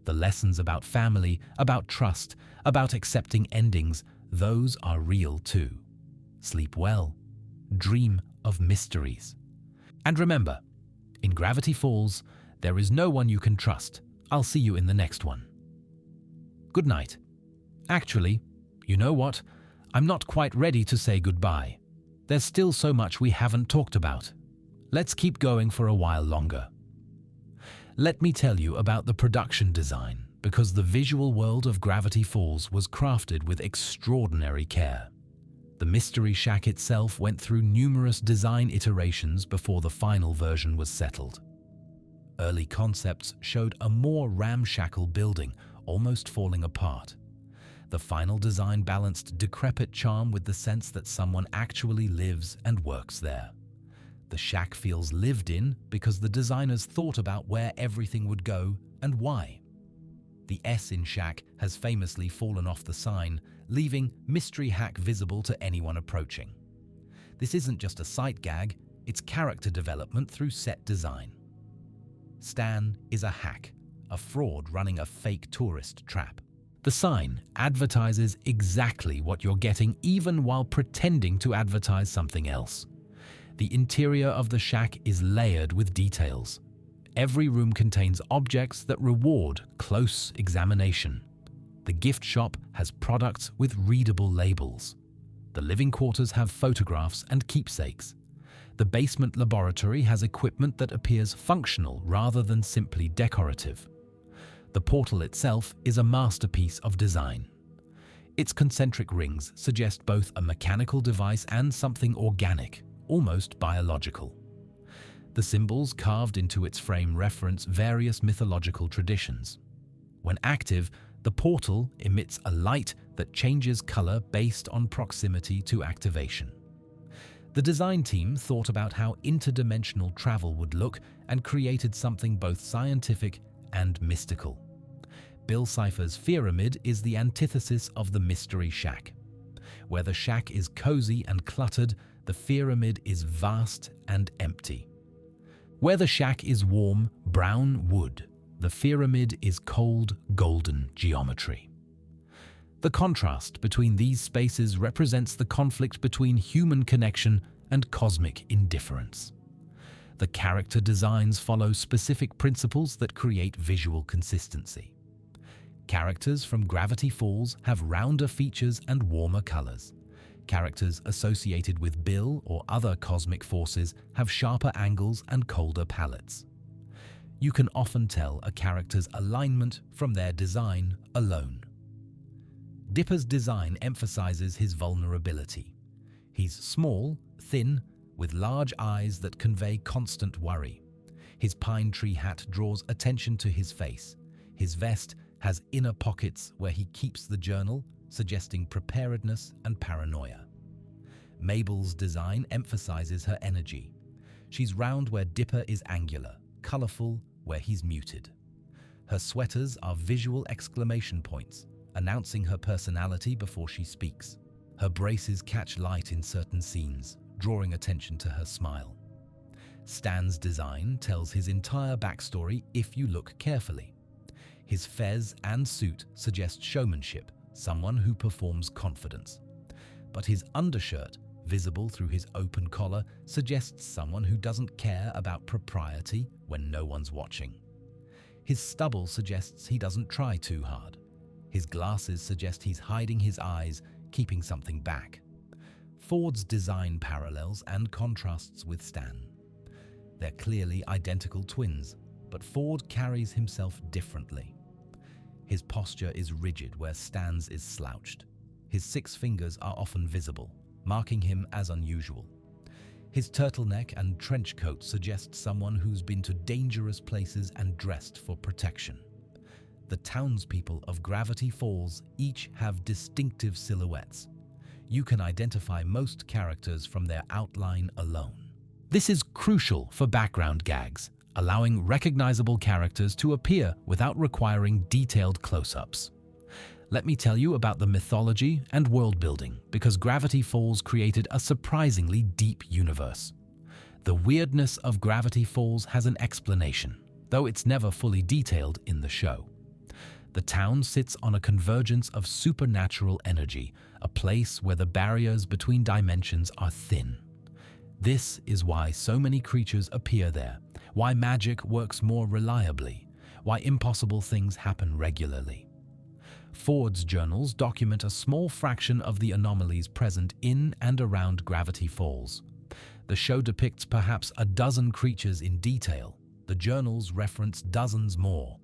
The lessons about family, about trust, about accepting endings, those are real too. Sleep well. Dream of mysteries. And remember, in Gravity Falls, there is no one you can trust. I'll see you in the next one. Good night. Actually, you know what? I'm not quite ready to say goodbye. There's still so much we haven't talked about. Let's keep going for a while longer. Let me tell you about the production design, because the visual world of Gravity Falls was crafted with extraordinary care. The Mystery Shack itself went through numerous design iterations before the final version was settled. Early concepts showed a more ramshackle building, almost falling apart. The final design balanced decrepit charm with the sense that someone actually lives and works there. The shack feels lived in because the designers thought about where everything would go and why. The S in shack has famously fallen off the sign, leaving Mystery Hack visible to anyone approaching. This isn't just a sight gag, it's character development through set design. Stan is a hack, a fraud running a fake tourist trap. The sign advertises exactly what you're getting even while pretending to advertise something else. The interior of the shack is layered with details. Every room contains objects that reward close examination. The gift shop has products with readable labels. The living quarters have photographs and keepsakes. The basement laboratory has equipment that appears functional rather than simply decorative. The portal itself is a masterpiece of design. Its concentric rings suggest both a mechanical device and something organic, almost biological. The symbols carved into its frame reference various mythological traditions. When active, the portal emits a light that changes color based on proximity to activation. The design team thought about how interdimensional travel would look and created something both scientific and mystical. Bill Cipher's Pyramid is the antithesis of the Mystery Shack. Where the shack is cozy and cluttered, the pyramid is vast and empty. Where the shack is warm, brown wood, the pyramid is cold, golden geometry. The contrast between these spaces represents the conflict between human connection and cosmic indifference. The character designs follow specific principles that create visual consistency. Characters from Gravity Falls have rounder features and warmer colors. Characters associated with Bill or other cosmic forces have sharper angles and colder palettes. You can often tell a character's alignment from their design alone. Dipper's design emphasizes his vulnerability. He's small, thin, with large eyes that convey constant worry. His pine tree hat draws attention to his face. His vest has inner pockets where he keeps the journal, suggesting preparedness and paranoia. Mabel's design emphasizes her energy. She's round where Dipper is angular, colorful where he's muted. Her sweaters are visual exclamation points, announcing her personality before she speaks. Her braces catch light in certain scenes, drawing attention to her smile. Stan's design tells his entire backstory if you look carefully. His fez and suit suggest showmanship, someone who performs confidence. But his undershirt, visible through his open collar, suggests someone who doesn't care about propriety when no one's watching. His stubble suggests he doesn't try too hard. His glasses suggest he's hiding his eyes, keeping something back. Ford's design parallels and contrasts with Stan. They're clearly identical twins, but Ford carries himself differently. His posture is rigid where Stan's is slouched. His 6 fingers are often visible, marking him as unusual. His turtleneck and trench coat suggest someone who's been to dangerous places and dressed for protection. The townspeople of Gravity Falls each have distinctive silhouettes. You can identify most characters from their outline alone. This is crucial for background gags, allowing recognizable characters to appear without requiring detailed close-ups. Let me tell you about the mythology and world building, because Gravity Falls created a surprisingly deep universe. The weirdness of Gravity Falls has an explanation, though it's never fully detailed in the show. The town sits on a convergence of supernatural energy, a place where the barriers between dimensions are thin. This is why so many creatures appear there, why magic works more reliably, why impossible things happen regularly. Ford's journals document a small fraction of the anomalies present in and around Gravity Falls. The show depicts perhaps a dozen creatures in detail. The journals reference dozens more.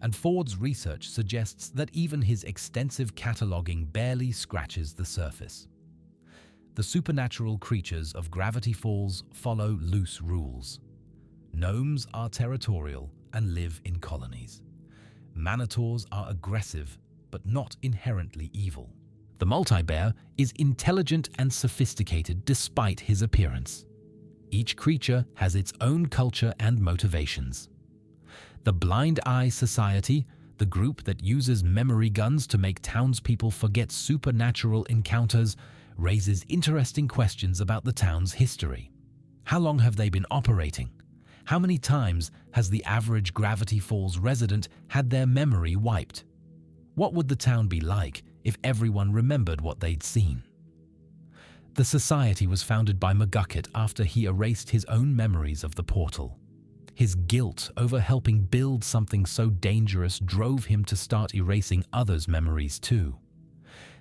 And Ford's research suggests that even his extensive cataloging barely scratches the surface. The supernatural creatures of Gravity Falls follow loose rules. Gnomes are territorial and live in colonies. Manitors are aggressive, but not inherently evil. The multi-bear is intelligent and sophisticated despite his appearance. Each creature has its own culture and motivations. The Blind Eye Society, the group that uses memory guns to make townspeople forget supernatural encounters, raises interesting questions about the town's history. How long have they been operating? How many times has the average Gravity Falls resident had their memory wiped? What would the town be like if everyone remembered what they'd seen? The society was founded by McGucket after he erased his own memories of the portal. His guilt over helping build something so dangerous drove him to start erasing others' memories too.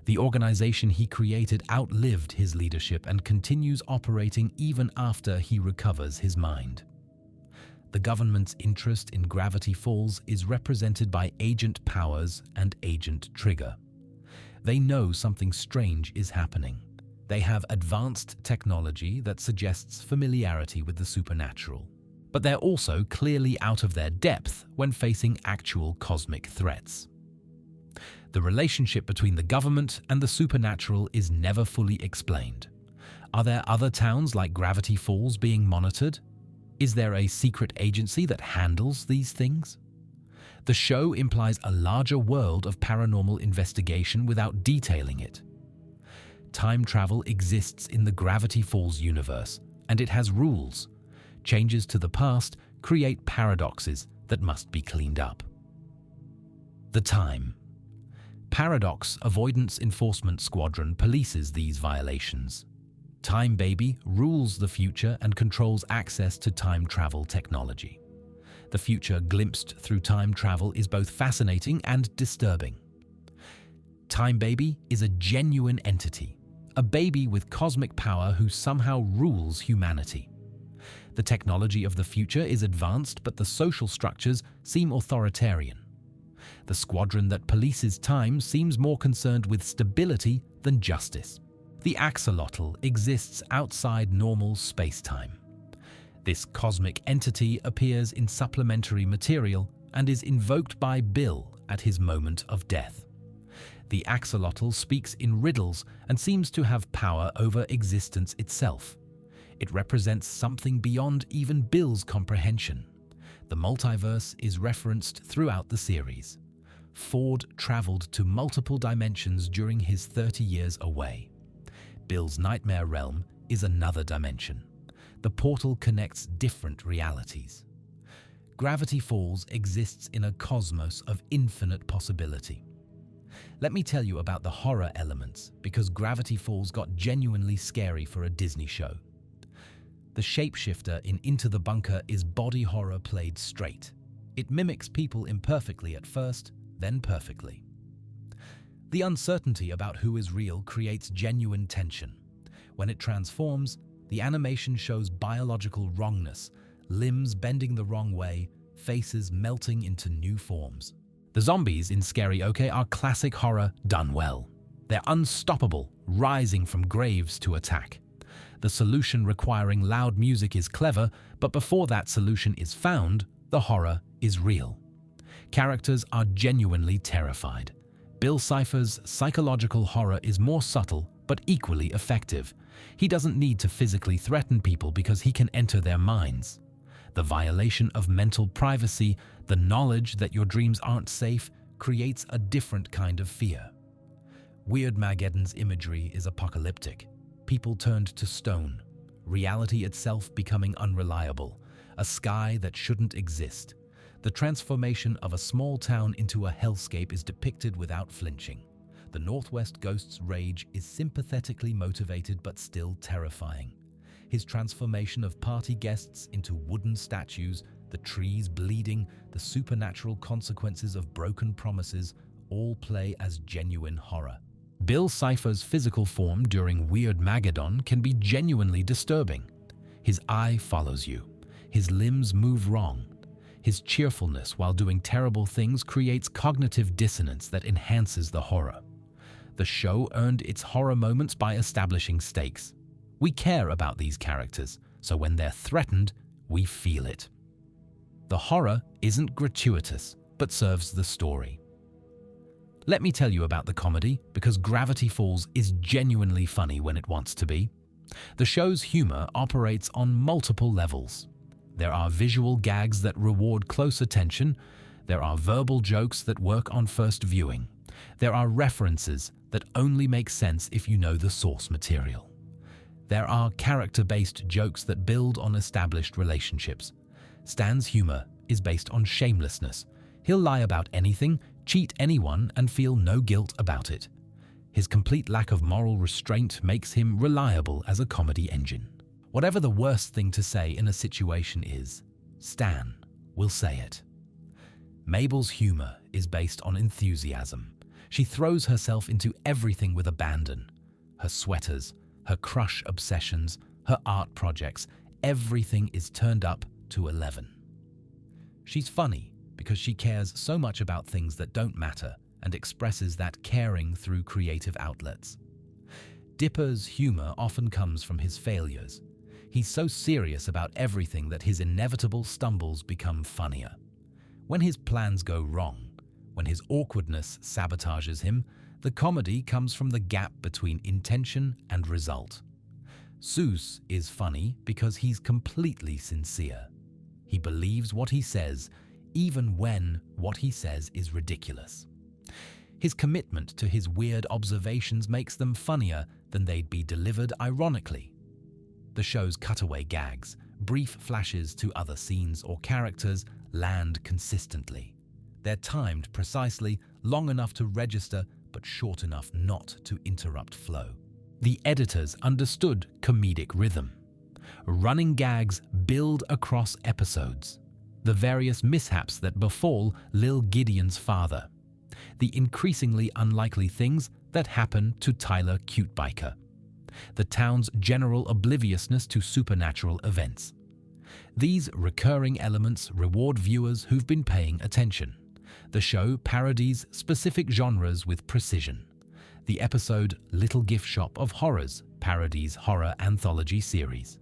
The organization he created outlived his leadership and continues operating even after he recovers his mind. The government's interest in Gravity Falls is represented by Agent Powers and Agent Trigger. They know something strange is happening. They have advanced technology that suggests familiarity with the supernatural. But they're also clearly out of their depth when facing actual cosmic threats. The relationship between the government and the supernatural is never fully explained. Are there other towns like Gravity Falls being monitored? Is there a secret agency that handles these things? The show implies a larger world of paranormal investigation without detailing it. Time travel exists in the Gravity Falls universe, and it has rules. Changes to the past create paradoxes that must be cleaned up. The Time. Paradox Avoidance Enforcement Squadron polices these violations. Time Baby rules the future and controls access to time travel technology. The future glimpsed through time travel is both fascinating and disturbing. Time Baby is a genuine entity, a baby with cosmic power who somehow rules humanity. The technology of the future is advanced, but the social structures seem authoritarian. The squadron that polices time seems more concerned with stability than justice. The axolotl exists outside normal space-time. This cosmic entity appears in supplementary material and is invoked by Bill at his moment of death. The axolotl speaks in riddles and seems to have power over existence itself. It represents something beyond even Bill's comprehension. The multiverse is referenced throughout the series. Ford traveled to multiple dimensions during his 30 years away. Bill's nightmare realm is another dimension. The portal connects different realities. Gravity Falls exists in a cosmos of infinite possibility. Let me tell you about the horror elements, because Gravity Falls got genuinely scary for a Disney show. The shapeshifter in Into the Bunker is body horror played straight. It mimics people imperfectly at first, then perfectly. The uncertainty about who is real creates genuine tension. When it transforms, the animation shows biological wrongness, limbs bending the wrong way, faces melting into new forms. The zombies in Scary OK are classic horror done well. They're unstoppable, rising from graves to attack. The solution requiring loud music is clever, but before that solution is found, the horror is real. Characters are genuinely terrified. Bill Cipher's psychological horror is more subtle, but equally effective. He doesn't need to physically threaten people because he can enter their minds. The violation of mental privacy, the knowledge that your dreams aren't safe, creates a different kind of fear. Weirdmageddon's imagery is apocalyptic. People turned to stone. reality itself becoming unreliable, a sky that shouldn't exist. The transformation of a small town into a hellscape is depicted without flinching. The Northwest Ghost's rage is sympathetically motivated but still terrifying. His transformation of party guests into wooden statues, the trees bleeding, the supernatural consequences of broken promises, all play as genuine horror. Bill Cipher's physical form during Weirdmageddon can be genuinely disturbing. His eye follows you. His limbs move wrong. His cheerfulness while doing terrible things creates cognitive dissonance that enhances the horror. The show earned its horror moments by establishing stakes. We care about these characters, so when they're threatened, we feel it. The horror isn't gratuitous, but serves the story. Let me tell you about the comedy, because Gravity Falls is genuinely funny when it wants to be. The show's humor operates on multiple levels. There are visual gags that reward close attention. There are verbal jokes that work on first viewing. There are references that only make sense if you know the source material. There are character-based jokes that build on established relationships. Stan's humor is based on shamelessness. He'll lie about anything, cheat anyone, and feel no guilt about it. His complete lack of moral restraint makes him reliable as a comedy engine. Whatever the worst thing to say in a situation is, Stan will say it. Mabel's humor is based on enthusiasm. She throws herself into everything with abandon. Her sweaters, her crush obsessions, her art projects, everything is turned up to 11. She's funny because she cares so much about things that don't matter and expresses that caring through creative outlets. Dipper's humor often comes from his failures. He's so serious about everything that his inevitable stumbles become funnier. When his plans go wrong, when his awkwardness sabotages him, the comedy comes from the gap between intention and result. Seuss is funny because he's completely sincere. He believes what he says, even when what he says is ridiculous. His commitment to his weird observations makes them funnier than they'd be delivered ironically. The show's cutaway gags, brief flashes to other scenes or characters, land consistently. They're timed precisely, long enough to register, but short enough not to interrupt flow. The editors understood comedic rhythm. Running gags build across episodes. The various mishaps that befall Lil Gideon's father. The increasingly unlikely things that happen to Tyler Cutebiker. The town's general obliviousness to supernatural events. These recurring elements reward viewers who've been paying attention. The show parodies specific genres with precision. The episode Little Gift Shop of Horrors parodies horror anthology series.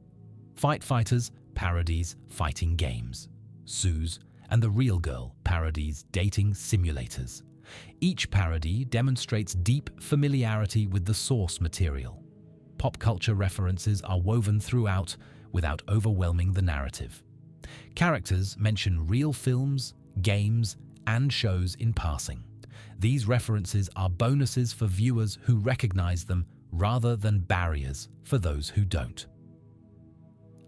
Fight Fighters parodies fighting games. Suze and The Real Girl parodies dating simulators. Each parody demonstrates deep familiarity with the source material. Pop culture references are woven throughout without overwhelming the narrative. Characters mention real films, games, and shows in passing. These references are bonuses for viewers who recognize them rather than barriers for those who don't.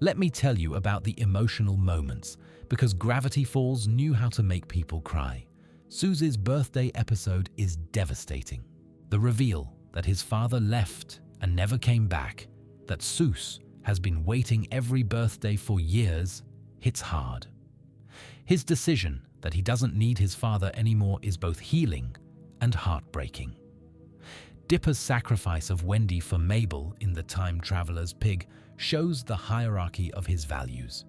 Let me tell you about the emotional moments, because Gravity Falls knew how to make people cry. Suze's birthday episode is devastating. The reveal that his father left and never came back, that Seuss has been waiting every birthday for years, hits hard. His decision that he doesn't need his father anymore is both healing and heartbreaking. Dipper's sacrifice of Wendy for Mabel in The Time Traveler's Pig shows the hierarchy of his values.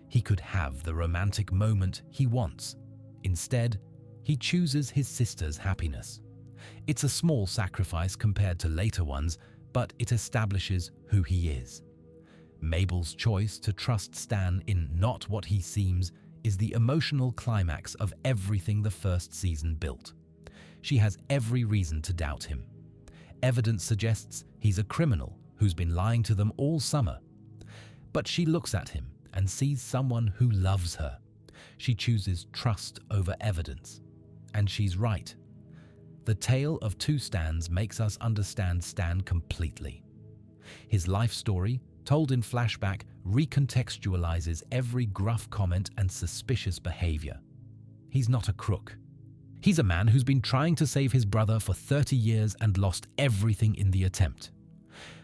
He could have the romantic moment he wants. Instead, he chooses his sister's happiness. It's a small sacrifice compared to later ones, but it establishes who he is. Mabel's choice to trust Stan in not what he seems is the emotional climax of everything the first season built. She has every reason to doubt him. Evidence suggests he's a criminal who's been lying to them all summer. But she looks at him and sees someone who loves her. She chooses trust over evidence. And she's right. The tale of two Stans makes us understand Stan completely. His life story, told in flashback, recontextualizes every gruff comment and suspicious behavior. He's not a crook. He's a man who's been trying to save his brother for 30 years and lost everything in the attempt.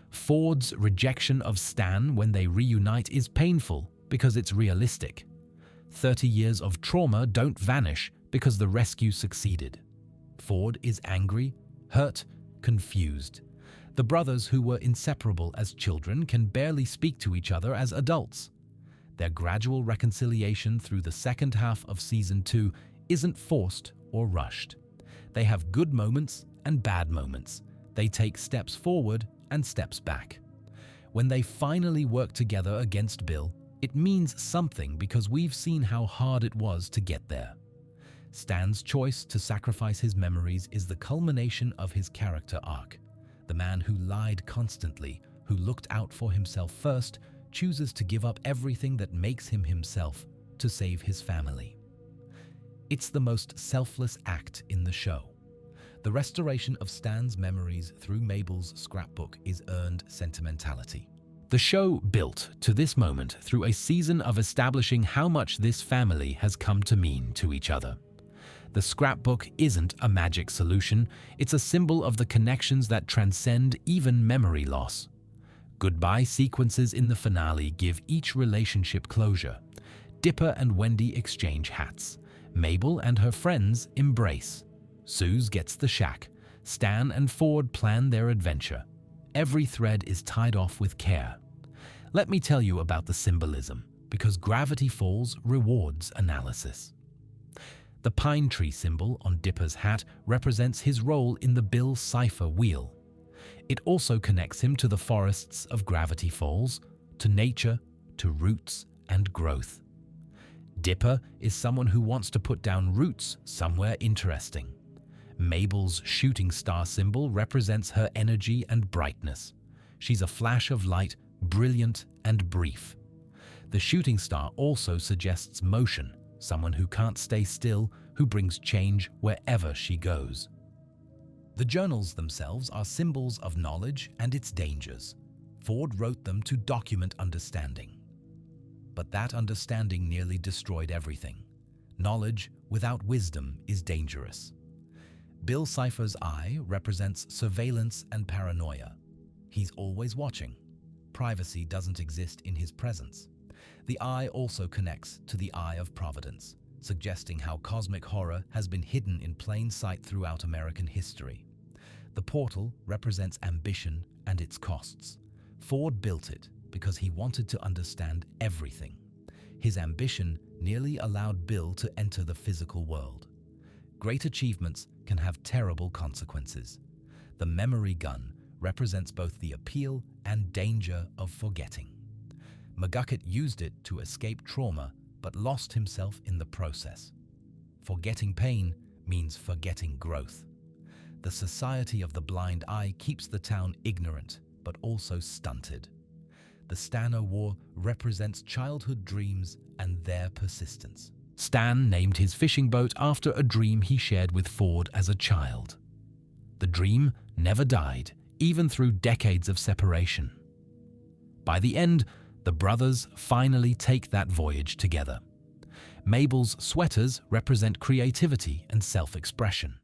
Ford's rejection of Stan when they reunite is painful because it's realistic. 30 years of trauma don't vanish because the rescue succeeded. Ford is angry, hurt, confused. The brothers who were inseparable as children can barely speak to each other as adults. Their gradual reconciliation through the second half of Season 2 isn't forced or rushed. They have good moments and bad moments. They take steps forward and steps back. When they finally work together against Bill, it means something because we've seen how hard it was to get there. Stan's choice to sacrifice his memories is the culmination of his character arc. The man who lied constantly, who looked out for himself first, chooses to give up everything that makes him himself to save his family. It's the most selfless act in the show. The restoration of Stan's memories through Mabel's scrapbook is earned sentimentality. The show built to this moment through a season of establishing how much this family has come to mean to each other. The scrapbook isn't a magic solution, it's a symbol of the connections that transcend even memory loss. Goodbye sequences in the finale give each relationship closure. Dipper and Wendy exchange hats. Mabel and her friends embrace. Suze gets the shack. Stan and Ford plan their adventure. Every thread is tied off with care. Let me tell you about the symbolism, because Gravity Falls rewards analysis. The pine tree symbol on Dipper's hat represents his role in the Bill Cipher wheel. It also connects him to the forests of Gravity Falls, to nature, to roots and growth. Dipper is someone who wants to put down roots somewhere interesting. Mabel's shooting star symbol represents her energy and brightness. She's a flash of light, brilliant and brief. The shooting star also suggests motion, someone who can't stay still, who brings change wherever she goes. The journals themselves are symbols of knowledge and its dangers. Ford wrote them to document understanding. But that understanding nearly destroyed everything. Knowledge without wisdom is dangerous. Bill Cipher's eye represents surveillance and paranoia. He's always watching. Privacy doesn't exist in his presence. The eye also connects to the eye of providence, suggesting how cosmic horror has been hidden in plain sight throughout American history. The portal represents ambition and its costs. Ford built it because he wanted to understand everything. His ambition nearly allowed Bill to enter the physical world. Great achievements can have terrible consequences. The memory gun represents both the appeal and danger of forgetting. McGucket used it to escape trauma, but lost himself in the process. Forgetting pain means forgetting growth. The Society of the Blind Eye keeps the town ignorant, but also stunted. The Stano War represents childhood dreams and their persistence. Stan named his fishing boat after a dream he shared with Ford as a child. The dream never died, even through decades of separation. By the end, the brothers finally take that voyage together. Mabel's sweaters represent creativity and self-expression.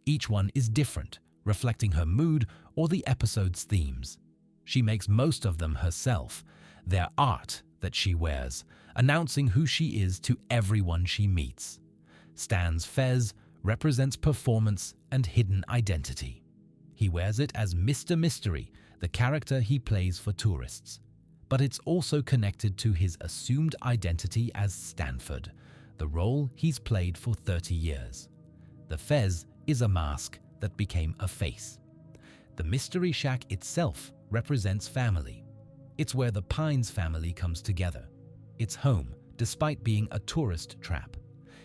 Each one is different, reflecting her mood or the episode's themes. She makes most of them herself, their art that she wears, announcing who she is to everyone she meets. Stan's fez represents performance and hidden identity. He wears it as Mr. Mystery, the character he plays for tourists. But it's also connected to his assumed identity as Stanford, the role he's played for 30 years. The fez is a mask that became a face. The Mystery Shack itself represents family. It's where the Pines family comes together. It's home, despite being a tourist trap.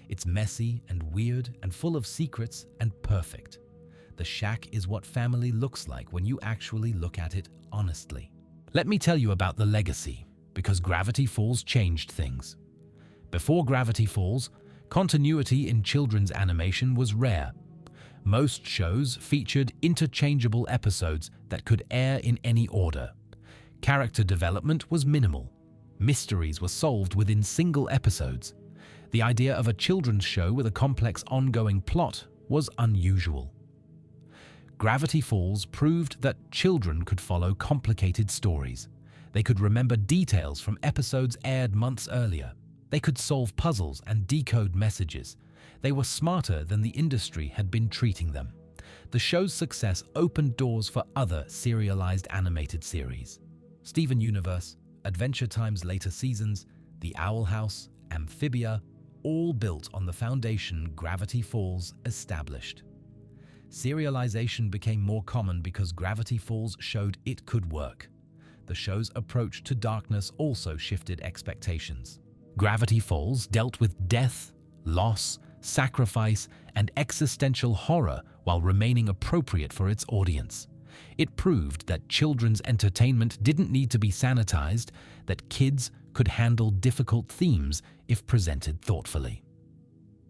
It's messy and weird and full of secrets and perfect. The shack is what family looks like when you actually look at it honestly. Let me tell you about the legacy, because Gravity Falls changed things. Before Gravity Falls, continuity in children's animation was rare. Most shows featured interchangeable episodes that could air in any order. Character development was minimal. Mysteries were solved within single episodes. The idea of a children's show with a complex ongoing plot was unusual. Gravity Falls proved that children could follow complicated stories. They could remember details from episodes aired months earlier. They could solve puzzles and decode messages. They were smarter than the industry had been treating them. The show's success opened doors for other serialized animated series. Steven Universe, Adventure Time's later seasons, The Owl House, Amphibia, all built on the foundation Gravity Falls established. Serialization became more common because Gravity Falls showed it could work. The show's approach to darkness also shifted expectations. Gravity Falls dealt with death, loss, sacrifice, and existential horror while remaining appropriate for its audience. It proved that children's entertainment didn't need to be sanitized, that kids could handle difficult themes if presented thoughtfully.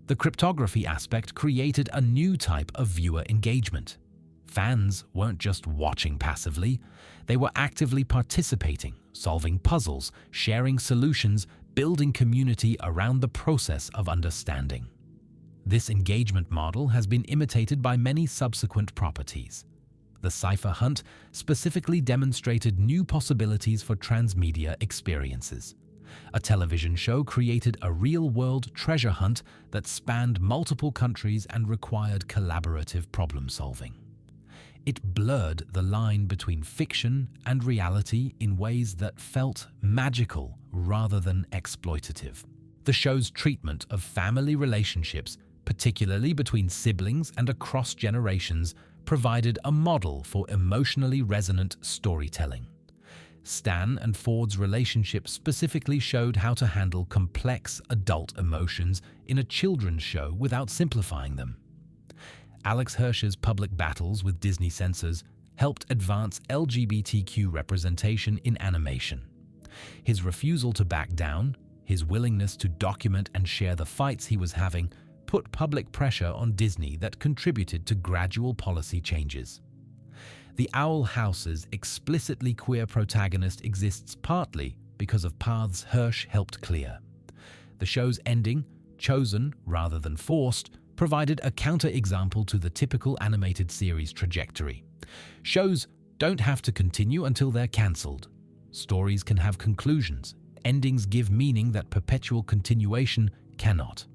The cryptography aspect created a new type of viewer engagement. Fans weren't just watching passively, they were actively participating, solving puzzles, sharing solutions, building community around the process of understanding. This engagement model has been imitated by many subsequent properties. The Cipher hunt specifically demonstrated new possibilities for transmedia experiences. A television show created a real-world treasure hunt that spanned multiple countries and required collaborative problem-solving. It blurred the line between fiction and reality in ways that felt magical rather than exploitative. The show's treatment of family relationships, particularly between siblings and across generations, provided a model for emotionally resonant storytelling. Stan and Ford's relationship specifically showed how to handle complex adult emotions in a children's show without simplifying them. Alex Hirsch's public battles with Disney censors helped advance LGBTQ representation in animation. His refusal to back down, his willingness to document and share the fights he was having, put public pressure on Disney that contributed to gradual policy changes. The Owl House's explicitly queer protagonist exists partly because of paths Hirsch helped clear. The show's ending, chosen rather than forced, provided a counterexample to the typical animated series trajectory. Shows don't have to continue until they're cancelled. Stories can have conclusions. Endings give meaning that perpetual continuation cannot.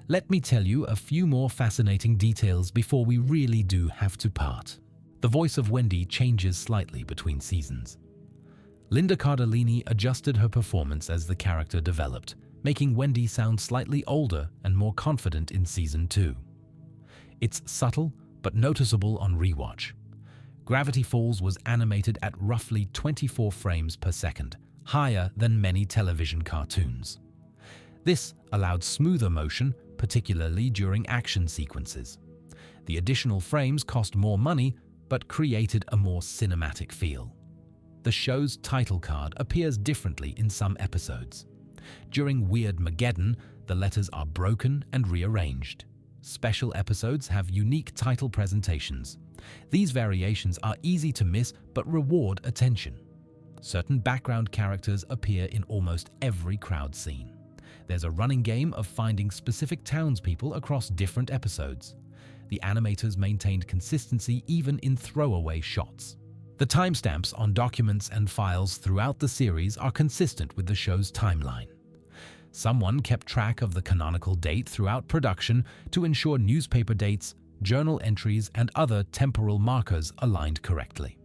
Let me tell you a few more fascinating details before we really do have to part. The voice of Wendy changes slightly between seasons. Linda Cardellini adjusted her performance as the character developed, making Wendy sound slightly older and more confident in Season 2. It's subtle but noticeable on rewatch. Gravity Falls was animated at roughly 24 frames per second, higher than many television cartoons. This allowed smoother motion, particularly during action sequences. The additional frames cost more money, but created a more cinematic feel. The show's title card appears differently in some episodes. During Weirdmageddon, the letters are broken and rearranged. Special episodes have unique title presentations. These variations are easy to miss but reward attention. Certain background characters appear in almost every crowd scene. There's a running game of finding specific townspeople across different episodes. The animators maintained consistency even in throwaway shots. The timestamps on documents and files throughout the series are consistent with the show's timeline. Someone kept track of the canonical date throughout production to ensure newspaper dates, journal entries, and other temporal markers aligned correctly.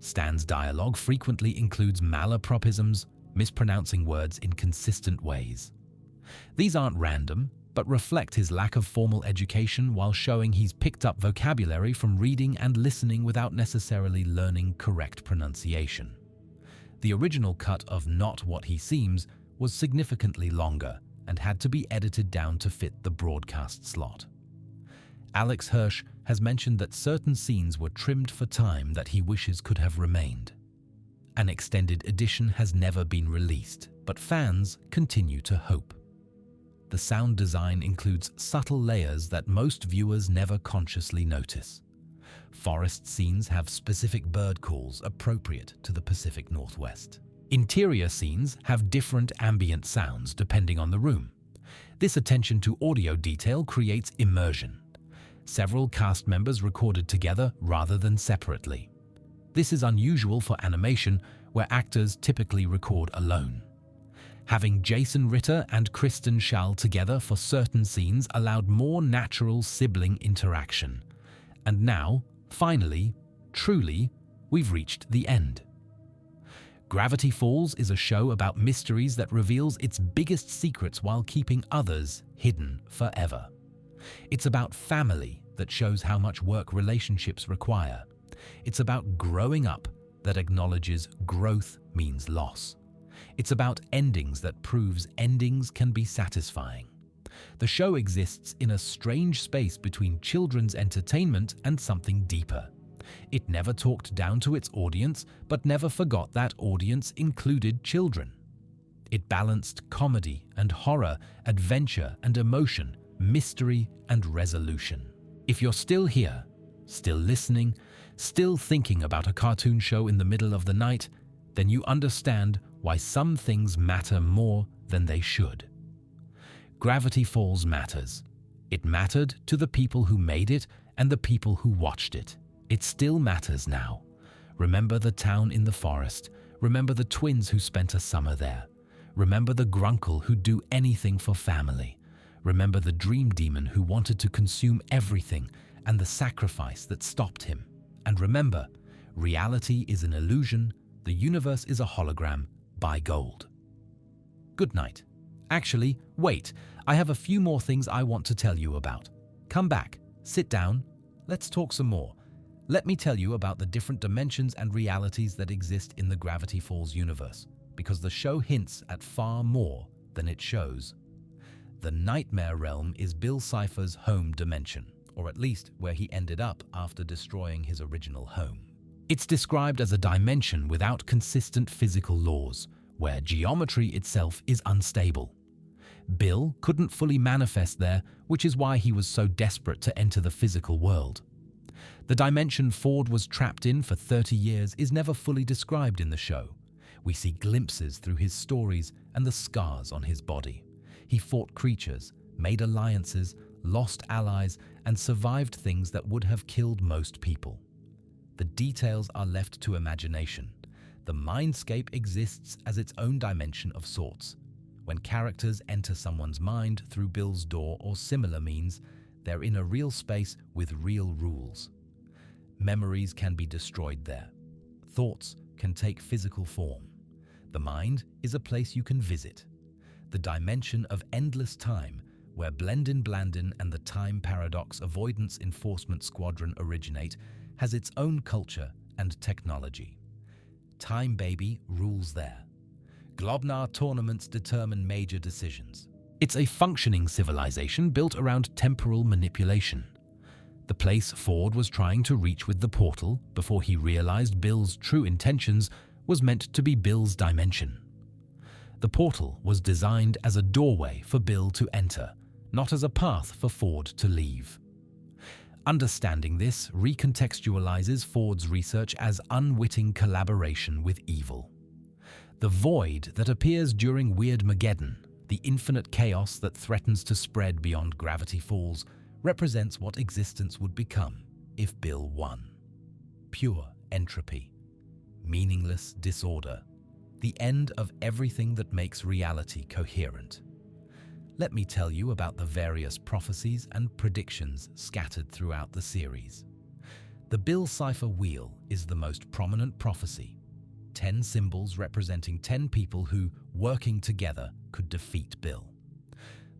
Stan's dialogue frequently includes malapropisms, mispronouncing words in consistent ways. These aren't random, but reflect his lack of formal education while showing he's picked up vocabulary from reading and listening without necessarily learning correct pronunciation. The original cut of Not What He Seems was significantly longer and had to be edited down to fit the broadcast slot. Alex Hirsch has mentioned that certain scenes were trimmed for time that he wishes could have remained. An extended edition has never been released, but fans continue to hope. The sound design includes subtle layers that most viewers never consciously notice. Forest scenes have specific bird calls appropriate to the Pacific Northwest. Interior scenes have different ambient sounds depending on the room. This attention to audio detail creates immersion. Several cast members recorded together rather than separately. This is unusual for animation, where actors typically record alone. Having Jason Ritter and Kristen Schaal together for certain scenes allowed more natural sibling interaction. And now, finally, truly, we've reached the end. Gravity Falls is a show about mysteries that reveals its biggest secrets while keeping others hidden forever. It's about family that shows how much work relationships require. It's about growing up that acknowledges growth means loss. It's about endings that proves endings can be satisfying. The show exists in a strange space between children's entertainment and something deeper. It never talked down to its audience, but never forgot that audience included children. It balanced comedy and horror, adventure and emotion, mystery and resolution. If you're still here, still listening, still thinking about a cartoon show in the middle of the night, then you understand why some things matter more than they should. Gravity Falls matters. It mattered to the people who made it and the people who watched it. It still matters now. Remember the town in the forest. Remember the twins who spent a summer there. Remember the grunkle who'd do anything for family. Remember the dream demon who wanted to consume everything and the sacrifice that stopped him. And remember, reality is an illusion, the universe is a hologram. Buy gold. Good night. Actually, wait, I have a few more things I want to tell you about. Come back, sit down, let's talk some more. Let me tell you about the different dimensions and realities that exist in the Gravity Falls universe, because the show hints at far more than it shows. The Nightmare Realm is Bill Cipher's home dimension, or at least where he ended up after destroying his original home. It's described as a dimension without consistent physical laws, where geometry itself is unstable. Bill couldn't fully manifest there, which is why he was so desperate to enter the physical world. The dimension Ford was trapped in for 30 years is never fully described in the show. We see glimpses through his stories and the scars on his body. He fought creatures, made alliances, lost allies, and survived things that would have killed most people. The details are left to imagination. The mindscape exists as its own dimension of sorts. When characters enter someone's mind through Bill's door or similar means, they're in a real space with real rules. Memories can be destroyed there. Thoughts can take physical form. The mind is a place you can visit. The dimension of endless time, where Blendin Blandin and the Time Paradox Avoidance Enforcement Squadron originate, has its own culture and technology. Time Baby rules there. Globnar tournaments determine major decisions. It's a functioning civilization built around temporal manipulation. The place Ford was trying to reach with the portal, before he realized Bill's true intentions, was meant to be Bill's dimension. The portal was designed as a doorway for Bill to enter, not as a path for Ford to leave. Understanding this recontextualizes Ford's research as unwitting collaboration with evil. The void that appears during Weirdmageddon, the infinite chaos that threatens to spread beyond Gravity Falls, represents what existence would become if Bill won. Pure entropy, meaningless disorder, the end of everything that makes reality coherent. Let me tell you about the various prophecies and predictions scattered throughout the series. The Bill Cipher Wheel is the most prominent prophecy. 10 symbols representing 10 people who, working together, could defeat Bill.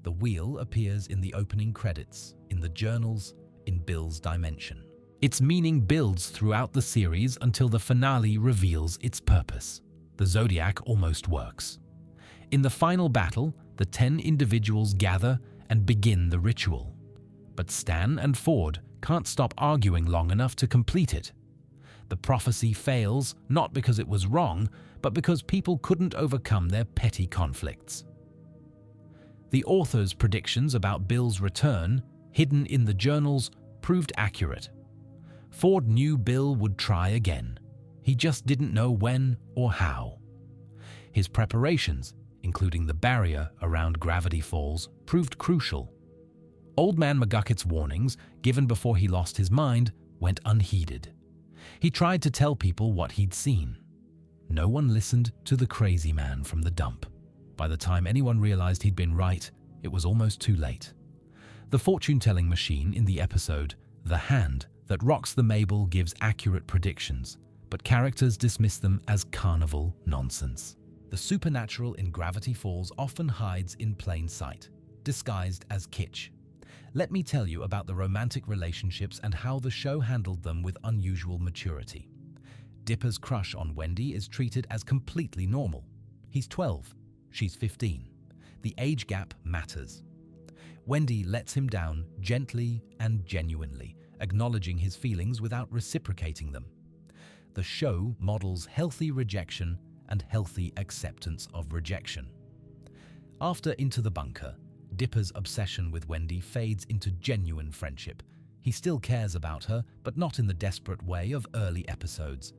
The wheel appears in the opening credits, in the journals, in Bill's dimension. Its meaning builds throughout the series until the finale reveals its purpose. The Zodiac almost works. In the final battle, the 10 individuals gather and begin the ritual. But Stan and Ford can't stop arguing long enough to complete it. The prophecy fails not because it was wrong, but because people couldn't overcome their petty conflicts. The author's predictions about Bill's return, hidden in the journals, proved accurate. Ford knew Bill would try again. He just didn't know when or how. His preparations, including the barrier around Gravity Falls, proved crucial. Old Man McGucket's warnings, given before he lost his mind, went unheeded. He tried to tell people what he'd seen. No one listened to the crazy man from the dump. By the time anyone realized he'd been right, it was almost too late. The fortune-telling machine in the episode, The Hand, that rocks the Mabel gives accurate predictions, but characters dismiss them as carnival nonsense. The supernatural in Gravity Falls often hides in plain sight, disguised as kitsch. Let me tell you about the romantic relationships and how the show handled them with unusual maturity. Dipper's crush on Wendy is treated as completely normal. He's 12, she's 15. The age gap matters. Wendy lets him down gently and genuinely, acknowledging his feelings without reciprocating them. The show models healthy rejection and healthy acceptance of rejection. After Into the Bunker, Dipper's obsession with Wendy fades into genuine friendship. He still cares about her, but not in the desperate way of early episodes.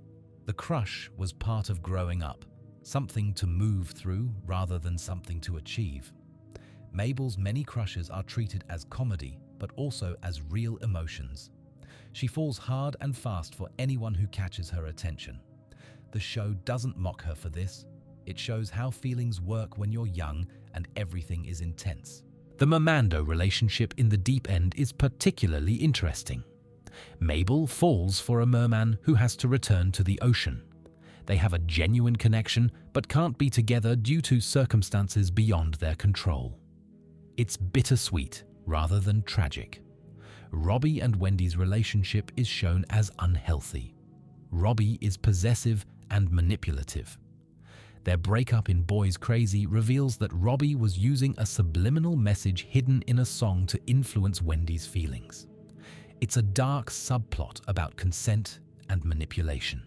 The crush was part of growing up, something to move through rather than something to achieve. Mabel's many crushes are treated as comedy, but also as real emotions. She falls hard and fast for anyone who catches her attention. The show doesn't mock her for this. It shows how feelings work when you're young and everything is intense. The Mermando relationship in the deep end is particularly interesting. Mabel falls for a merman who has to return to the ocean. They have a genuine connection but can't be together due to circumstances beyond their control. It's bittersweet rather than tragic. Robbie and Wendy's relationship is shown as unhealthy. Robbie is possessive and manipulative. Their breakup in Boys Crazy reveals that Robbie was using a subliminal message hidden in a song to influence Wendy's feelings. It's a dark subplot about consent and manipulation.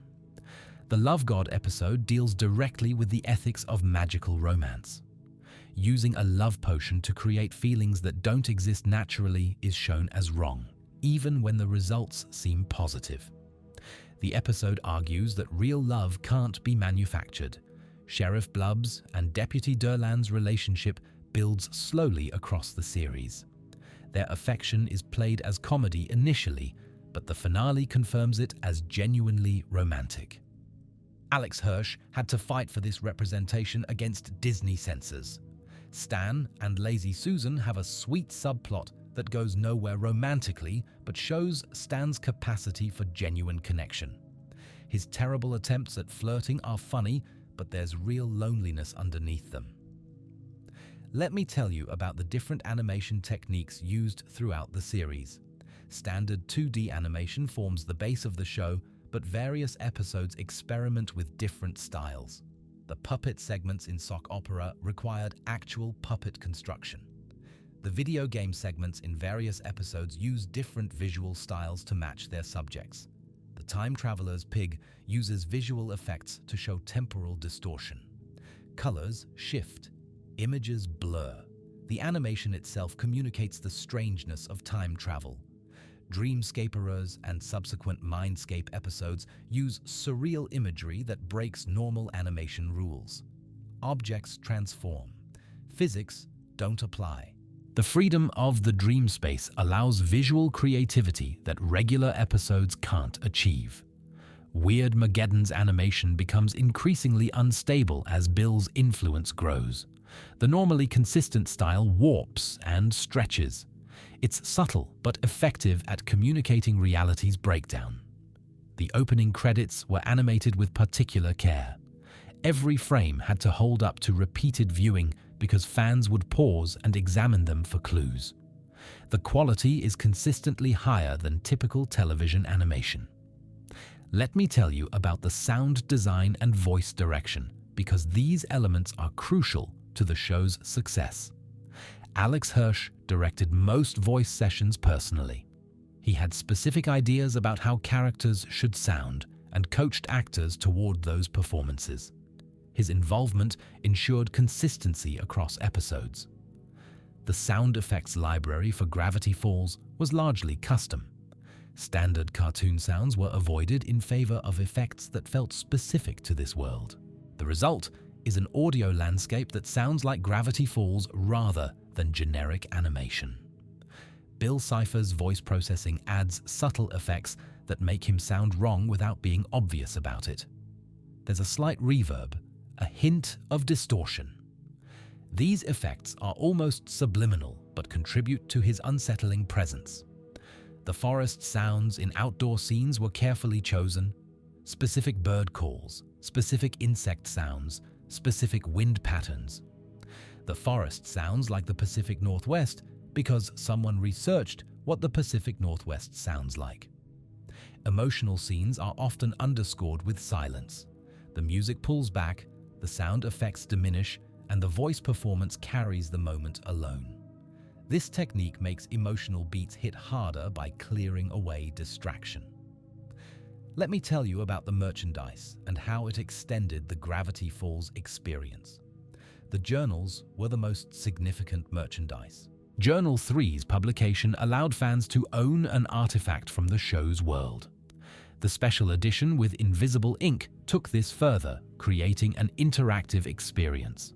The Love God episode deals directly with the ethics of magical romance. Using a love potion to create feelings that don't exist naturally is shown as wrong, even when the results seem positive. The episode argues that real love can't be manufactured. Sheriff Blubbs and Deputy Durland's relationship builds slowly across the series. Their affection is played as comedy initially, but the finale confirms it as genuinely romantic. Alex Hirsch had to fight for this representation against Disney censors. Stan and Lazy Susan have a sweet subplot that goes nowhere romantically but shows Stan's capacity for genuine connection. His terrible attempts at flirting are funny, but there's real loneliness underneath them. Let me tell you about the different animation techniques used throughout the series. Standard 2D animation forms the base of the show, but various episodes experiment with different styles. The puppet segments in sock opera required actual puppet construction. The video game segments in various episodes use different visual styles to match their subjects. The Time Traveler's Pig uses visual effects to show temporal distortion. Colors shift, images blur. The animation itself communicates the strangeness of time travel. Dreamscaperers and subsequent Mindscape episodes use surreal imagery that breaks normal animation rules. Objects transform. Physics don't apply. The freedom of the dream space allows visual creativity that regular episodes can't achieve. Weirdmageddon's animation becomes increasingly unstable as Bill's influence grows. The normally consistent style warps and stretches. It's subtle but effective at communicating reality's breakdown. The opening credits were animated with particular care. Every frame had to hold up to repeated viewing because fans would pause and examine them for clues. The quality is consistently higher than typical television animation. Let me tell you about the sound design and voice direction, because these elements are crucial to the show's success. Alex Hirsch directed most voice sessions personally. He had specific ideas about how characters should sound and coached actors toward those performances. His involvement ensured consistency across episodes. The sound effects library for Gravity Falls was largely custom. Standard cartoon sounds were avoided in favor of effects that felt specific to this world. The result is an audio landscape that sounds like Gravity Falls rather than generic animation. Bill Cipher's voice processing adds subtle effects that make him sound wrong without being obvious about it. There's a slight reverb, a hint of distortion. These effects are almost subliminal but contribute to his unsettling presence. The forest sounds in outdoor scenes were carefully chosen. Specific bird calls, specific insect sounds, specific wind patterns. The forest sounds like the Pacific Northwest because someone researched what the Pacific Northwest sounds like. Emotional scenes are often underscored with silence. The music pulls back, the sound effects diminish, and the voice performance carries the moment alone. This technique makes emotional beats hit harder by clearing away distraction. Let me tell you about the merchandise and how it extended the Gravity Falls experience. The journals were the most significant merchandise. Journal 3's publication allowed fans to own an artifact from the show's world. The special edition with invisible ink took this further, creating an interactive experience.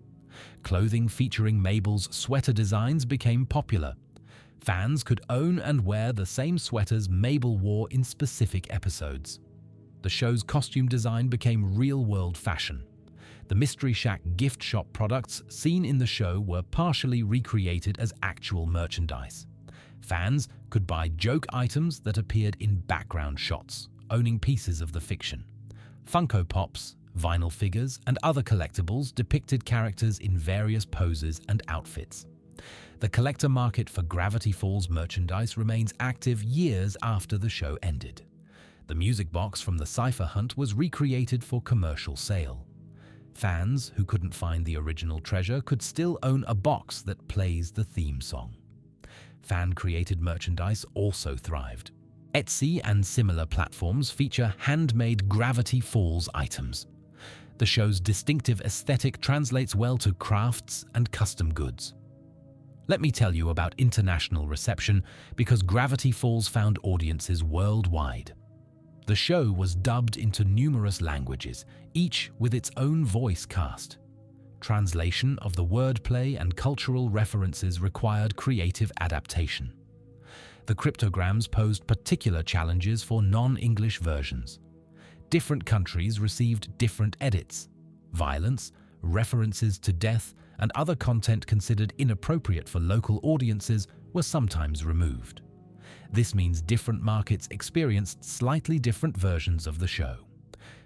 Clothing featuring Mabel's sweater designs became popular. Fans could own and wear the same sweaters Mabel wore in specific episodes. The show's costume design became real-world fashion. The Mystery Shack gift shop products seen in the show were partially recreated as actual merchandise. Fans could buy joke items that appeared in background shots, owning pieces of the fiction. Funko Pops, vinyl figures, and other collectibles depicted characters in various poses and outfits. The collector market for Gravity Falls merchandise remains active years after the show ended. The music box from the Cipher hunt was recreated for commercial sale. Fans who couldn't find the original treasure could still own a box that plays the theme song. Fan-created merchandise also thrived. Etsy and similar platforms feature handmade Gravity Falls items. The show's distinctive aesthetic translates well to crafts and custom goods. Let me tell you about international reception because Gravity Falls found audiences worldwide. The show was dubbed into numerous languages, each with its own voice cast. Translation of the wordplay and cultural references required creative adaptation. The cryptograms posed particular challenges for non-English versions. Different countries received different edits. Violence, references to death, and other content considered inappropriate for local audiences were sometimes removed. This means different markets experienced slightly different versions of the show.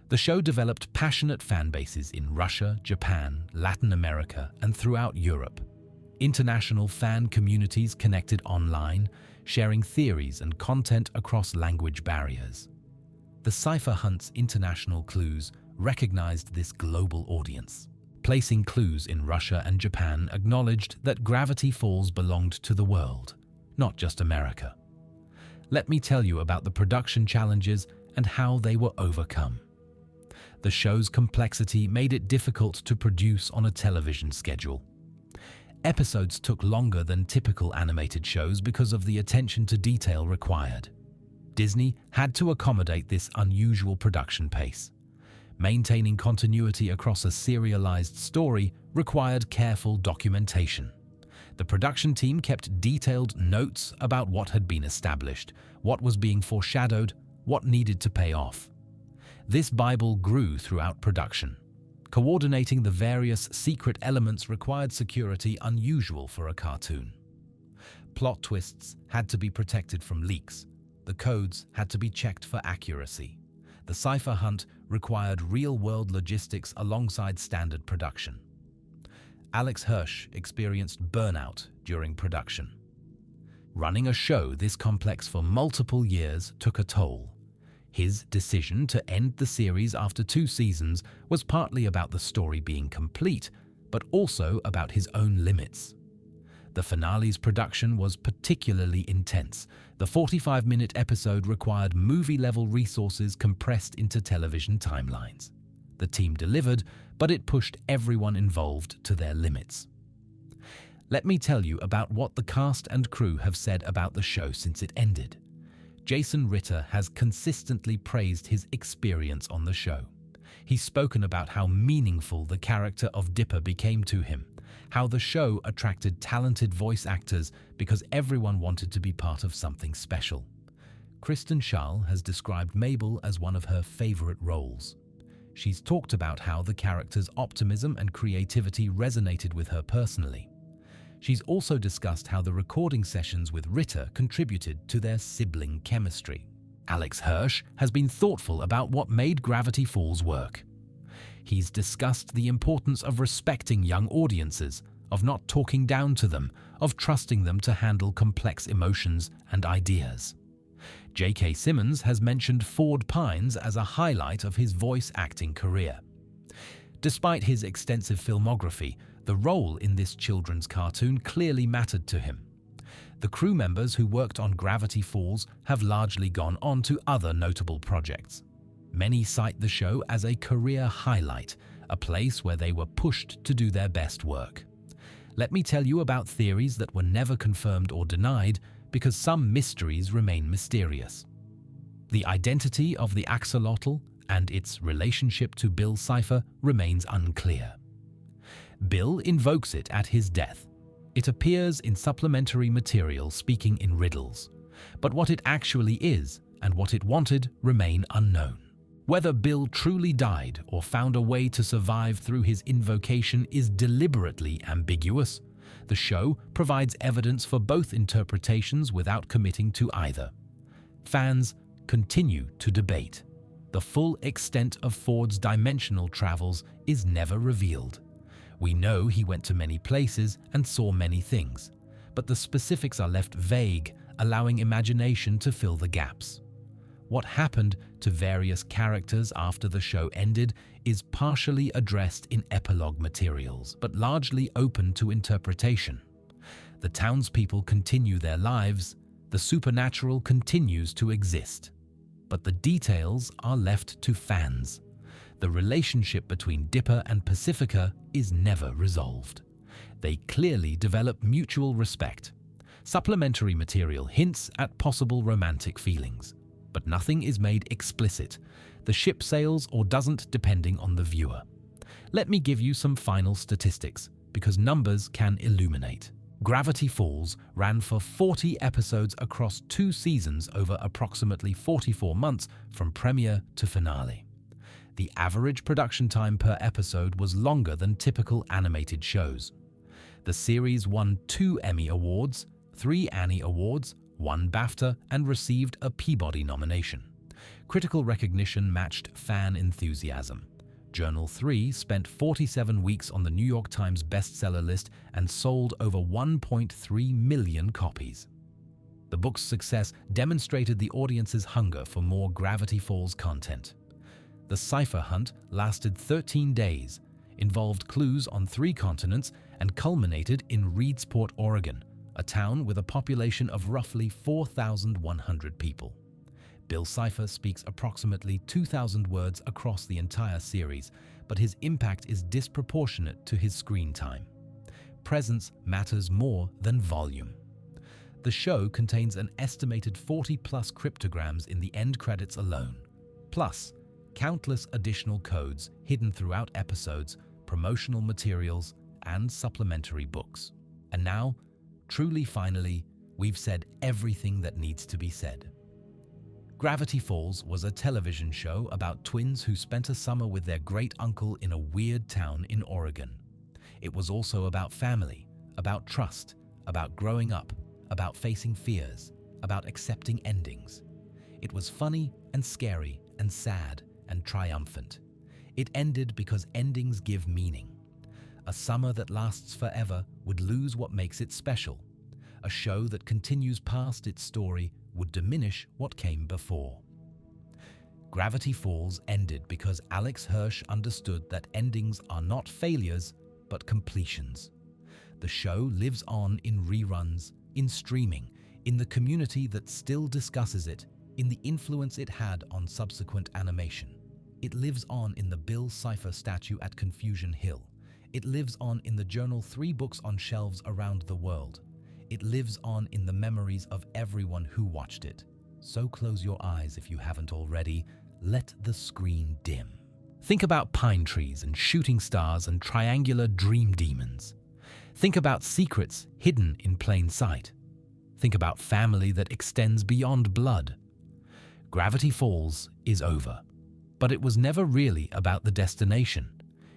The show developed passionate fan bases in Russia, Japan, Latin America, and throughout Europe. International fan communities connected online, sharing theories and content across language barriers. The Cipher Hunt's international clues recognized this global audience. Placing clues in Russia and Japan acknowledged that Gravity Falls belonged to the world, not just America. Let me tell you about the production challenges and how they were overcome. The show's complexity made it difficult to produce on a television schedule. Episodes took longer than typical animated shows because of the attention to detail required. Disney had to accommodate this unusual production pace. Maintaining continuity across a serialized story required careful documentation. The production team kept detailed notes about what had been established, what was being foreshadowed, what needed to pay off. This Bible grew throughout production. Coordinating the various secret elements required security unusual for a cartoon. Plot twists had to be protected from leaks. The codes had to be checked for accuracy. The Cipher Hunt required real-world logistics alongside standard production. Alex Hirsch experienced burnout during production. Running a show this complex for multiple years took a toll. His decision to end the series after 2 seasons was partly about the story being complete, but also about his own limits. The finale's production was particularly intense. The 45-minute episode required movie-level resources compressed into television timelines. The team delivered, but it pushed everyone involved to their limits. Let me tell you about what the cast and crew have said about the show since it ended. Jason Ritter has consistently praised his experience on the show. He's spoken about how meaningful the character of Dipper became to him, how the show attracted talented voice actors because everyone wanted to be part of something special. Kristen Schaal has described Mabel as one of her favorite roles. She's talked about how the character's optimism and creativity resonated with her personally. She's also discussed how the recording sessions with Ritter contributed to their sibling chemistry. Alex Hirsch has been thoughtful about what made Gravity Falls work. He's discussed the importance of respecting young audiences, of not talking down to them, of trusting them to handle complex emotions and ideas. J.K. Simmons has mentioned Ford Pines as a highlight of his voice acting career. Despite his extensive filmography, the role in this children's cartoon clearly mattered to him. The crew members who worked on Gravity Falls have largely gone on to other notable projects. Many cite the show as a career highlight, a place where they were pushed to do their best work. Let me tell you about theories that were never confirmed or denied, because some mysteries remain mysterious. The identity of the axolotl and its relationship to Bill Cipher remains unclear. Bill invokes it at his death. It appears in supplementary material speaking in riddles, but what it actually is and what it wanted remain unknown. Whether Bill truly died or found a way to survive through his invocation is deliberately ambiguous. The show provides evidence for both interpretations without committing to either. Fans continue to debate. The full extent of Ford's dimensional travels is never revealed. We know he went to many places and saw many things, but the specifics are left vague, allowing imagination to fill the gaps. What happened to various characters after the show ended is partially addressed in epilogue materials, but largely open to interpretation. The townspeople continue their lives, the supernatural continues to exist, but the details are left to fans. The relationship between Dipper and Pacifica is never resolved. They clearly develop mutual respect. Supplementary material hints at possible romantic feelings, but nothing is made explicit. The ship sails or doesn't depending on the viewer. Let me give you some final statistics, because numbers can illuminate. Gravity Falls ran for 40 episodes across 2 seasons over approximately 44 months from premiere to finale. The average production time per episode was longer than typical animated shows. The series won 2 Emmy Awards, 3 Annie Awards, 1 BAFTA, and received a Peabody nomination. Critical recognition matched fan enthusiasm. Journal 3 spent 47 weeks on the New York Times bestseller list and sold over 1.3 million copies. The book's success demonstrated the audience's hunger for more Gravity Falls content. The Cipher hunt lasted 13 days, involved clues on 3 continents, and culminated in Reedsport, Oregon, a town with a population of roughly 4,100 people. Bill Cipher speaks approximately 2,000 words across the entire series, but his impact is disproportionate to his screen time. Presence matters more than volume. The show contains an estimated 40-plus cryptograms in the end credits alone, plus countless additional codes hidden throughout episodes, promotional materials, and supplementary books. And now, truly finally, we've said everything that needs to be said. Gravity Falls was a television show about twins who spent a summer with their great-uncle in a weird town in Oregon. It was also about family, about trust, about growing up, about facing fears, about accepting endings. It was funny and scary and sad and triumphant. It ended because endings give meaning. A summer that lasts forever would lose what makes it special. A show that continues past its story would diminish what came before. Gravity Falls ended because Alex Hirsch understood that endings are not failures, but completions. The show lives on in reruns, in streaming, in the community that still discusses it, in the influence it had on subsequent animation. It lives on in the Bill Cipher statue at Confusion Hill. It lives on in the Journal 3 books on shelves around the world. It lives on in the memories of everyone who watched it. So close your eyes if you haven't already. Let the screen dim. Think about pine trees and shooting stars and triangular dream demons. Think about secrets hidden in plain sight. Think about family that extends beyond blood. Gravity Falls is over, but it was never really about the destination.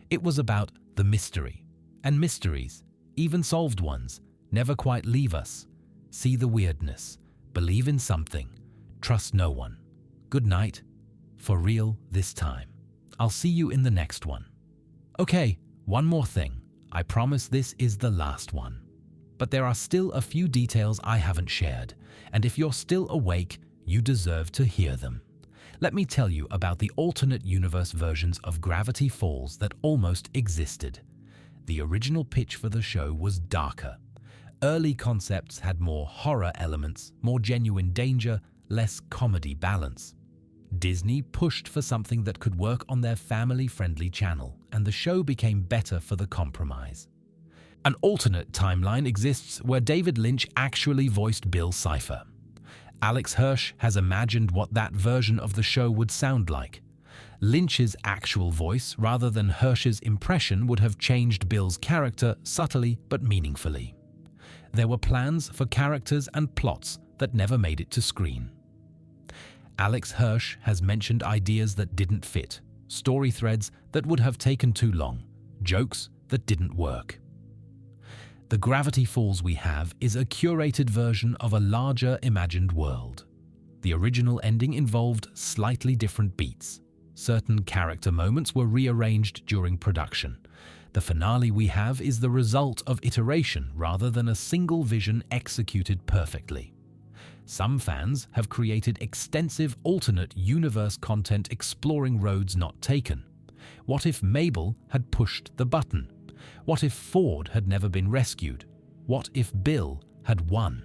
It was about the mystery. And mysteries, even solved ones, never quite leave us. See the weirdness, believe in something, trust no one. Good night, for real this time. I'll see you in the next one. Okay, one more thing. I promise this is the last one. But there are still a few details I haven't shared, and if you're still awake, you deserve to hear them. Let me tell you about the alternate universe versions of Gravity Falls that almost existed. The original pitch for the show was darker. Early concepts had more horror elements, more genuine danger, less comedy balance. Disney pushed for something that could work on their family-friendly channel, and the show became better for the compromise. An alternate timeline exists where David Lynch actually voiced Bill Cipher. Alex Hirsch has imagined what that version of the show would sound like. Lynch's actual voice, rather than Hirsch's impression, would have changed Bill's character subtly but meaningfully. There were plans for characters and plots that never made it to screen. Alex Hirsch has mentioned ideas that didn't fit, story threads that would have taken too long, jokes that didn't work. The Gravity Falls we have is a curated version of a larger imagined world. The original ending involved slightly different beats. Certain character moments were rearranged during production. The finale we have is the result of iteration rather than a single vision executed perfectly. Some fans have created extensive alternate universe content exploring roads not taken. What if Mabel had pushed the button? What if Ford had never been rescued? What if Bill had won?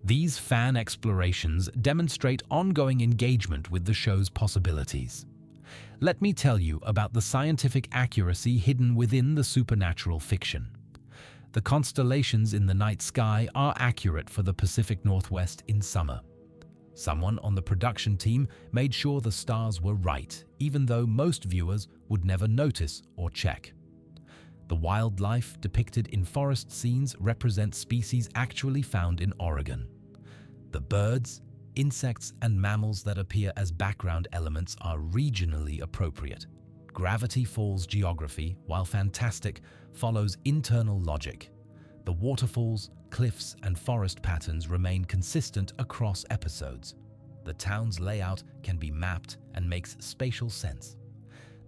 These fan explorations demonstrate ongoing engagement with the show's possibilities. Let me tell you about the scientific accuracy hidden within the supernatural fiction. The constellations in the night sky are accurate for the Pacific Northwest in summer. Someone on the production team made sure the stars were right, even though most viewers would never notice or check. The wildlife depicted in forest scenes represent species actually found in Oregon. The birds, insects, and mammals that appear as background elements are regionally appropriate. Gravity Falls geography, while fantastic, follows internal logic. The waterfalls, cliffs, and forest patterns remain consistent across episodes. The town's layout can be mapped and makes spatial sense.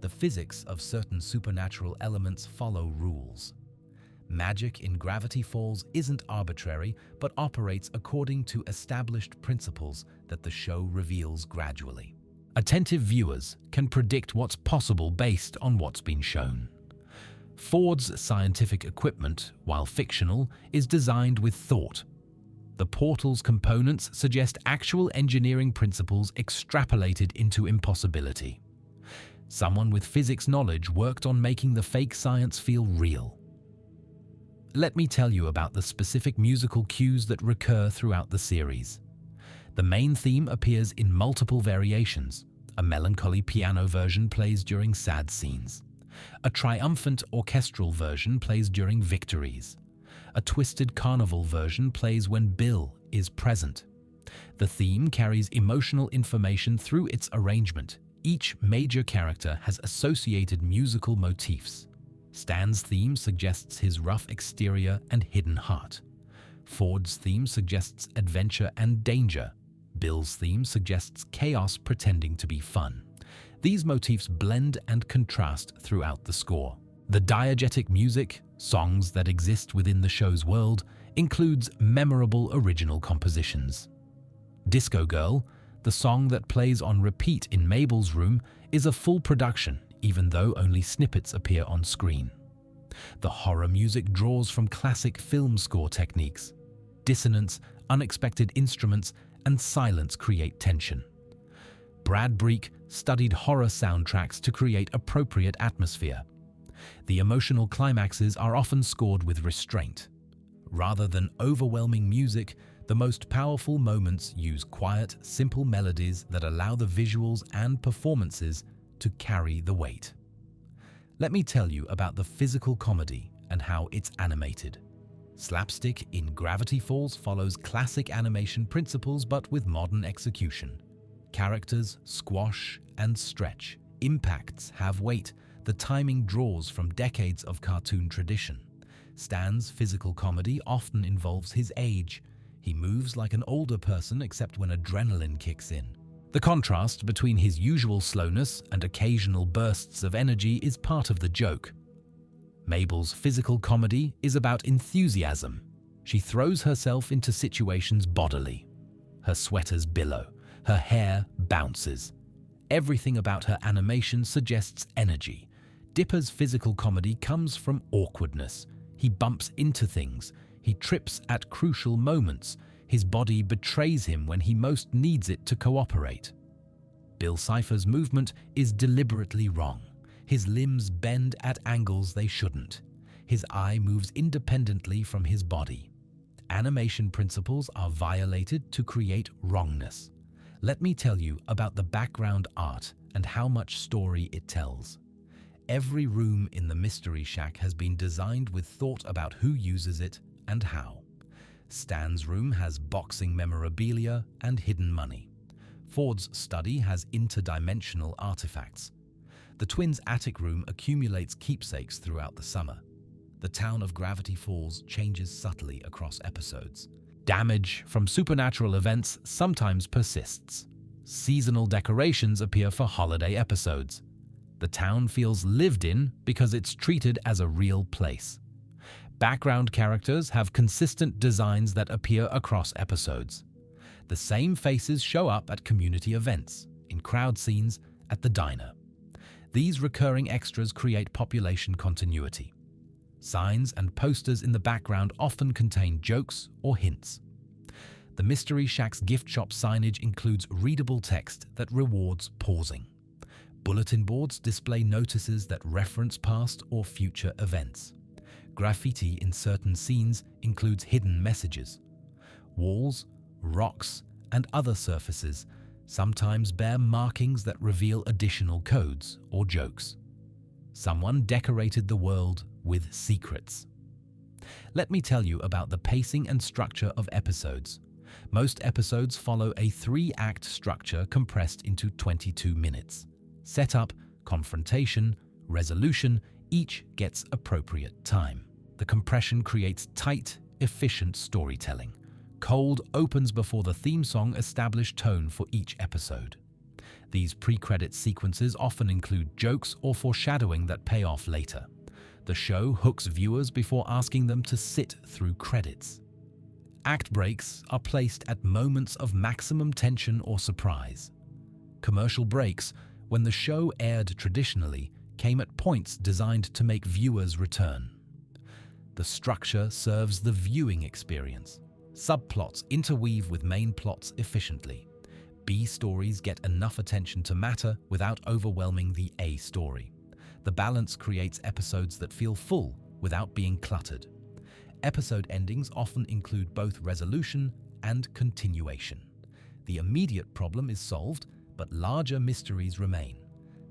The physics of certain supernatural elements follow rules. Magic in Gravity Falls isn't arbitrary, but operates according to established principles that the show reveals gradually. Attentive viewers can predict what's possible based on what's been shown. Ford's scientific equipment, while fictional, is designed with thought. The portal's components suggest actual engineering principles extrapolated into impossibility. Someone with physics knowledge worked on making the fake science feel real. Let me tell you about the specific musical cues that recur throughout the series. The main theme appears in multiple variations. A melancholy piano version plays during sad scenes. A triumphant orchestral version plays during victories. A twisted carnival version plays when Bill is present. The theme carries emotional information through its arrangement. Each major character has associated musical motifs. Stan's theme suggests his rough exterior and hidden heart. Ford's theme suggests adventure and danger. Bill's theme suggests chaos pretending to be fun. These motifs blend and contrast throughout the score. The diegetic music, songs that exist within the show's world, includes memorable original compositions. Disco Girl, the song that plays on repeat in Mabel's room, is a full production, even though only snippets appear on screen. The horror music draws from classic film score techniques. Dissonance, unexpected instruments, and silence create tension. Brad Breek studied horror soundtracks to create appropriate atmosphere. The emotional climaxes are often scored with restraint. Rather than overwhelming music, The most powerful moments use quiet, simple melodies that allow the visuals and performances to carry the weight. Let me tell you about the physical comedy and how it's animated. Slapstick in Gravity Falls follows classic animation principles but with modern execution. Characters squash and stretch, impacts have weight, the timing draws from decades of cartoon tradition. Stan's physical comedy often involves his age. He moves like an older person except when adrenaline kicks in. The contrast between his usual slowness and occasional bursts of energy is part of the joke. Mabel's physical comedy is about enthusiasm. She throws herself into situations bodily. Her sweaters billow, her hair bounces. Everything about her animation suggests energy. Dipper's physical comedy comes from awkwardness. He bumps into things. He trips at crucial moments. His body betrays him when he most needs it to cooperate. Bill Cipher's movement is deliberately wrong. His limbs bend at angles they shouldn't. His eye moves independently from his body. Animation principles are violated to create wrongness. Let me tell you about the background art and how much story it tells. Every room in the Mystery Shack has been designed with thought about who uses it and how. Stan's room has boxing memorabilia and hidden money. Ford's study has interdimensional artifacts. The twins' attic room accumulates keepsakes throughout the summer. The town of Gravity Falls changes subtly across episodes. Damage from supernatural events sometimes persists. Seasonal decorations appear for holiday episodes. The town feels lived in because it's treated as a real place. Background characters have consistent designs that appear across episodes. The same faces show up at community events, in crowd scenes, at the diner. These recurring extras create population continuity. Signs and posters in the background often contain jokes or hints. The Mystery Shack's gift shop signage includes readable text that rewards pausing. Bulletin boards display notices that reference past or future events. Graffiti in certain scenes includes hidden messages. Walls, rocks, and other surfaces sometimes bear markings that reveal additional codes or jokes. Someone decorated the world with secrets. Let me tell you about the pacing and structure of episodes. Most episodes follow a 3-act structure compressed into 22 minutes. Setup, confrontation, resolution, each gets appropriate time. The compression creates tight, efficient storytelling. Cold opens before the theme song establish tone for each episode. These pre-credit sequences often include jokes or foreshadowing that pay off later. The show hooks viewers before asking them to sit through credits. Act breaks are placed at moments of maximum tension or surprise. Commercial breaks, when the show aired traditionally, came at points designed to make viewers return. The structure serves the viewing experience. Subplots interweave with main plots efficiently. B stories get enough attention to matter without overwhelming the A story. The balance creates episodes that feel full without being cluttered. Episode endings often include both resolution and continuation. The immediate problem is solved, but larger mysteries remain.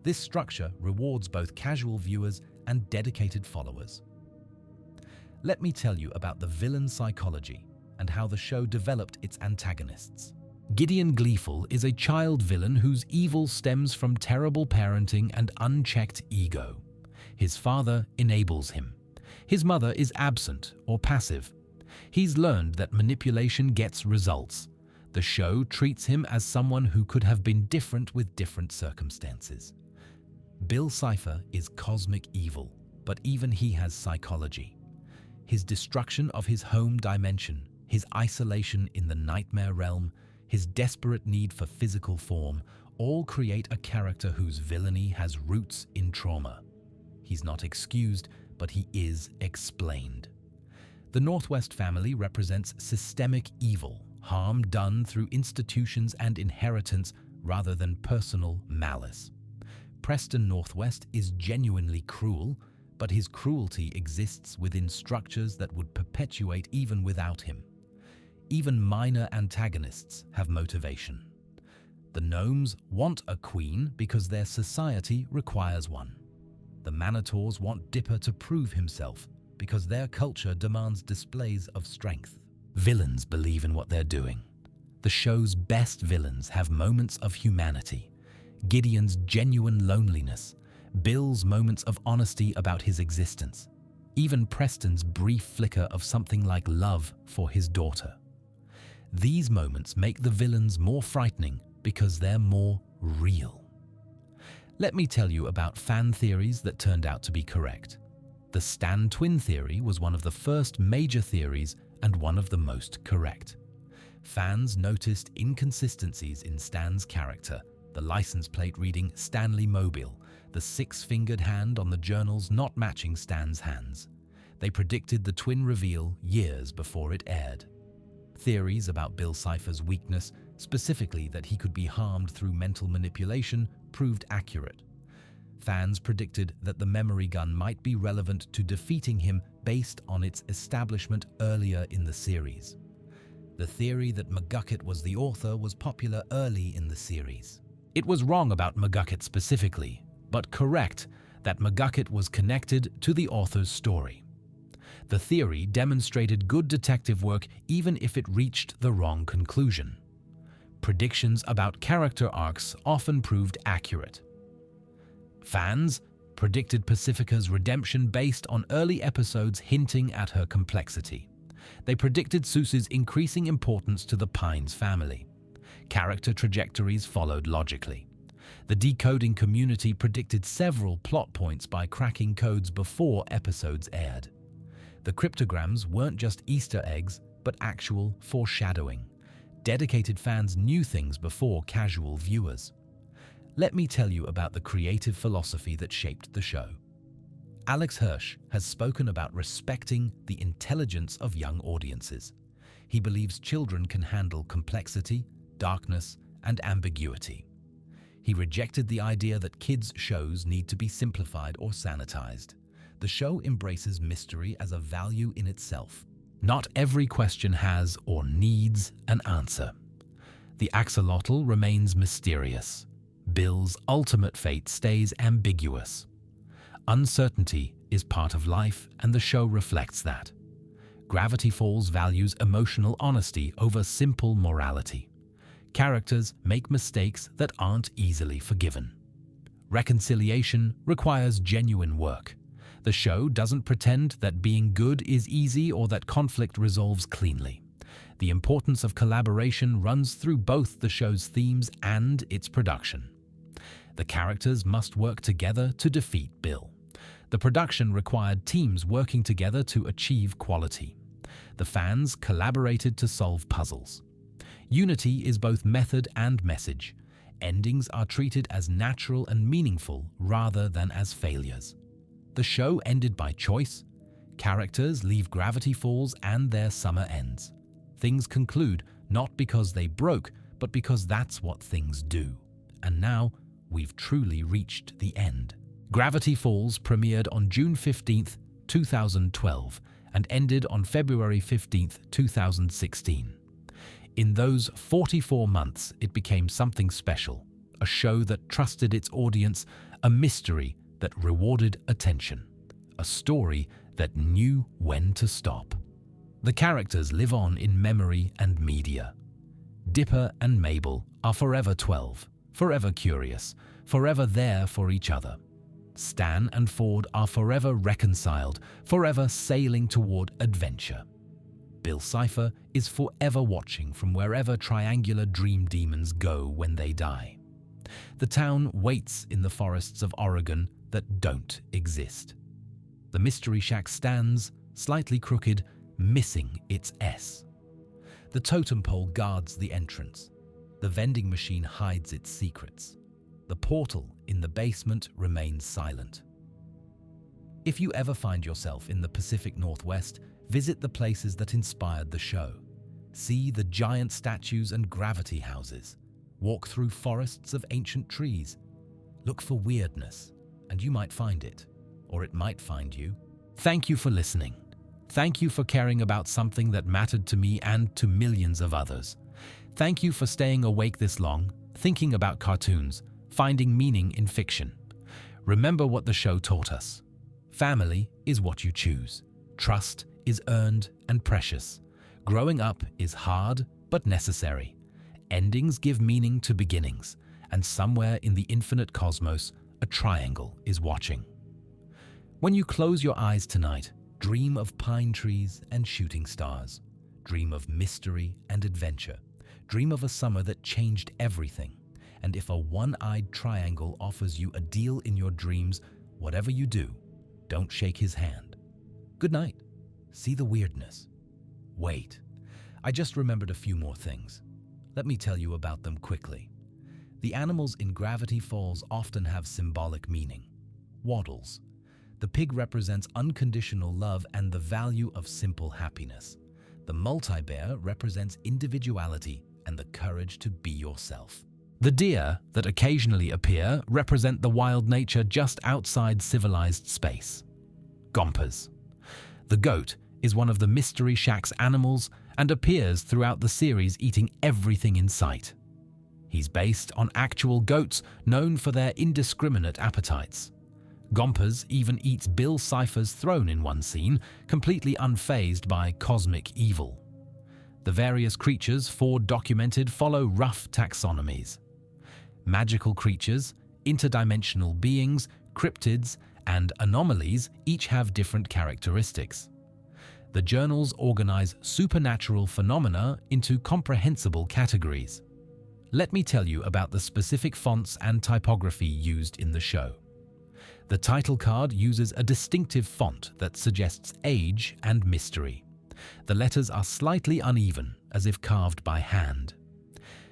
This structure rewards both casual viewers and dedicated followers. Let me tell you about the villain psychology and how the show developed its antagonists. Gideon Gleeful is a child villain whose evil stems from terrible parenting and unchecked ego. His father enables him. His mother is absent or passive. He's learned that manipulation gets results. The show treats him as someone who could have been different with different circumstances. Bill Cipher is cosmic evil, but even he has psychology. His destruction of his home dimension, his isolation in the nightmare realm, his desperate need for physical form, all create a character whose villainy has roots in trauma. He's not excused, but he is explained. The Northwest family represents systemic evil, harm done through institutions and inheritance rather than personal malice. Preston Northwest is genuinely cruel, but his cruelty exists within structures that would perpetuate even without him. even minor antagonists have motivation. The gnomes want a queen because their society requires one. The Manitors want Dipper to prove himself because their culture demands displays of strength. Villains believe in what they're doing. The show's best villains have moments of humanity. Gideon's genuine loneliness, Bill's moments of honesty about his existence, even Preston's brief flicker of something like love for his daughter. These moments make the villains more frightening because they're more real. Let me tell you about fan theories that turned out to be correct. The Stan twin theory was one of the first major theories and one of the most correct. Fans noticed inconsistencies in Stan's character, the license plate reading Stanley Mobile, the six-fingered hand on the journals not matching Stan's hands. They predicted the twin reveal years before it aired. Theories about Bill Cipher's weakness, specifically that he could be harmed through mental manipulation, proved accurate. Fans predicted that the memory gun might be relevant to defeating him based on its establishment earlier in the series. The theory that McGucket was the author was popular early in the series. It was wrong about McGucket specifically, but correct that McGucket was connected to the author's story. The theory demonstrated good detective work even if it reached the wrong conclusion. Predictions about character arcs often proved accurate. Fans predicted Pacifica's redemption based on early episodes hinting at her complexity. They predicted Seuss's increasing importance to the Pines family. Character trajectories followed logically. The decoding community predicted several plot points by cracking codes before episodes aired. The cryptograms weren't just Easter eggs, but actual foreshadowing. Dedicated fans knew things before casual viewers. Let me tell you about the creative philosophy that shaped the show. Alex Hirsch has spoken about respecting the intelligence of young audiences. He believes children can handle complexity, darkness, and ambiguity. He rejected the idea that kids' shows need to be simplified or sanitized. The show embraces mystery as a value in itself. Not every question has or needs an answer. The axolotl remains mysterious. Bill's ultimate fate stays ambiguous. Uncertainty is part of life, and the show reflects that. Gravity Falls values emotional honesty over simple morality. Characters make mistakes that aren't easily forgiven. Reconciliation requires genuine work. The show doesn't pretend that being good is easy or that conflict resolves cleanly. The importance of collaboration runs through both the show's themes and its production. The characters must work together to defeat Bill. The production required teams working together to achieve quality. The fans collaborated to solve puzzles. Unity is both method and message. Endings are treated as natural and meaningful rather than as failures. The show ended by choice. Characters leave Gravity Falls and their summer ends. Things conclude not because they broke, but because that's what things do. And now, we've truly reached the end. Gravity Falls premiered on June 15th, 2012, and ended on February 15th, 2016. In those 44 months, it became something special, a show that trusted its audience, a mystery that rewarded attention, a story that knew when to stop. The characters live on in memory and media. Dipper and Mabel are forever 12, forever curious, forever there for each other. Stan and Ford are forever reconciled, forever sailing toward adventure. Bill Cipher is forever watching from wherever triangular dream demons go when they die. The town waits in the forests of Oregon that don't exist. The Mystery Shack stands, slightly crooked, missing its S. The totem pole guards the entrance. The vending machine hides its secrets. The portal in the basement remains silent. If you ever find yourself in the Pacific Northwest, visit the places that inspired the show. See the giant statues and gravity houses. Walk through forests of ancient trees. Look for weirdness, and you might find it, or it might find you. Thank you for listening. Thank you for caring about something that mattered to me and to millions of others. Thank you for staying awake this long, thinking about cartoons, finding meaning in fiction. Remember what the show taught us. Family is what you choose. Trust is earned and precious. Growing up is hard but necessary. Endings give meaning to beginnings, and somewhere in the infinite cosmos, a triangle is watching. When you close your eyes tonight, dream of pine trees and shooting stars. Dream of mystery and adventure. Dream of a summer that changed everything. And if a one-eyed triangle offers you a deal in your dreams, whatever you do, don't shake his hand. Good night. See the weirdness. Wait, I just remembered a few more things. Let me tell you about them quickly. The animals in Gravity Falls often have symbolic meaning. Waddles. The pig represents unconditional love and the value of simple happiness. The multi-bear represents individuality and the courage to be yourself. The deer that occasionally appear represent the wild nature just outside civilized space. Gompers. The goat is one of the Mystery Shack's animals and appears throughout the series eating everything in sight. He's based on actual goats known for their indiscriminate appetites. Gompers even eats Bill Cipher's throne in one scene, completely unfazed by cosmic evil. The various creatures Ford documented follow rough taxonomies. Magical creatures, interdimensional beings, cryptids, and anomalies each have different characteristics. The journals organize supernatural phenomena into comprehensible categories. Let me tell you about the specific fonts and typography used in the show. The title card uses a distinctive font that suggests age and mystery. The letters are slightly uneven, as if carved by hand.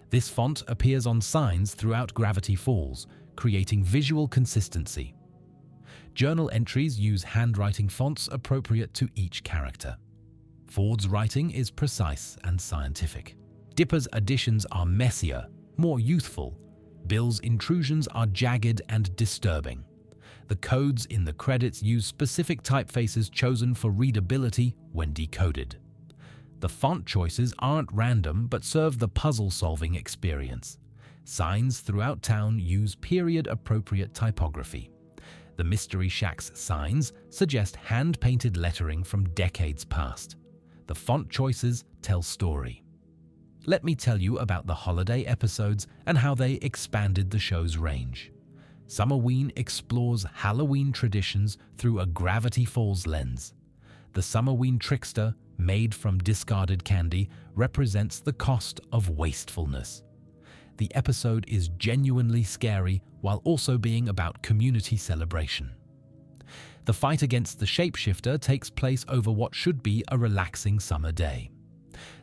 This font appears on signs throughout Gravity Falls, creating visual consistency. Journal entries use handwriting fonts appropriate to each character. Ford's writing is precise and scientific. Dipper's additions are messier, more youthful. Bill's intrusions are jagged and disturbing. The codes in the credits use specific typefaces chosen for readability when decoded. The font choices aren't random but serve the puzzle-solving experience. Signs throughout town use period-appropriate typography. The Mystery Shack's signs suggest hand-painted lettering from decades past. The font choices tell story. Let me tell you about the holiday episodes and how they expanded the show's range. Summerween explores Halloween traditions through a Gravity Falls lens. The Summerween trickster, made from discarded candy, represents the cost of wastefulness. The episode is genuinely scary while also being about community celebration. The fight against the shapeshifter takes place over what should be a relaxing summer day.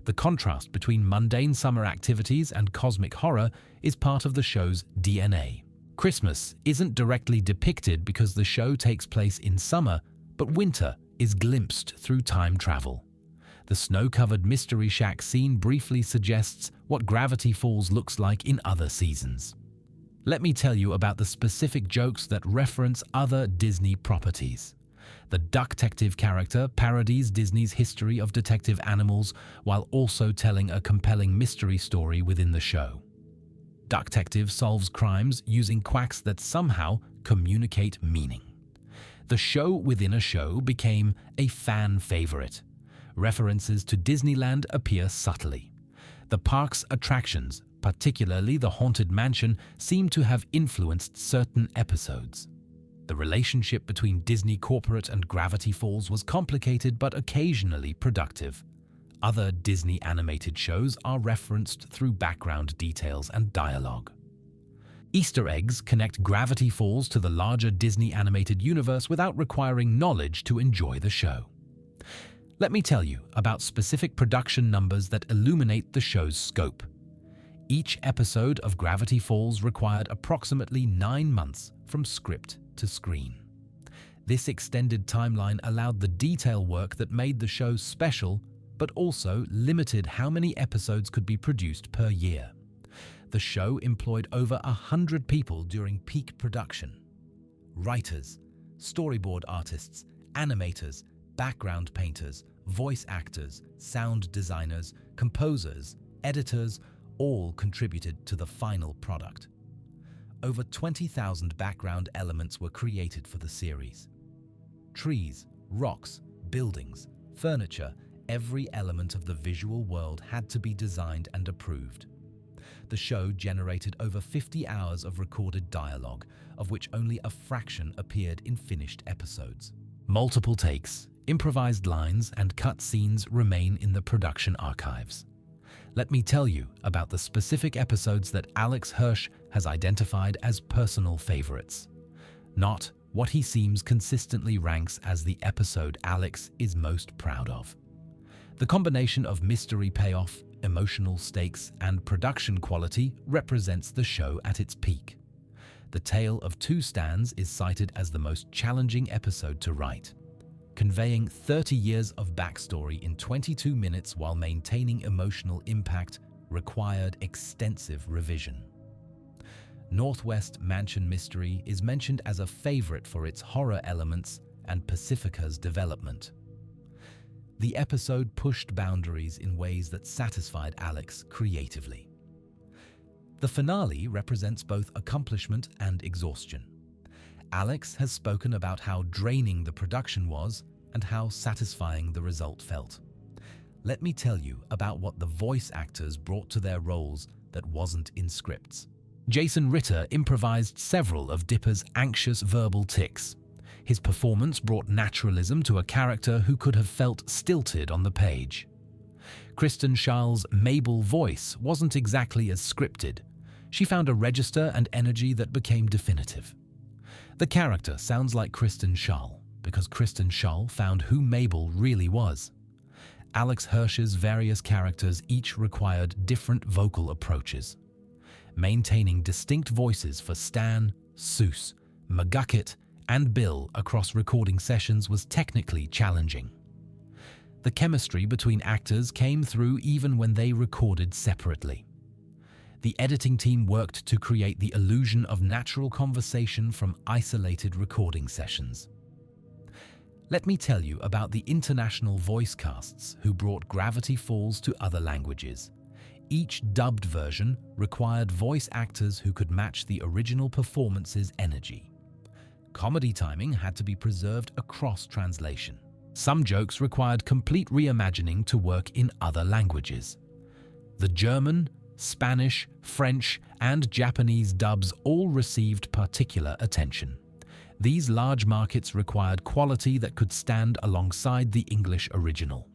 The contrast between mundane summer activities and cosmic horror is part of the show's DNA. Christmas isn't directly depicted because the show takes place in summer, but winter is glimpsed through time travel. The snow-covered Mystery Shack scene briefly suggests what Gravity Falls looks like in other seasons. Let me tell you about the specific jokes that reference other Disney properties. The Ducktective character parodies Disney's history of detective animals while also telling a compelling mystery story within the show. Ducktective solves crimes using quacks that somehow communicate meaning. The show within a show became a fan favorite. References to Disneyland appear subtly. The park's attractions, particularly the Haunted Mansion, seem to have influenced certain episodes. The relationship between Disney Corporate and Gravity Falls was complicated but occasionally productive. Other Disney animated shows are referenced through background details and dialogue. Easter eggs connect Gravity Falls to the larger Disney animated universe without requiring knowledge to enjoy the show. Let me tell you about specific production numbers that illuminate the show's scope. Each episode of Gravity Falls required approximately 9 months from script to screen. This extended timeline allowed the detail work that made the show special, but also limited how many episodes could be produced per year. The show employed over 100 people during peak production. Writers, storyboard artists, animators, background painters, voice actors, sound designers, composers, editors, all contributed to the final product. Over 20,000 background elements were created for the series. Trees, rocks, buildings, furniture, every element of the visual world had to be designed and approved. The show generated over 50 hours of recorded dialogue, of which only a fraction appeared in finished episodes. Multiple takes, improvised lines, and cut scenes remain in the production archives. Let me tell you about the specific episodes that Alex Hirsch has identified as personal favorites, not what he seems consistently ranks as the episode Alex is most proud of. The combination of mystery payoff, emotional stakes, and production quality represents the show at its peak. The Tale of Two Stands is cited as the most challenging episode to write. Conveying 30 years of backstory in 22 minutes while maintaining emotional impact required extensive revision. Northwest Mansion Mystery is mentioned as a favorite for its horror elements and Pacifica's development. The episode pushed boundaries in ways that satisfied Alex creatively. The finale represents both accomplishment and exhaustion. Alex has spoken about how draining the production was and how satisfying the result felt. Let me tell you about what the voice actors brought to their roles that wasn't in scripts. Jason Ritter improvised several of Dipper's anxious verbal tics. His performance brought naturalism to a character who could have felt stilted on the page. Kristen Schaal's Mabel voice wasn't exactly as scripted. She found a register and energy that became definitive. The character sounds like Kristen Schaal because Kristen Schaal found who Mabel really was. Alex Hirsch's various characters each required different vocal approaches. Maintaining distinct voices for Stan, Seuss, McGucket, and Bill across recording sessions was technically challenging. The chemistry between actors came through even when they recorded separately. The editing team worked to create the illusion of natural conversation from isolated recording sessions. Let me tell you about the international voice casts who brought Gravity Falls to other languages. Each dubbed version required voice actors who could match the original performance's energy. Comedy timing had to be preserved across translation. Some jokes required complete reimagining to work in other languages. The German, Spanish, French, and Japanese dubs all received particular attention. These large markets required quality that could stand alongside the English original.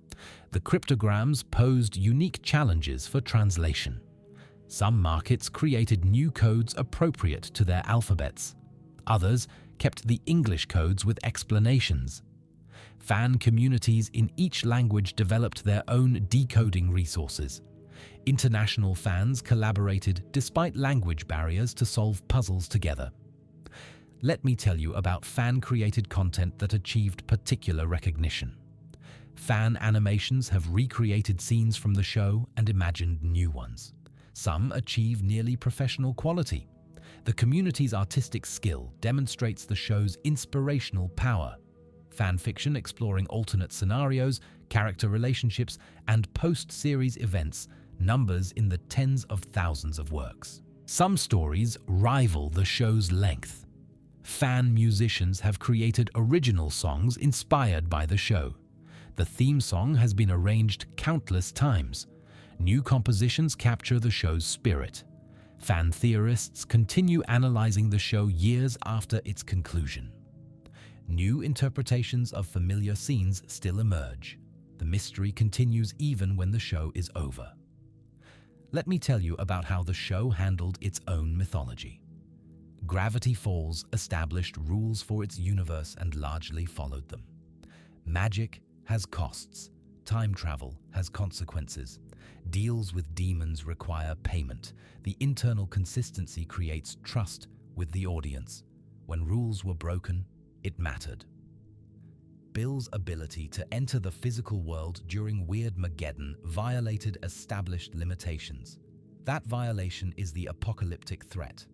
The cryptograms posed unique challenges for translation. Some markets created new codes appropriate to their alphabets. Others kept the English codes with explanations. Fan communities in each language developed their own decoding resources. International fans collaborated despite language barriers to solve puzzles together. Let me tell you about fan-created content that achieved particular recognition. Fan animations have recreated scenes from the show and imagined new ones. Some achieve nearly professional quality. The community's artistic skill demonstrates the show's inspirational power. Fan fiction exploring alternate scenarios, character relationships, and post-series events numbers in the tens of thousands of works. Some stories rival the show's length. Fan musicians have created original songs inspired by the show. The theme song has been arranged countless times. New compositions capture the show's spirit. Fan theorists continue analyzing the show years after its conclusion. New interpretations of familiar scenes still emerge. The mystery continues even when the show is over. Let me tell you about how the show handled its own mythology. Gravity Falls established rules for its universe and largely followed them. Magic has costs. Time travel has consequences. Deals with demons require payment. The internal consistency creates trust with the audience. When rules were broken, it mattered. Bill's ability to enter the physical world during Weirdmageddon violated established limitations. That violation is the apocalyptic threat.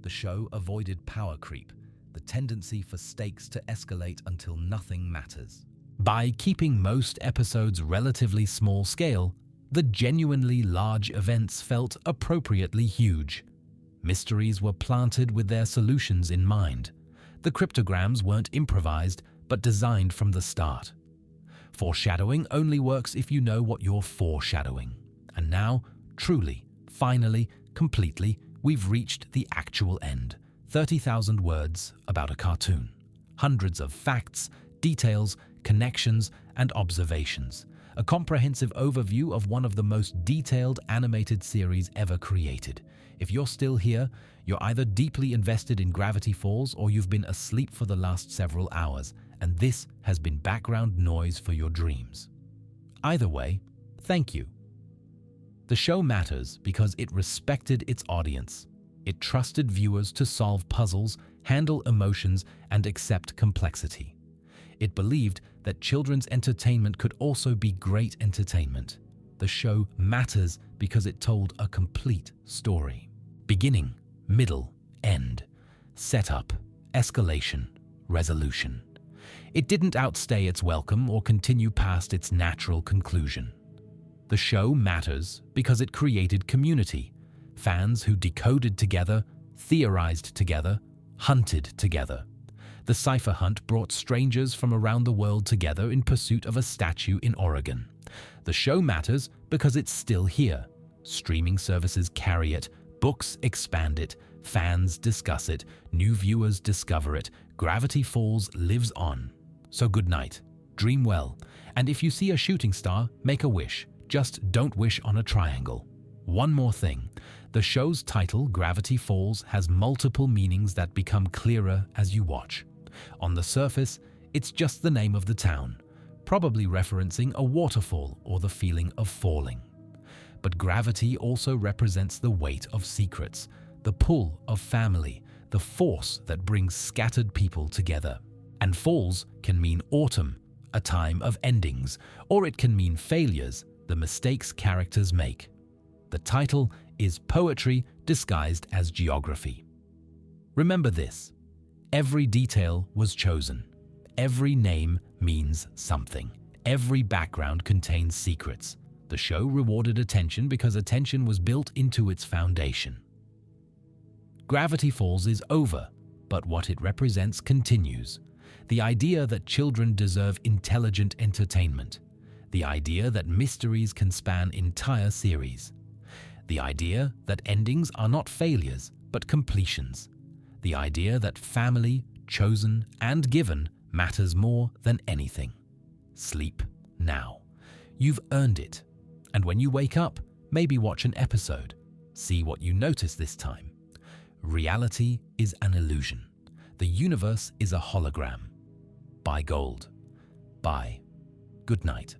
The show avoided power creep, the tendency for stakes to escalate until nothing matters. By keeping most episodes relatively small scale, the genuinely large events felt appropriately huge. Mysteries were planted with their solutions in mind. The cryptograms weren't improvised, but designed from the start. Foreshadowing only works if you know what you're foreshadowing. And now, truly, finally, completely, we've reached the actual end. 30,000 words about a cartoon. Hundreds of facts, details, connections, and observations. A comprehensive overview of one of the most detailed animated series ever created. If you're still here, you're either deeply invested in Gravity Falls or you've been asleep for the last several hours, and this has been background noise for your dreams. Either way, thank you. The show matters because it respected its audience. It trusted viewers to solve puzzles, handle emotions, and accept complexity. It believed that children's entertainment could also be great entertainment. The show matters because it told a complete story. Beginning, middle, end. Setup, escalation, resolution. It didn't outstay its welcome or continue past its natural conclusion. The show matters because it created community. Fans who decoded together, theorized together, hunted together. The Cipher hunt brought strangers from around the world together in pursuit of a statue in Oregon. The show matters because it's still here. Streaming services carry it, books expand it, fans discuss it, new viewers discover it. Gravity Falls lives on. So good night, dream well, and if you see a shooting star, make a wish. Just don't wish on a triangle. One more thing. The show's title, Gravity Falls, has multiple meanings that become clearer as you watch. On the surface, it's just the name of the town, probably referencing a waterfall or the feeling of falling. But gravity also represents the weight of secrets, the pull of family, the force that brings scattered people together. And falls can mean autumn, a time of endings, or it can mean failures, the mistakes characters make. The title is poetry disguised as geography. Remember this. Every detail was chosen. Every name means something. Every background contains secrets. The show rewarded attention because attention was built into its foundation. Gravity Falls is over, but what it represents continues. The idea that children deserve intelligent entertainment. The idea that mysteries can span entire series. The idea that endings are not failures, but completions. The idea that family, chosen and given, matters more than anything. Sleep now. You've earned it. And when you wake up, maybe watch an episode. See what you notice this time. Reality is an illusion. The universe is a hologram. Buy gold. Bye. Good night.